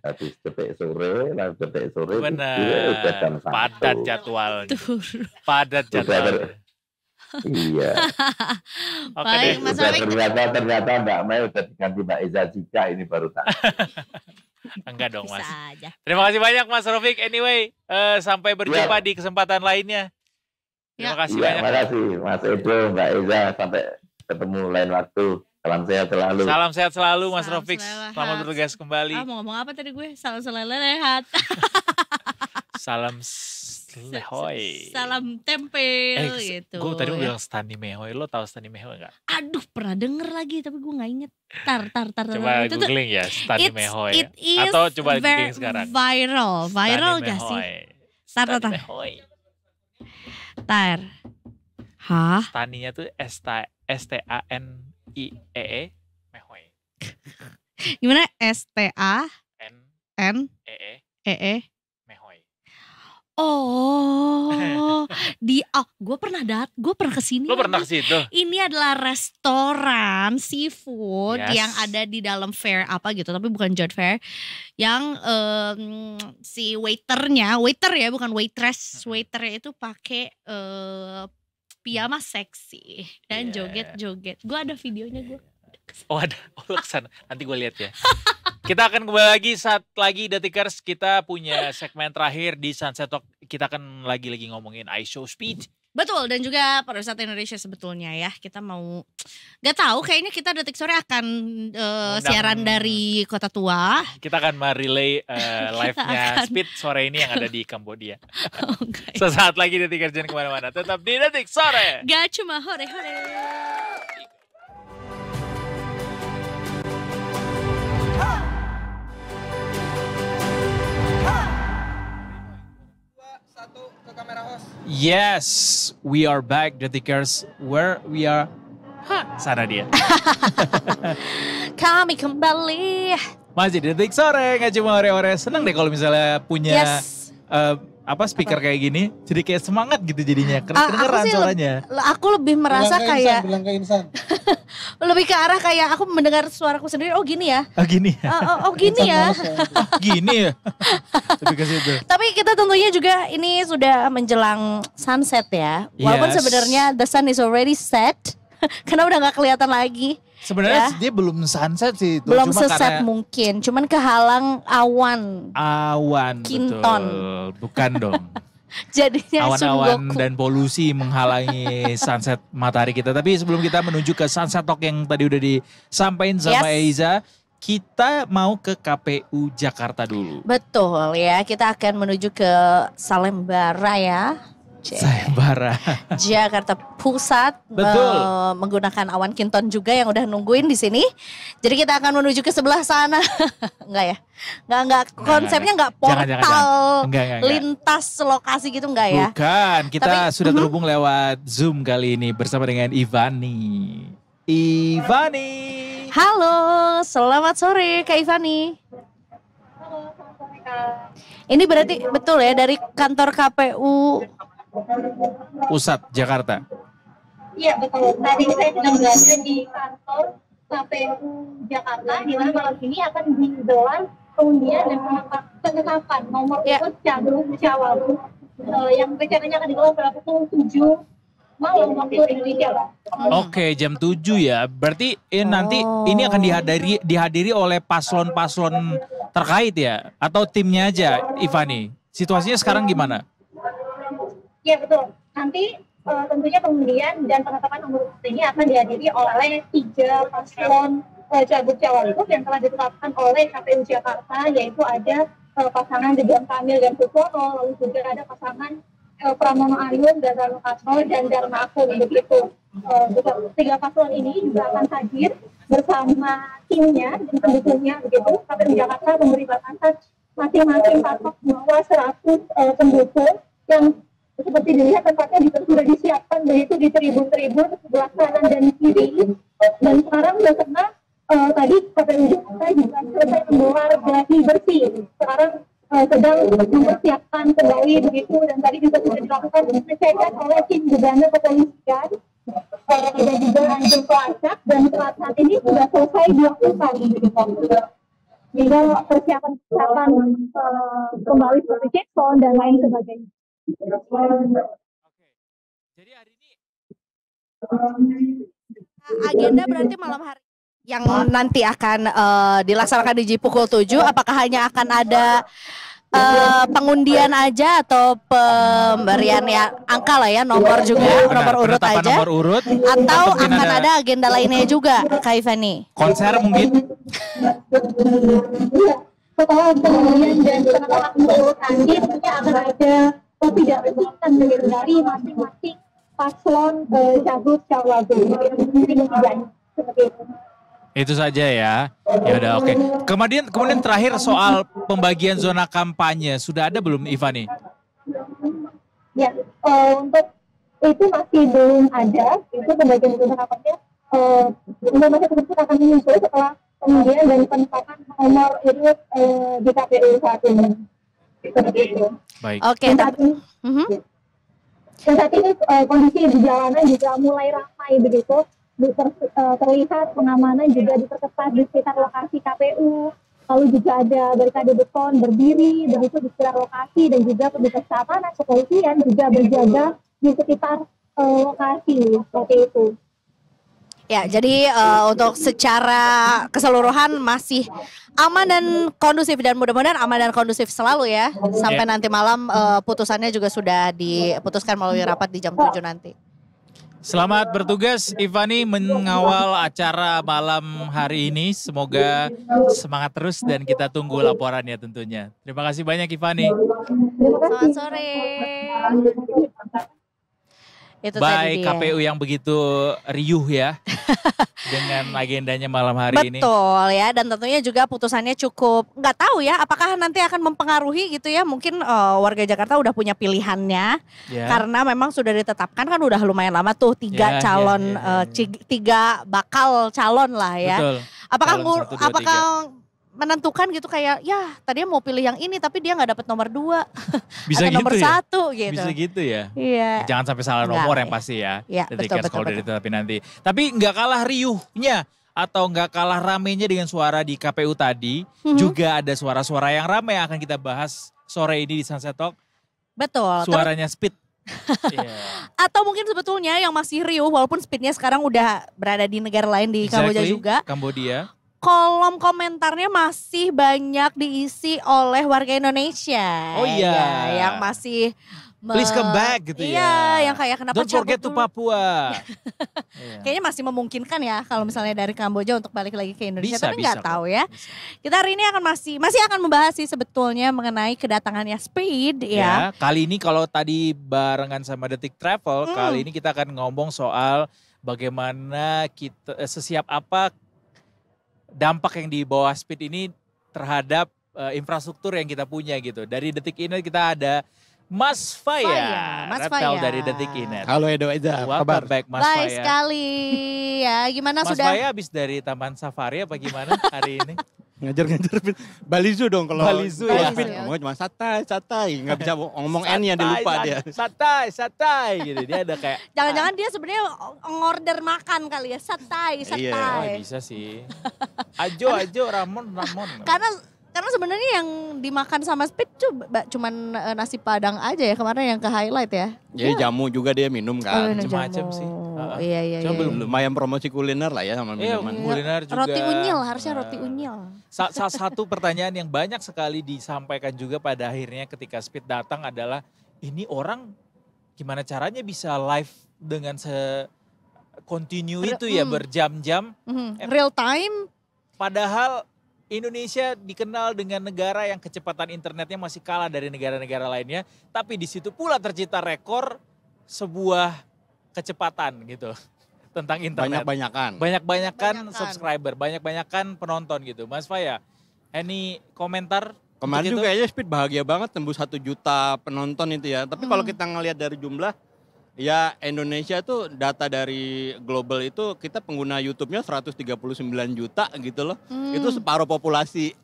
Habis detik sore. Benar. Padat jadwalnya. Iya. Baik, Mas Rofik. Ternyata Mbak Mai udah diganti Mbak Eza juga, ini baru tak. Enggak dong Mas. Terima kasih banyak Mas Rofik. Anyway, sampai berjumpa di kesempatan lainnya. Terima kasih banyak. Terima kasih Mas Edo, Mbak Eza. Sampai ketemu lain waktu. Salam sehat selalu. Salam sehat selalu Mas Rofik. Selamat bertugas kembali. Mau ngomong apa tadi gue? Salam lehat. Salam lehoy. Salam tempel gitu. Gue tadi bilang Stani Mehoy. Lo tahu Stani Mehoy enggak? Aduh, pernah denger lagi tapi gue enggak inget. Tar. Coba googling ya Stani Mehoy. Atau coba googling sekarang. Viral gak sih? Tar. Hah? Staninya tuh STANIEE Mehoy. Gimana? STANEE Mehoy. Oh, gue pernah kesini. Lo pernah ke situ? Ini adalah restoran seafood yang ada di dalam fair apa gitu, tapi bukan job fair. Yang si waiter ya, bukan waitress. Waiternya itu pakai piyama seksi dan joget-joget. Gue ada videonya gue. Oh ada, kesana. Nanti gue lihat ya. Kita akan kembali lagi saat lagi Detikers. Kita punya segmen terakhir di Sunset Talk. Kita akan lagi ngomongin iShowSpeed. Betul, dan juga Pariwisata Indonesia sebetulnya ya. Kita mau, gak tahu kayaknya kita Detik Sore akan siaran dari Kota Tua. Kita akan merelay live-nya Speed sore ini yang ada di Kambodia. Sesaat lagi Detikers, jangan kemana-mana. Tetap di Detik Sore. Gak cuma hore-hore. Yes, we are back Detikers. Where we are? Sana dia. Kami kembali. Masih Detik Sore, nggak cuma ore-ore. Seneng deh kalau misalnya punya speaker kayak gini. Jadi kayak semangat gitu jadinya. Kedengeran suaranya. Aku lebih merasa bilang ke Insan. Lebih ke arah kayak aku mendengar suaraku sendiri. Oh gini ya. Oh gini ya. Gini ya. Gini ya. Lebih ke situ. Tapi kita tentunya juga ini sudah menjelang sunset ya. Walaupun sebenarnya the sun is already set. Karena udah gak kelihatan lagi. Sebenarnya dia belum sunset sih. Belum seset mungkin. Cuman kehalang awan. Kinton. Betul. Bukan dong. Jadinya awan-awan dan polusi menghalangi sunset matahari kita. Tapi sebelum kita menuju ke Sunset Talk yang tadi udah disampaikan sama Eiza, kita mau ke KPU Jakarta dulu. Betul ya, kita akan menuju ke Salembara ya. Sayembara. Jakarta Pusat. Betul. Menggunakan awan kinton juga yang udah nungguin di sini. Jadi kita akan menuju ke sebelah sana. Enggak ya? Enggak. Konsepnya enggak portal Jangan. Enggak. lintas lokasi gitu enggak ya? Bukan, kita sudah terhubung lewat Zoom kali ini bersama dengan Ivani. Halo, selamat sore Kak Ivani. Halo, selamat sore Kak. Ini berarti betul ya dari kantor KPU Pusat Jakarta. Iya betul, tadi saya sedang berada di kantor KPU Jakarta, di mana malam ini akan digelar pengundian dan penetapan nomor urut cagup cawagup yang rencananya akan digelar pada pukul 7 malam waktu Indonesia. Oke, jam 7 ya. Berarti nanti ini akan dihadiri oleh paslon-paslon terkait ya? Atau timnya aja, Ivani? Situasinya sekarang gimana? Iya betul. Nanti tentunya pengundian dan penetapan nomor urut ini akan dihadiri oleh 3 paslon cagup cawagup yang telah ditetapkan oleh KPU Jakarta, yaitu ada pasangan Ridwan Kamil dan Supono, lalu juga ada pasangan Pramono Anung, Darno Kasno, dan Dharma Akun begitu. 3 paslon ini juga akan hadir bersama timnya dan pendukungnya begitu. KPU Jakarta memberi batasan masing-masing paslon bahwa 100 pendukung yang seperti dilihat tempatnya sudah disiapkan begitu di tribun-tribun sebelah kanan dan kiri. Dan sekarang karena tadi KPU Jakarta juga selesai menggelar gladi bersih. Sekarang sedang mempersiapkan kembali begitu, dan tadi juga sudah dilakukan pengecekan oleh tim gegana kepolisian dan juga anjing pelacak, dan saat ini sudah selesai dilakukan hingga persiapan kembali seperti checkpoint dan lain sebagainya. Jadi hari ini agenda berarti malam hari yang nanti akan dilaksanakan di pukul 7, apakah hanya akan ada pengundian aja atau pemberian ya angka lah ya, nomor juga, nomor urut aja, nomor urut, atau akan ada agenda lainnya juga Kak Ivani? Konser mungkin? Setelah pengundian dan penetapan nomor urut nanti tentunya akan ada tidak resmikan dari masing-masing paslon cagup cawagup seperti itu. Itu saja ya. Ya udah oke. Kemudian terakhir soal pembagian zona kampanye sudah ada belum Ivani? Ya, untuk itu masih belum ada. Itu pembagian zona kampanye. Informasi tersebut akan menyusul setelah pengundian dan penetapan nomor urut di KPU saat ini. Seperti itu. Baik. Oke. Dan saat ini kondisi di jalanan juga mulai ramai begitu. Terlihat pengamanan juga diperketat di sekitar lokasi KPU, lalu juga ada barikade beton berdiri begitu di sekitar lokasi, dan juga petugas keamanan kepolisian juga berjaga di sekitar lokasi seperti itu. Ya, jadi untuk secara keseluruhan masih aman dan kondusif, dan mudah-mudahan aman dan kondusif selalu ya, sampai nanti malam putusannya juga sudah diputuskan melalui rapat di jam 7 nanti. Selamat bertugas Ivani mengawal acara malam hari ini. Semoga semangat terus dan kita tunggu laporannya tentunya. Terima kasih banyak Ivani. Selamat sore. Itu Baik, KPU yang begitu riuh ya dengan agendanya malam hari ini. Betul ya, dan tentunya juga putusannya cukup, nggak tahu ya apakah nanti akan mempengaruhi gitu ya. Mungkin warga Jakarta udah punya pilihannya karena memang sudah ditetapkan kan udah lumayan lama tuh 3 calon, 3 bakal calon lah ya. Betul. Apakah menentukan gitu kayak ya tadinya mau pilih yang ini tapi dia nggak dapat nomor 2 bisa atau gitu nomor 1 gitu. Bisa gitu ya. Iya. Jangan sampai salah nomor yang pasti ya. Iya, ketika betul. ditetapin nanti. Tapi nggak kalah riuhnya atau nggak kalah ramenya dengan suara di KPU tadi, juga ada suara-suara yang ramai yang akan kita bahas sore ini di Sunset Talk. Betul. Suaranya Speed. Atau mungkin sebetulnya yang masih riuh walaupun Speednya sekarang udah berada di negara lain di Kamboja juga. Kambodia. Kolom komentarnya masih banyak diisi oleh warga Indonesia. Oh iya. Ya, yang masih Please come back gitu ya. Iya, yang kayak kenapa Don't forget to Papua. Iya. Kayaknya masih memungkinkan ya kalau misalnya dari Kamboja untuk balik lagi ke Indonesia, Bisa, tapi nggak bisa tahu kok. ya. Bisa. Kita hari ini akan masih akan membahas sih sebetulnya mengenai kedatangannya Speed ya. Kali ini kalau tadi barengan sama Detik Travel, kali ini kita akan ngomong soal bagaimana kita sesiap apa dampak yang dibawa Speed ini terhadap infrastruktur yang kita punya gitu. Dari Detik ini kita ada Mas Faya, Mas Reptel Faya. dari Detik Inet. Halo Edo Eza, apa kabar? Welcome back Mas Baik Faya. sekali ya. Gimana Mas sudah? Faya habis dari Taman Safari apa gimana hari ini? Ngajar Bali Zoo dong kalau Bali Zoo ya. Speed ngomong cuma santai, nggak bisa ngomong N-nya dia lupa dia. Santai gitu. Dia ada kayak Jangan-jangan dia sebenarnya ngorder makan kali ya, santai. oh, bisa sih. Ajo, Ramon. Karena sebenarnya yang dimakan sama Speed cuman nasi padang aja ya kemarin yang ke highlight ya. Jadi jamu juga dia minum kan. Macam-macam sih. Iya. Cuma belum Lumayan promosi kuliner lah ya sama minuman. kuliner juga. Roti unyil, harusnya roti unyil. Salah satu pertanyaan yang banyak sekali disampaikan juga pada akhirnya ketika Speed datang adalah ini orang gimana caranya bisa live dengan continue itu ya berjam-jam. Real time. Padahal Indonesia dikenal dengan negara yang kecepatan internetnya masih kalah dari negara-negara lainnya. Tapi di situ pula tercipta rekor sebuah kecepatan gitu tentang internet. Banyak-banyakan subscriber, banyak-banyakan penonton gitu. Mas Faya, any komentar? Kemarin juga ya Speed bahagia banget tembus 1 juta penonton itu ya. Tapi kalau kita ngelihat dari jumlah, ya Indonesia tuh data dari global itu kita pengguna YouTube-nya 139 juta gitu loh. Itu separuh populasi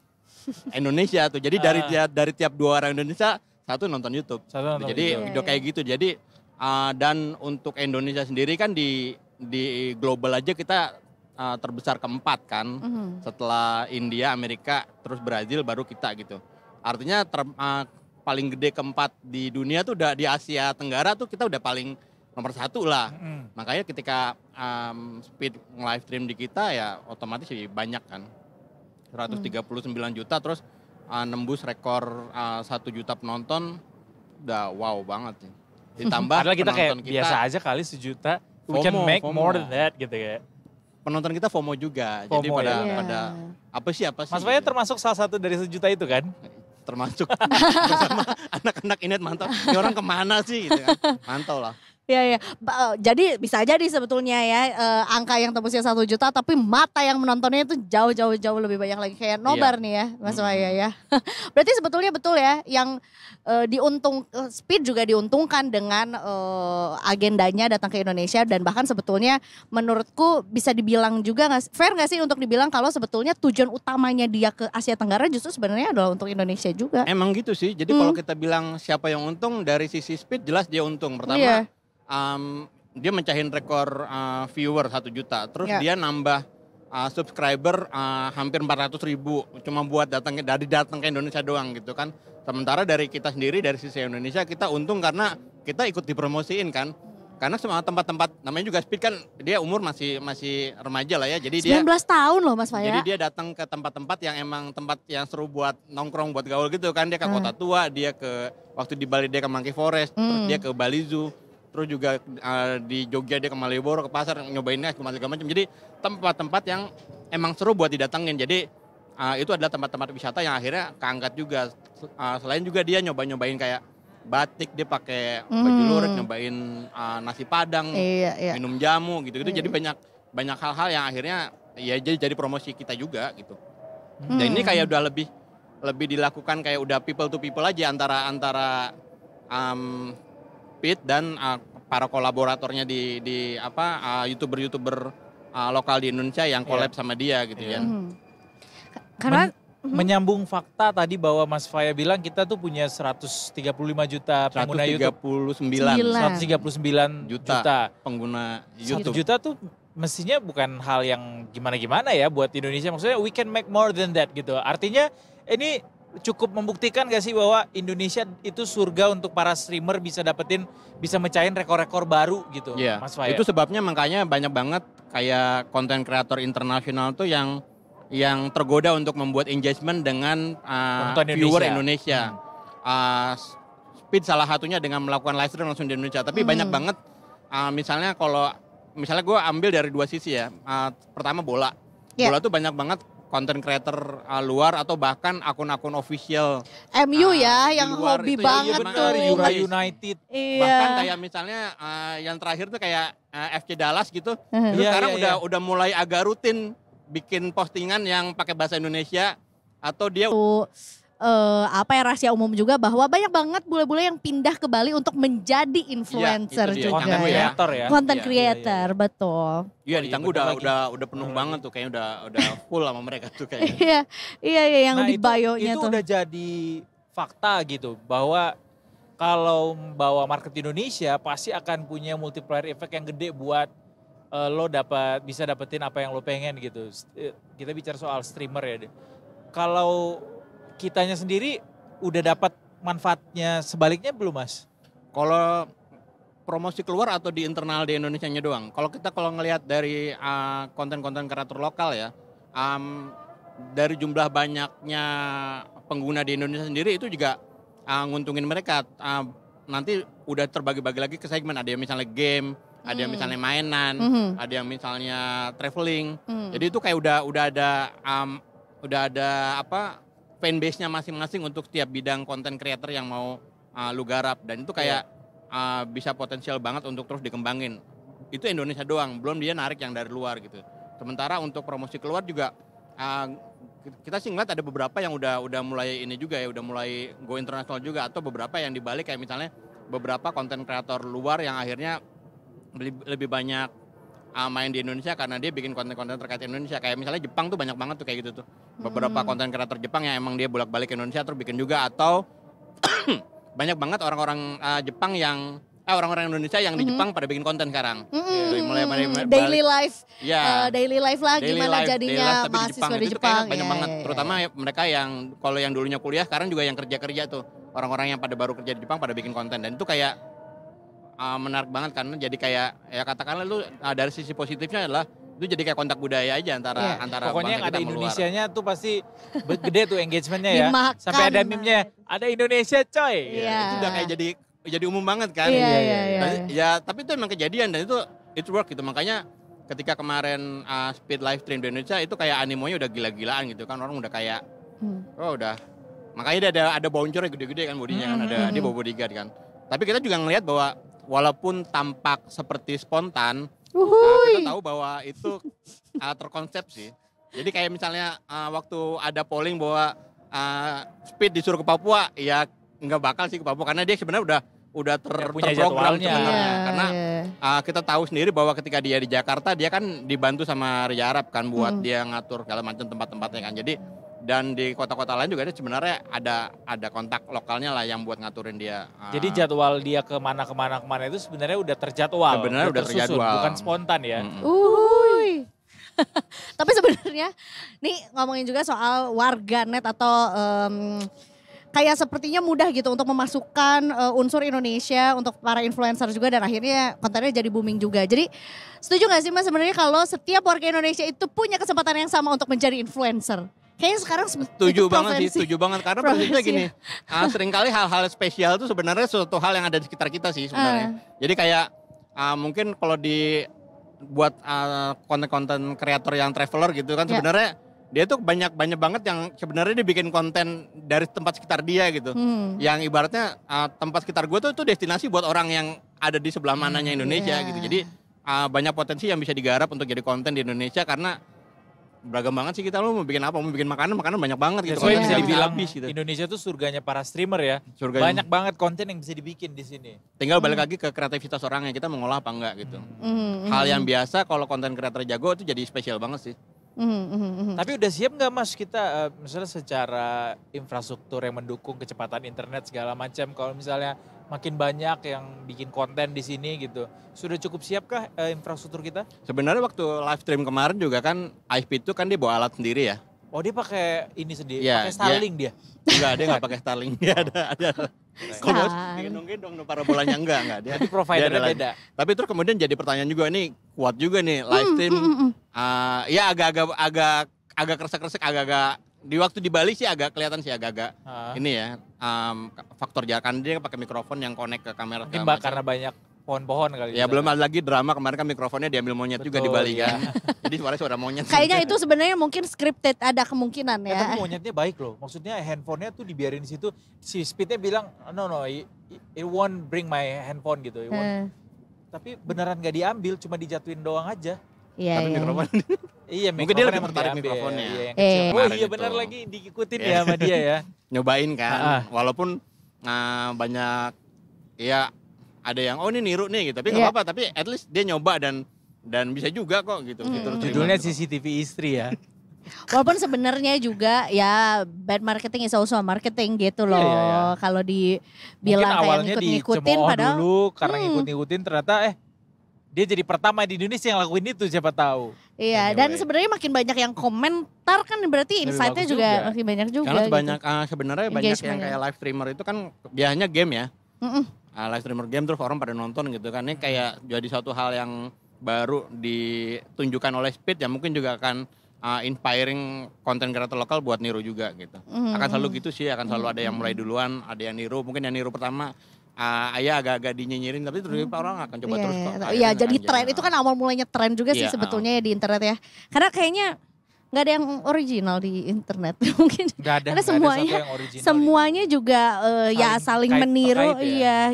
Indonesia tuh. Jadi dari tiap 2 orang Indonesia satu nonton YouTube. Jadi video kayak gitu. Jadi dan untuk Indonesia sendiri kan di global aja kita terbesar keempat kan. Setelah India, Amerika, terus Brazil baru kita gitu. Artinya paling gede keempat di dunia tuh udah di Asia Tenggara tuh kita udah paling nomor 1 lah. Makanya ketika Speed live stream di kita ya otomatis lebih banyak kan. 139 juta terus nembus rekor 1 juta penonton udah wow banget sih. Ditambah padahal kita kayak penonton biasa aja kali 1 juta. We can make more than that gitu ya. Penonton kita FOMO juga. Jadi pada apa sih Mas Faya termasuk salah satu dari 1 juta itu kan? Termasuk bersama anak-anak Inet mantau. Ini orang kemana sih gitu kan. Mantau lah. Iya. Jadi bisa jadi sebetulnya ya angka yang tembusnya 1 juta tapi mata yang menontonnya itu jauh lebih banyak lagi kayak Nobar nih ya Mas Faya ya. Berarti sebetulnya betul ya yang Speed juga diuntungkan dengan agendanya datang ke Indonesia dan bahkan sebetulnya menurutku bisa dibilang juga fair gak sih untuk dibilang kalau sebetulnya tujuan utamanya dia ke Asia Tenggara justru sebenarnya adalah untuk Indonesia juga. Emang gitu sih. Jadi kalau kita bilang siapa yang untung dari sisi Speed jelas dia untung. Pertama dia mencahin rekor viewer 1 juta. Terus dia nambah subscriber hampir 400.000 cuma buat datang ke Indonesia doang gitu kan. Sementara dari kita sendiri dari sisi Indonesia kita untung karena kita ikut dipromosiin kan. Karena semua tempat-tempat namanya juga Speed kan dia umur masih remaja lah ya. Jadi 19 tahun loh Mas Faya. Jadi dia datang ke tempat-tempat yang emang tempat yang seru buat nongkrong buat gaul gitu kan. Dia ke Kota Tua, dia ke waktu di Bali dia ke Monkey Forest, terus dia ke Bali Zoo. Terus juga di Jogja dia ke Malioboro, ke pasar nyobainnya segala macam. Jadi tempat-tempat yang emang seru buat didatengin. Jadi itu adalah tempat-tempat wisata yang akhirnya keangkat juga. Selain juga dia nyobain kayak batik, dia pakai baju lurik, nyobain nasi padang, minum jamu gitu-gitu. Jadi banyak hal-hal yang akhirnya ya jadi promosi kita juga gitu. Dan ini kayak udah lebih dilakukan kayak udah people to people aja antara Speed dan para kolaboratornya di YouTuber lokal di Indonesia yang collab sama dia gitu ya. Karena menyambung fakta tadi bahwa Mas Faya bilang kita tuh punya 135 juta pengguna YouTube. 139 juta pengguna YouTube. 1 juta tuh mestinya bukan hal yang gimana-gimana ya buat Indonesia. Maksudnya we can make more than that gitu. Artinya ini cukup membuktikan gak sih bahwa Indonesia itu surga untuk para streamer bisa mecahin rekor-rekor baru gitu, Mas Faya. Itu sebabnya makanya banyak banget kayak konten kreator internasional tuh yang tergoda untuk membuat engagement dengan viewer Indonesia. Speed salah satunya dengan melakukan live stream langsung di Indonesia. Tapi banyak banget, misalnya gue ambil dari dua sisi ya. Pertama bola. Bola tuh banyak banget konten creator luar atau bahkan akun-akun official MU yang hobi banget tuh. Yura United. Bahkan kayak misalnya yang terakhir tuh kayak FC Dallas gitu. Itu sekarang udah mulai agak rutin bikin postingan yang pakai bahasa Indonesia atau dia rahasia umum juga bahwa banyak banget bule-bule yang pindah ke Bali untuk menjadi influencer juga Konten creator ya. Konten creator, betul. Iya, di Canggu udah penuh banget tuh, kayaknya udah full sama mereka tuh kayaknya. Iya yang di bio-nya itu tuh. udah jadi fakta gitu bahwa kalau bawa market Indonesia pasti akan punya multiplier effect yang gede buat lo bisa dapetin apa yang lo pengen gitu. Kita bicara soal streamer ya. Kalau kitanya sendiri udah dapat manfaatnya sebaliknya belum, Mas? Kalau promosi keluar atau di internal di Indonesianya doang? Kalau ngelihat dari konten-konten kreator lokal ya, dari jumlah banyaknya pengguna di Indonesia sendiri itu juga nguntungin mereka. Nanti udah terbagi-bagi lagi ke segmen, ada yang misalnya game, ada yang misalnya mainan, ada yang misalnya traveling. Jadi itu kayak udah ada fanbase-nya masing-masing untuk setiap bidang konten creator yang mau lu garap, dan itu kayak bisa potensial banget untuk terus dikembangin. Itu Indonesia doang, belum dia narik yang dari luar gitu. Sementara untuk promosi keluar juga kita sih ngeliat ada beberapa yang udah mulai ini juga ya, udah mulai go internasional juga, atau beberapa yang dibalik kayak misalnya beberapa konten kreator luar yang akhirnya lebih banyak main di Indonesia karena dia bikin konten-konten terkait Indonesia. Kayak misalnya Jepang tuh banyak banget tuh kayak gitu tuh. Beberapa konten kreator Jepang yang emang dia bolak-balik ke Indonesia terus bikin juga, atau banyak banget orang-orang Jepang yang orang-orang Indonesia yang di Jepang pada bikin konten sekarang. Mulai daily life. Daily life lah gimana jadinya mahasiswa di Jepang. Banyak banget, terutama mereka yang kalau yang dulunya kuliah sekarang juga yang kerja-kerja tuh. Orang-orang yang pada baru kerja di Jepang pada bikin konten, dan itu kayak menarik banget karena jadi kayak ya katakanlah lu dari sisi positifnya adalah itu jadi kayak kontak budaya aja antara pokoknya yang ada Indonesianya tuh pasti gede tuh engagementnya ya. Dimakan. Sampai ada meme-nya, ada Indonesia coy. Itu udah kayak jadi umum banget kan. Ya tapi itu emang kejadian dan itu work gitu. Makanya ketika kemarin Speed live stream di Indonesia itu kayak animonya udah gila-gilaan gitu kan, orang udah kayak udah, makanya dia ada bouncer gede-gede kan bodinya kan, dia bawa bodyguard kan. Tapi kita juga ngelihat bahwa walaupun tampak seperti spontan, kita tahu bahwa itu terkonsep sih. Jadi kayak misalnya waktu ada polling bahwa Speed disuruh ke Papua, ya nggak bakal sih ke Papua karena dia sebenarnya udah terprogram sebenarnya. Karena kita tahu sendiri bahwa ketika dia di Jakarta, dia kan dibantu sama Raja Arab kan buat dia ngatur segala macam tempat-tempatnya kan. Jadi dan di kota-kota lain juga ada sebenarnya ada kontak lokalnya lah yang buat ngaturin dia. Jadi jadwal dia kemana itu sebenarnya udah terjadwal. Sebenarnya udah terjadwal, bukan spontan ya. Tapi sebenarnya nih ngomongin juga soal warganet atau kayak sepertinya mudah gitu untuk memasukkan unsur Indonesia untuk para influencer juga, dan akhirnya kontennya jadi booming juga. Jadi setuju gak sih Mas sebenarnya kalau setiap warga Indonesia itu punya kesempatan yang sama untuk menjadi influencer? Kayaknya sekarang setuju banget karena prinsipnya gini, seringkali hal-hal spesial itu sebenarnya suatu hal yang ada di sekitar kita sih sebenarnya. Jadi kayak mungkin kalau dibuat konten-konten kreator yang traveler gitu kan, sebenarnya dia tuh banyak banget yang sebenarnya dia bikin konten dari tempat sekitar dia gitu. Yang ibaratnya tempat sekitar gue tuh itu destinasi buat orang yang ada di sebelah mananya Indonesia gitu. Jadi banyak potensi yang bisa digarap untuk jadi konten di Indonesia karena beragam banget sih kita. Lo mau bikin apa? Mau bikin makanan banyak banget gitu. Soalnya bisa dibilang gitu. Indonesia tuh surganya para streamer ya. Banyak banget konten yang bisa dibikin di sini. Tinggal balik lagi ke kreativitas orangnya, kita mau ngolah apa enggak gitu. Hal yang biasa kalau konten kreator jago itu jadi spesial banget sih. Tapi udah siap nggak Mas kita misalnya secara infrastruktur yang mendukung kecepatan internet segala macam, kalau misalnya makin banyak yang bikin konten di sini gitu, sudah cukup siapkah infrastruktur kita? Sebenarnya waktu live stream kemarin juga kan ISP itu kan dia bawa alat sendiri ya. Oh dia pakai ini sendiri, pakai Starlink dia? Enggak, dia nggak pakai Starlink, dia ada. Kalau gendong parabolanya enggak dia. Jadi providernya beda. Tapi terus kemudian jadi pertanyaan juga nih, kuat juga nih live stream. Ya agak kresek-kresek, agak di waktu di Bali sih agak kelihatan sih agak-agak ini ya faktor jarak, kan dia pakai mikrofon yang connect ke kamera. Mungkin karena banyak pohon-pohon kali. Ya belum ada lagi drama kemarin kan mikrofonnya diambil monyet juga di Bali kan. Jadi suara monyet. Kayaknya itu sebenarnya mungkin scripted, ada kemungkinan ya. Tapi monyetnya baik loh. Maksudnya handphonenya tuh dibiarin di situ. Si Speednya bilang no, it won't bring my handphone gitu. Tapi beneran gak diambil, cuma dijatuhin doang aja. Iya. Tapi mikrofon. Iya, mungkin dia lebih tertarik mikrofonnya. Iya, yang kecil. Oh iya benar lagi diikutin ya sama dia ya. Nyobain kan. Walaupun banyak ya ada yang ini niru nih gitu, tapi nggak apa-apa, tapi at least dia nyoba dan bisa juga kok gitu. Judulnya CCTV istri ya. Walaupun sebenarnya juga ya bad marketing is also marketing gitu loh. Iya. Kalau dibilang kayak ngikut-ngikutin padahal dulu karena ngikut-ngikutin ternyata dia jadi pertama di Indonesia yang lakuin itu, siapa tahu. Iya, dan sebenarnya makin banyak yang komentar kan berarti insight-nya juga makin banyak juga. Karena banyak sebenarnya banyak yang kayak live streamer itu kan biasanya game ya. Live streamer game terus orang pada nonton gitu kan. Ini kayak jadi satu hal yang baru ditunjukkan oleh Speed, yang mungkin juga akan inspiring konten kreator lokal buat niru juga gitu. Akan selalu gitu sih, akan selalu ada yang mulai duluan, ada yang niru. Mungkin yang niru pertama ayah agak-agak dinyinyirin, tapi terus orang akan coba terus kok. Iya, jadi tren itu kan awal mulanya tren juga sih sebetulnya ya di internet ya. Karena kayaknya nggak ada yang original di internet mungkin. Gak ada. Karena semuanya juga saling meniru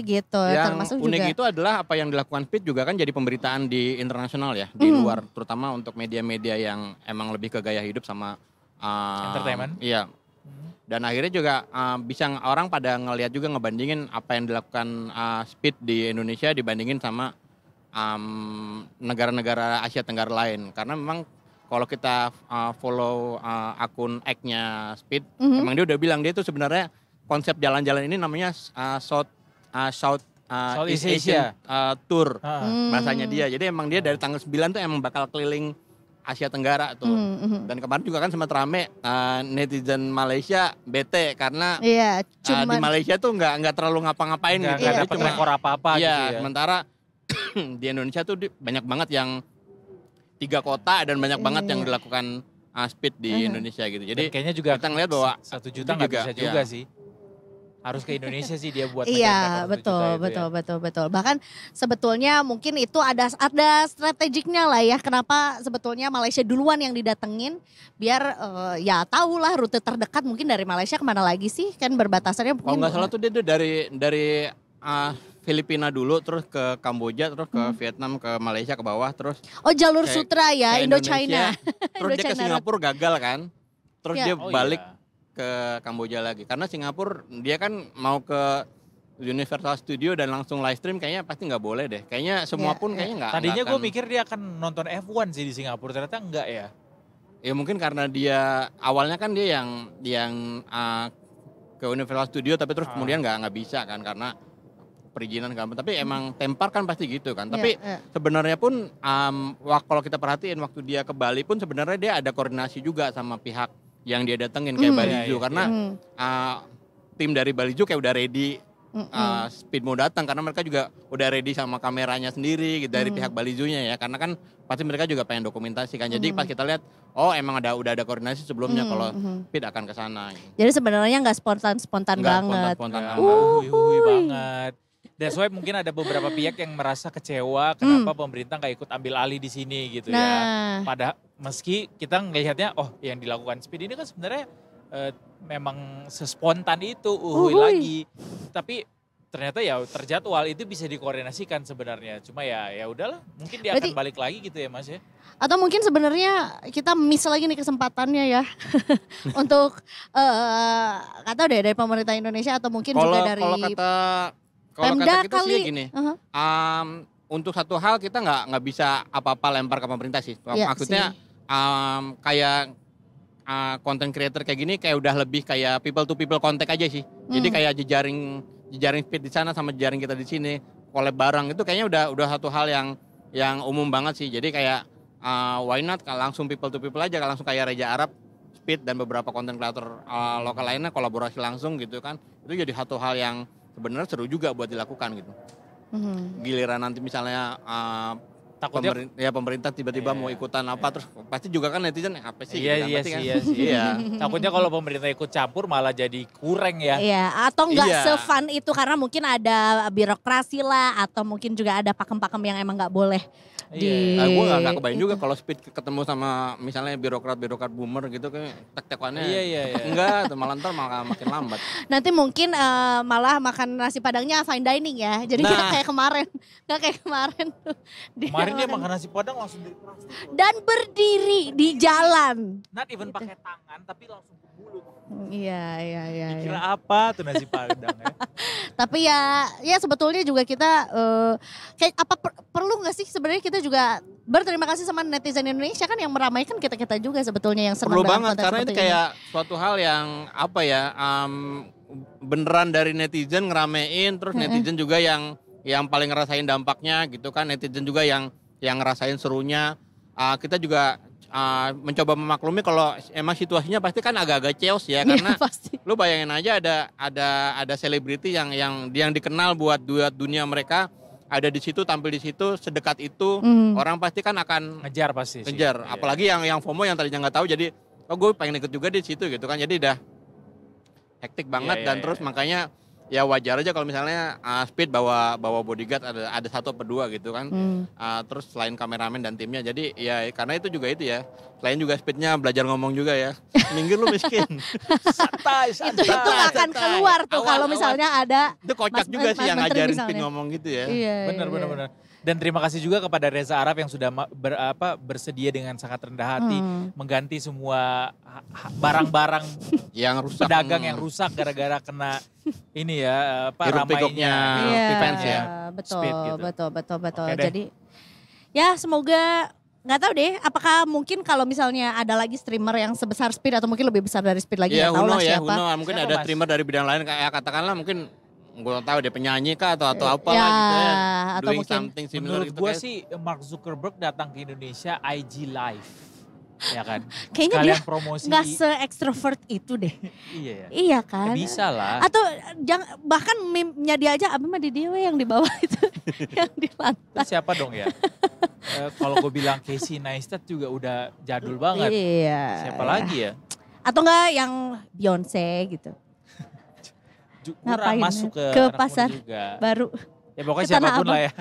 gitu. Yang termasuk unik juga itu adalah apa yang dilakukan Speed juga kan jadi pemberitaan di internasional ya, di luar, terutama untuk media-media yang emang lebih ke gaya hidup sama entertainment. Iya. Dan akhirnya juga bisa orang pada ngelihat juga, ngebandingin apa yang dilakukan Speed di Indonesia dibandingin sama negara-negara Asia Tenggara lain. Karena memang kalau kita follow akun X-nya Speed, emang dia udah bilang dia itu sebenarnya konsep jalan-jalan ini namanya Southeast Asia Tour bahasanya dia. Jadi emang dia dari tanggal 9 tuh emang bakal keliling Asia Tenggara tuh. Dan kemarin juga kan sempat rame netizen Malaysia bete karena di Malaysia tuh nggak terlalu ngapa-ngapain gitu. Nggak dapat rekor apa-apa gitu ya. Sementara di Indonesia tuh banyak banget yang 3 kota dan banyak banget yang dilakukan Speed di Indonesia gitu. Jadi kayaknya juga kita ngeliat bahwa 1 juta nggak bisa juga sih. Harus ke Indonesia sih dia buat betul. Bahkan sebetulnya mungkin itu ada strategiknya lah ya, kenapa sebetulnya Malaysia duluan yang didatengin biar ya tahulah rute terdekat mungkin dari Malaysia kemana lagi sih, kan berbatasannya. Kalau nggak salah tuh dia dari Filipina dulu, terus ke Kamboja, terus ke Vietnam, ke Malaysia, ke bawah, terus jalur sutra ya, Indo-China. Terus dia ke Singapura gagal kan, terus dia balik ke Kamboja lagi. Karena Singapura dia kan mau ke Universal Studio dan langsung live stream, kayaknya pasti nggak boleh deh. Kayaknya semua pun kayaknya nggak. Tadinya gue mikir dia akan nonton F1 sih di Singapura, ternyata enggak ya. Ya mungkin karena dia awalnya kan dia yang ke Universal Studio, tapi terus kemudian nggak bisa kan karena perizinan kan. Tapi emang Tempar kan pasti gitu kan. Tapi sebenarnya pun kalau kita perhatiin waktu dia ke Bali pun sebenarnya dia ada koordinasi juga sama pihak yang dia datengin kayak Bali Zoo, karena tim dari Bali Zoo kayak udah ready Speed mau datang, karena mereka juga udah ready sama kameranya sendiri gitu, dari pihak Bali Zoo-nya ya, karena kan pasti mereka juga pengen dokumentasi kan. Jadi pas kita lihat emang udah ada koordinasi sebelumnya kalau Speed akan ke sana gitu. Jadi sebenarnya nggak spontan banget. Hui banget. That's why mungkin ada beberapa pihak yang merasa kecewa kenapa pemerintah nggak ikut ambil alih di sini gitu ya. Padahal meski kita ngelihatnya yang dilakukan Speed ini kan sebenarnya memang sespontan itu lagi. Tapi ternyata ya terjadwal, itu bisa dikoordinasikan sebenarnya. Cuma ya udahlah, mungkin dia akan balik lagi gitu ya Mas ya. Atau mungkin sebenarnya kita miss lagi nih kesempatannya ya untuk nggak tahu deh dari pemerintah Indonesia atau mungkin juga dari kalau kata kita sih gini, untuk satu hal kita nggak bisa apa-apa lempar ke pemerintah sih. Maksudnya kayak content creator kayak gini kayak udah lebih kayak people to people contact aja sih. Jadi kayak jejaring Speed di sana sama jejaring kita di sini, collab bareng itu kayaknya udah satu hal yang umum banget sih. Jadi kayak why not langsung people to people aja, langsung kayak Reja Arab, Speed dan beberapa content creator lokal lainnya kolaborasi langsung gitu kan. Itu jadi satu hal yang sebenarnya seru juga buat dilakukan gitu. Giliran nanti misalnya Takutnya pemerintah tiba-tiba mau ikutan apa, terus pasti juga kan netizen apa sih? Iya sih. Takutnya kalau pemerintah ikut campur malah jadi kurang ya. Iya, atau enggak se-fun itu karena mungkin ada birokrasi lah, atau mungkin juga ada pakem-pakem yang emang nggak boleh. Gue gak kebayang juga kalau Speed ketemu sama misalnya birokrat boomer gitu kayak tek-tekannya enggak, malah ntar malah makin lambat. Nanti mungkin malah makan nasi padangnya fine dining ya, jadi nggak kayak kemarin tuh. Kemarin dia makan nasi padang langsung dari plastik. Dan berdiri di jalan. Not even pakai tangan tapi langsung ke mulut. Iya. Dikira apa tuh nasi padang ya. Tapi ya sebetulnya juga kita kayak apa perlu nggak sih sebenarnya kita juga berterima kasih sama netizen Indonesia kan yang meramaikan kita juga sebetulnya yang senang perlu banget karena itu kayak suatu hal yang apa ya beneran dari netizen ngeramein, terus netizen juga yang paling ngerasain dampaknya gitu kan, netizen juga yang ngerasain serunya. Kita juga mencoba memaklumi kalau emang situasinya pasti kan agak-agak chaos ya, karena lu bayangin aja ada selebriti yang dikenal buat dunia mereka ada di situ, tampil di situ sedekat itu, orang pasti kan akan ngejar pasti. Apalagi yang FOMO yang tadinya nggak tahu jadi gue pengen ikut juga di situ gitu kan, jadi udah hektik banget dan terus makanya ya wajar aja kalau misalnya Speed bawa bodyguard ada satu atau dua gitu kan. Terus selain kameramen dan timnya, jadi ya karena itu juga itu ya. Selain juga Speednya belajar ngomong juga ya. Minggir lu miskin. santai. Itu gak akan keluar tuh kalau misalnya ada. Itu kocak juga sih yang ngajarin Speed ngomong gitu ya. Bener. Dan terima kasih juga kepada Reza Arab yang sudah bersedia dengan sangat rendah hati mengganti semua barang-barang yang rusak, pedagang yang rusak gara-gara kena ini ya ramainya fans ya. Betul, Speed gitu. betul. Jadi ya semoga nggak tahu deh apakah mungkin kalau misalnya ada lagi streamer yang sebesar Speed atau mungkin lebih besar dari Speed lagi, nggak tahu lah siapa. Mungkin ada streamer dari bidang lain kayak katakanlah mungkin gue tahu dia penyanyi kah atau apa lah gitu ya, atau doing mungkin something similar menurut gitu. gue sih Mark Zuckerberg datang ke Indonesia IG Live, ya kan? Kayaknya sekalian dia promosi nggak se-extrovert itu deh. Iya kan? Bisa lah. Atau bahkan meme-nya dia aja apa mah di dewe yang di bawah itu yang di lantai. Siapa dong ya? Kalau gue bilang Casey Neistat juga udah jadul banget. Iya. Siapa lagi ya? Atau enggak yang Beyonce gitu. Kurang masuk ke pasar juga. Baru. Ya pokoknya siapapun lah ya.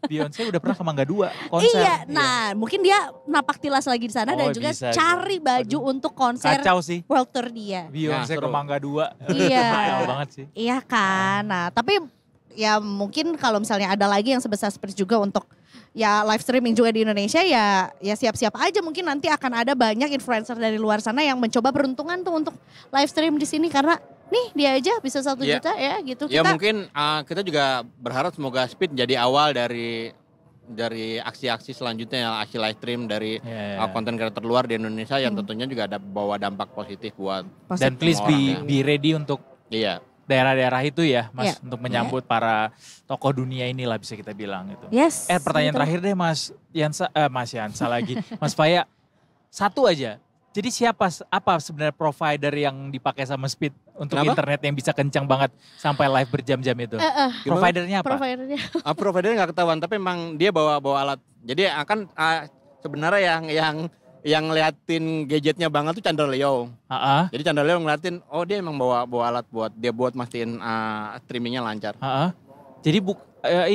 Beyonce udah pernah ke Mangga 2 konser. Iya, nah mungkin dia napak tilas lagi di sana dan juga cari baju untuk konser World Tour dia. Beyonce ke Mangga 2. Iya. banget sih. Iya kan, nah tapi ya mungkin kalau misalnya ada lagi yang sebesar Speed juga untuk ya live streaming juga di Indonesia ya siap-siap aja, mungkin nanti akan ada banyak influencer dari luar sana yang mencoba peruntungan tuh untuk live stream di sini karena nih dia aja bisa 1 juta ya gitu. Ya mungkin kita juga berharap semoga Speed jadi awal dari aksi-aksi selanjutnya yang aksi live stream dari konten kreator luar di Indonesia yang tentunya juga ada bawa dampak positif buat dan please be ready untuk daerah-daerah itu ya Mas untuk menyambut para tokoh dunia inilah bisa kita bilang gitu. Yes. Pertanyaan terakhir deh Mas Yansa lagi. Mas Faya, satu aja. Jadi apa sebenarnya provider yang dipakai sama Speed untuk internet yang bisa kencang banget sampai live berjam-jam itu? Providernya apa? Providernya nggak ketahuan, tapi memang dia bawa alat. Jadi akan sebenarnya yang ngeliatin gadgetnya banget tuh Chandra Leo. Jadi Chandra Leo ngeliatin, dia emang bawa alat buat mastiin streamingnya lancar. Jadi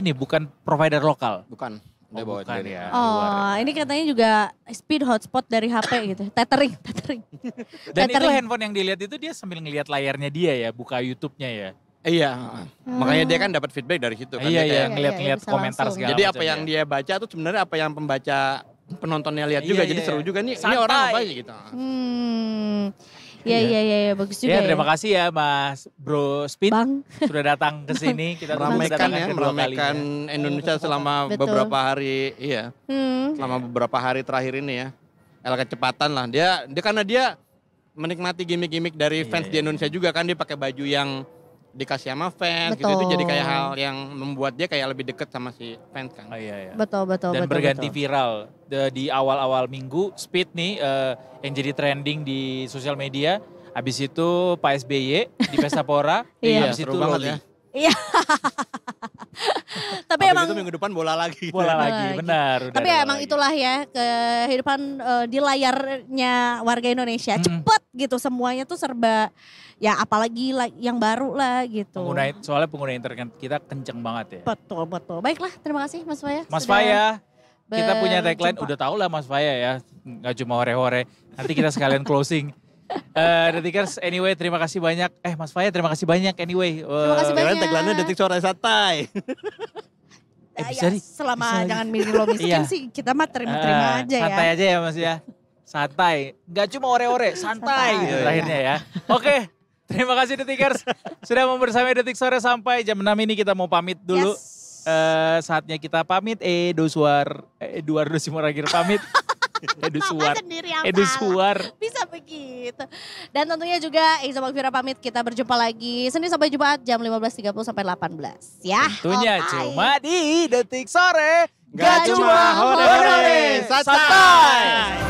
ini bukan provider lokal? Bukan. Dia bawa sendiri. Ya, ini katanya juga Speed hotspot dari HP gitu, tethering. Dan itu handphone yang dilihat itu dia sambil ngelihat layarnya dia ya, buka YouTube-nya ya. Iya, makanya dia kan dapat feedback dari situ kan. Iya, ngeliat komentar segala macam. Jadi apa yang dia baca tuh sebenarnya apa yang penontonnya lihat juga, jadi seru juga nih. Ini orang apa gitu. Iya, bagus juga. Terima kasih ya Mas Bro Speed sudah datang ke sini. Kita meramaikan Indonesia selama beberapa hari, selama beberapa hari terakhir ini ya. Kecepatan lah. Dia karena dia menikmati gimmick-gimmick dari fans di Indonesia juga kan, dia pakai baju yang dikasih sama fans gitu, itu jadi kayak hal yang membuat dia kayak lebih dekat sama si fans kan. Betul. Dan berganti viral di awal-awal minggu Speed nih yang jadi trending di sosial media. Habis itu Pak SBY di Pesta Pora, habis itu Loli. Iya. Tapi emang itu minggu depan bola lagi. Bola lagi, benar. Tapi emang itulah ya kehidupan di layarnya warga Indonesia. Cepet gitu semuanya tuh serba ya apalagi yang baru lah gitu. Soalnya pengguna internet kita kenceng banget ya. Betul. Baiklah, terima kasih Mas Faya. Mas Faya, kita punya tagline, udah tau lah Mas Faya ya. Gak cuma hore-hore, nanti kita sekalian closing. Detikers, anyway terima kasih banyak. Mas Faya terima kasih banyak anyway. Terima kasih banyak. Tagline-nya Detik Sore Santai. Selama jangan lo miskin sih, kita mah terima-terima aja ya. Santai aja ya Mas ya. Santai, gak cuma ore-ore, santai gitu terakhirnya ya. Oke. Terima kasih Detikers sudah mau bersama Detik Sore sampai jam 6 ini kita mau pamit dulu. Saatnya kita pamit. Eduardo Simoragir pamit. Edu Suar. Bisa begitu. Dan tentunya juga Iza Magfira pamit. Kita berjumpa lagi Senin sampai Jumat jam 15.30 sampai 18 ya. Tentunya cuma di Detik Sore. Gak cuma hore-hore, santai.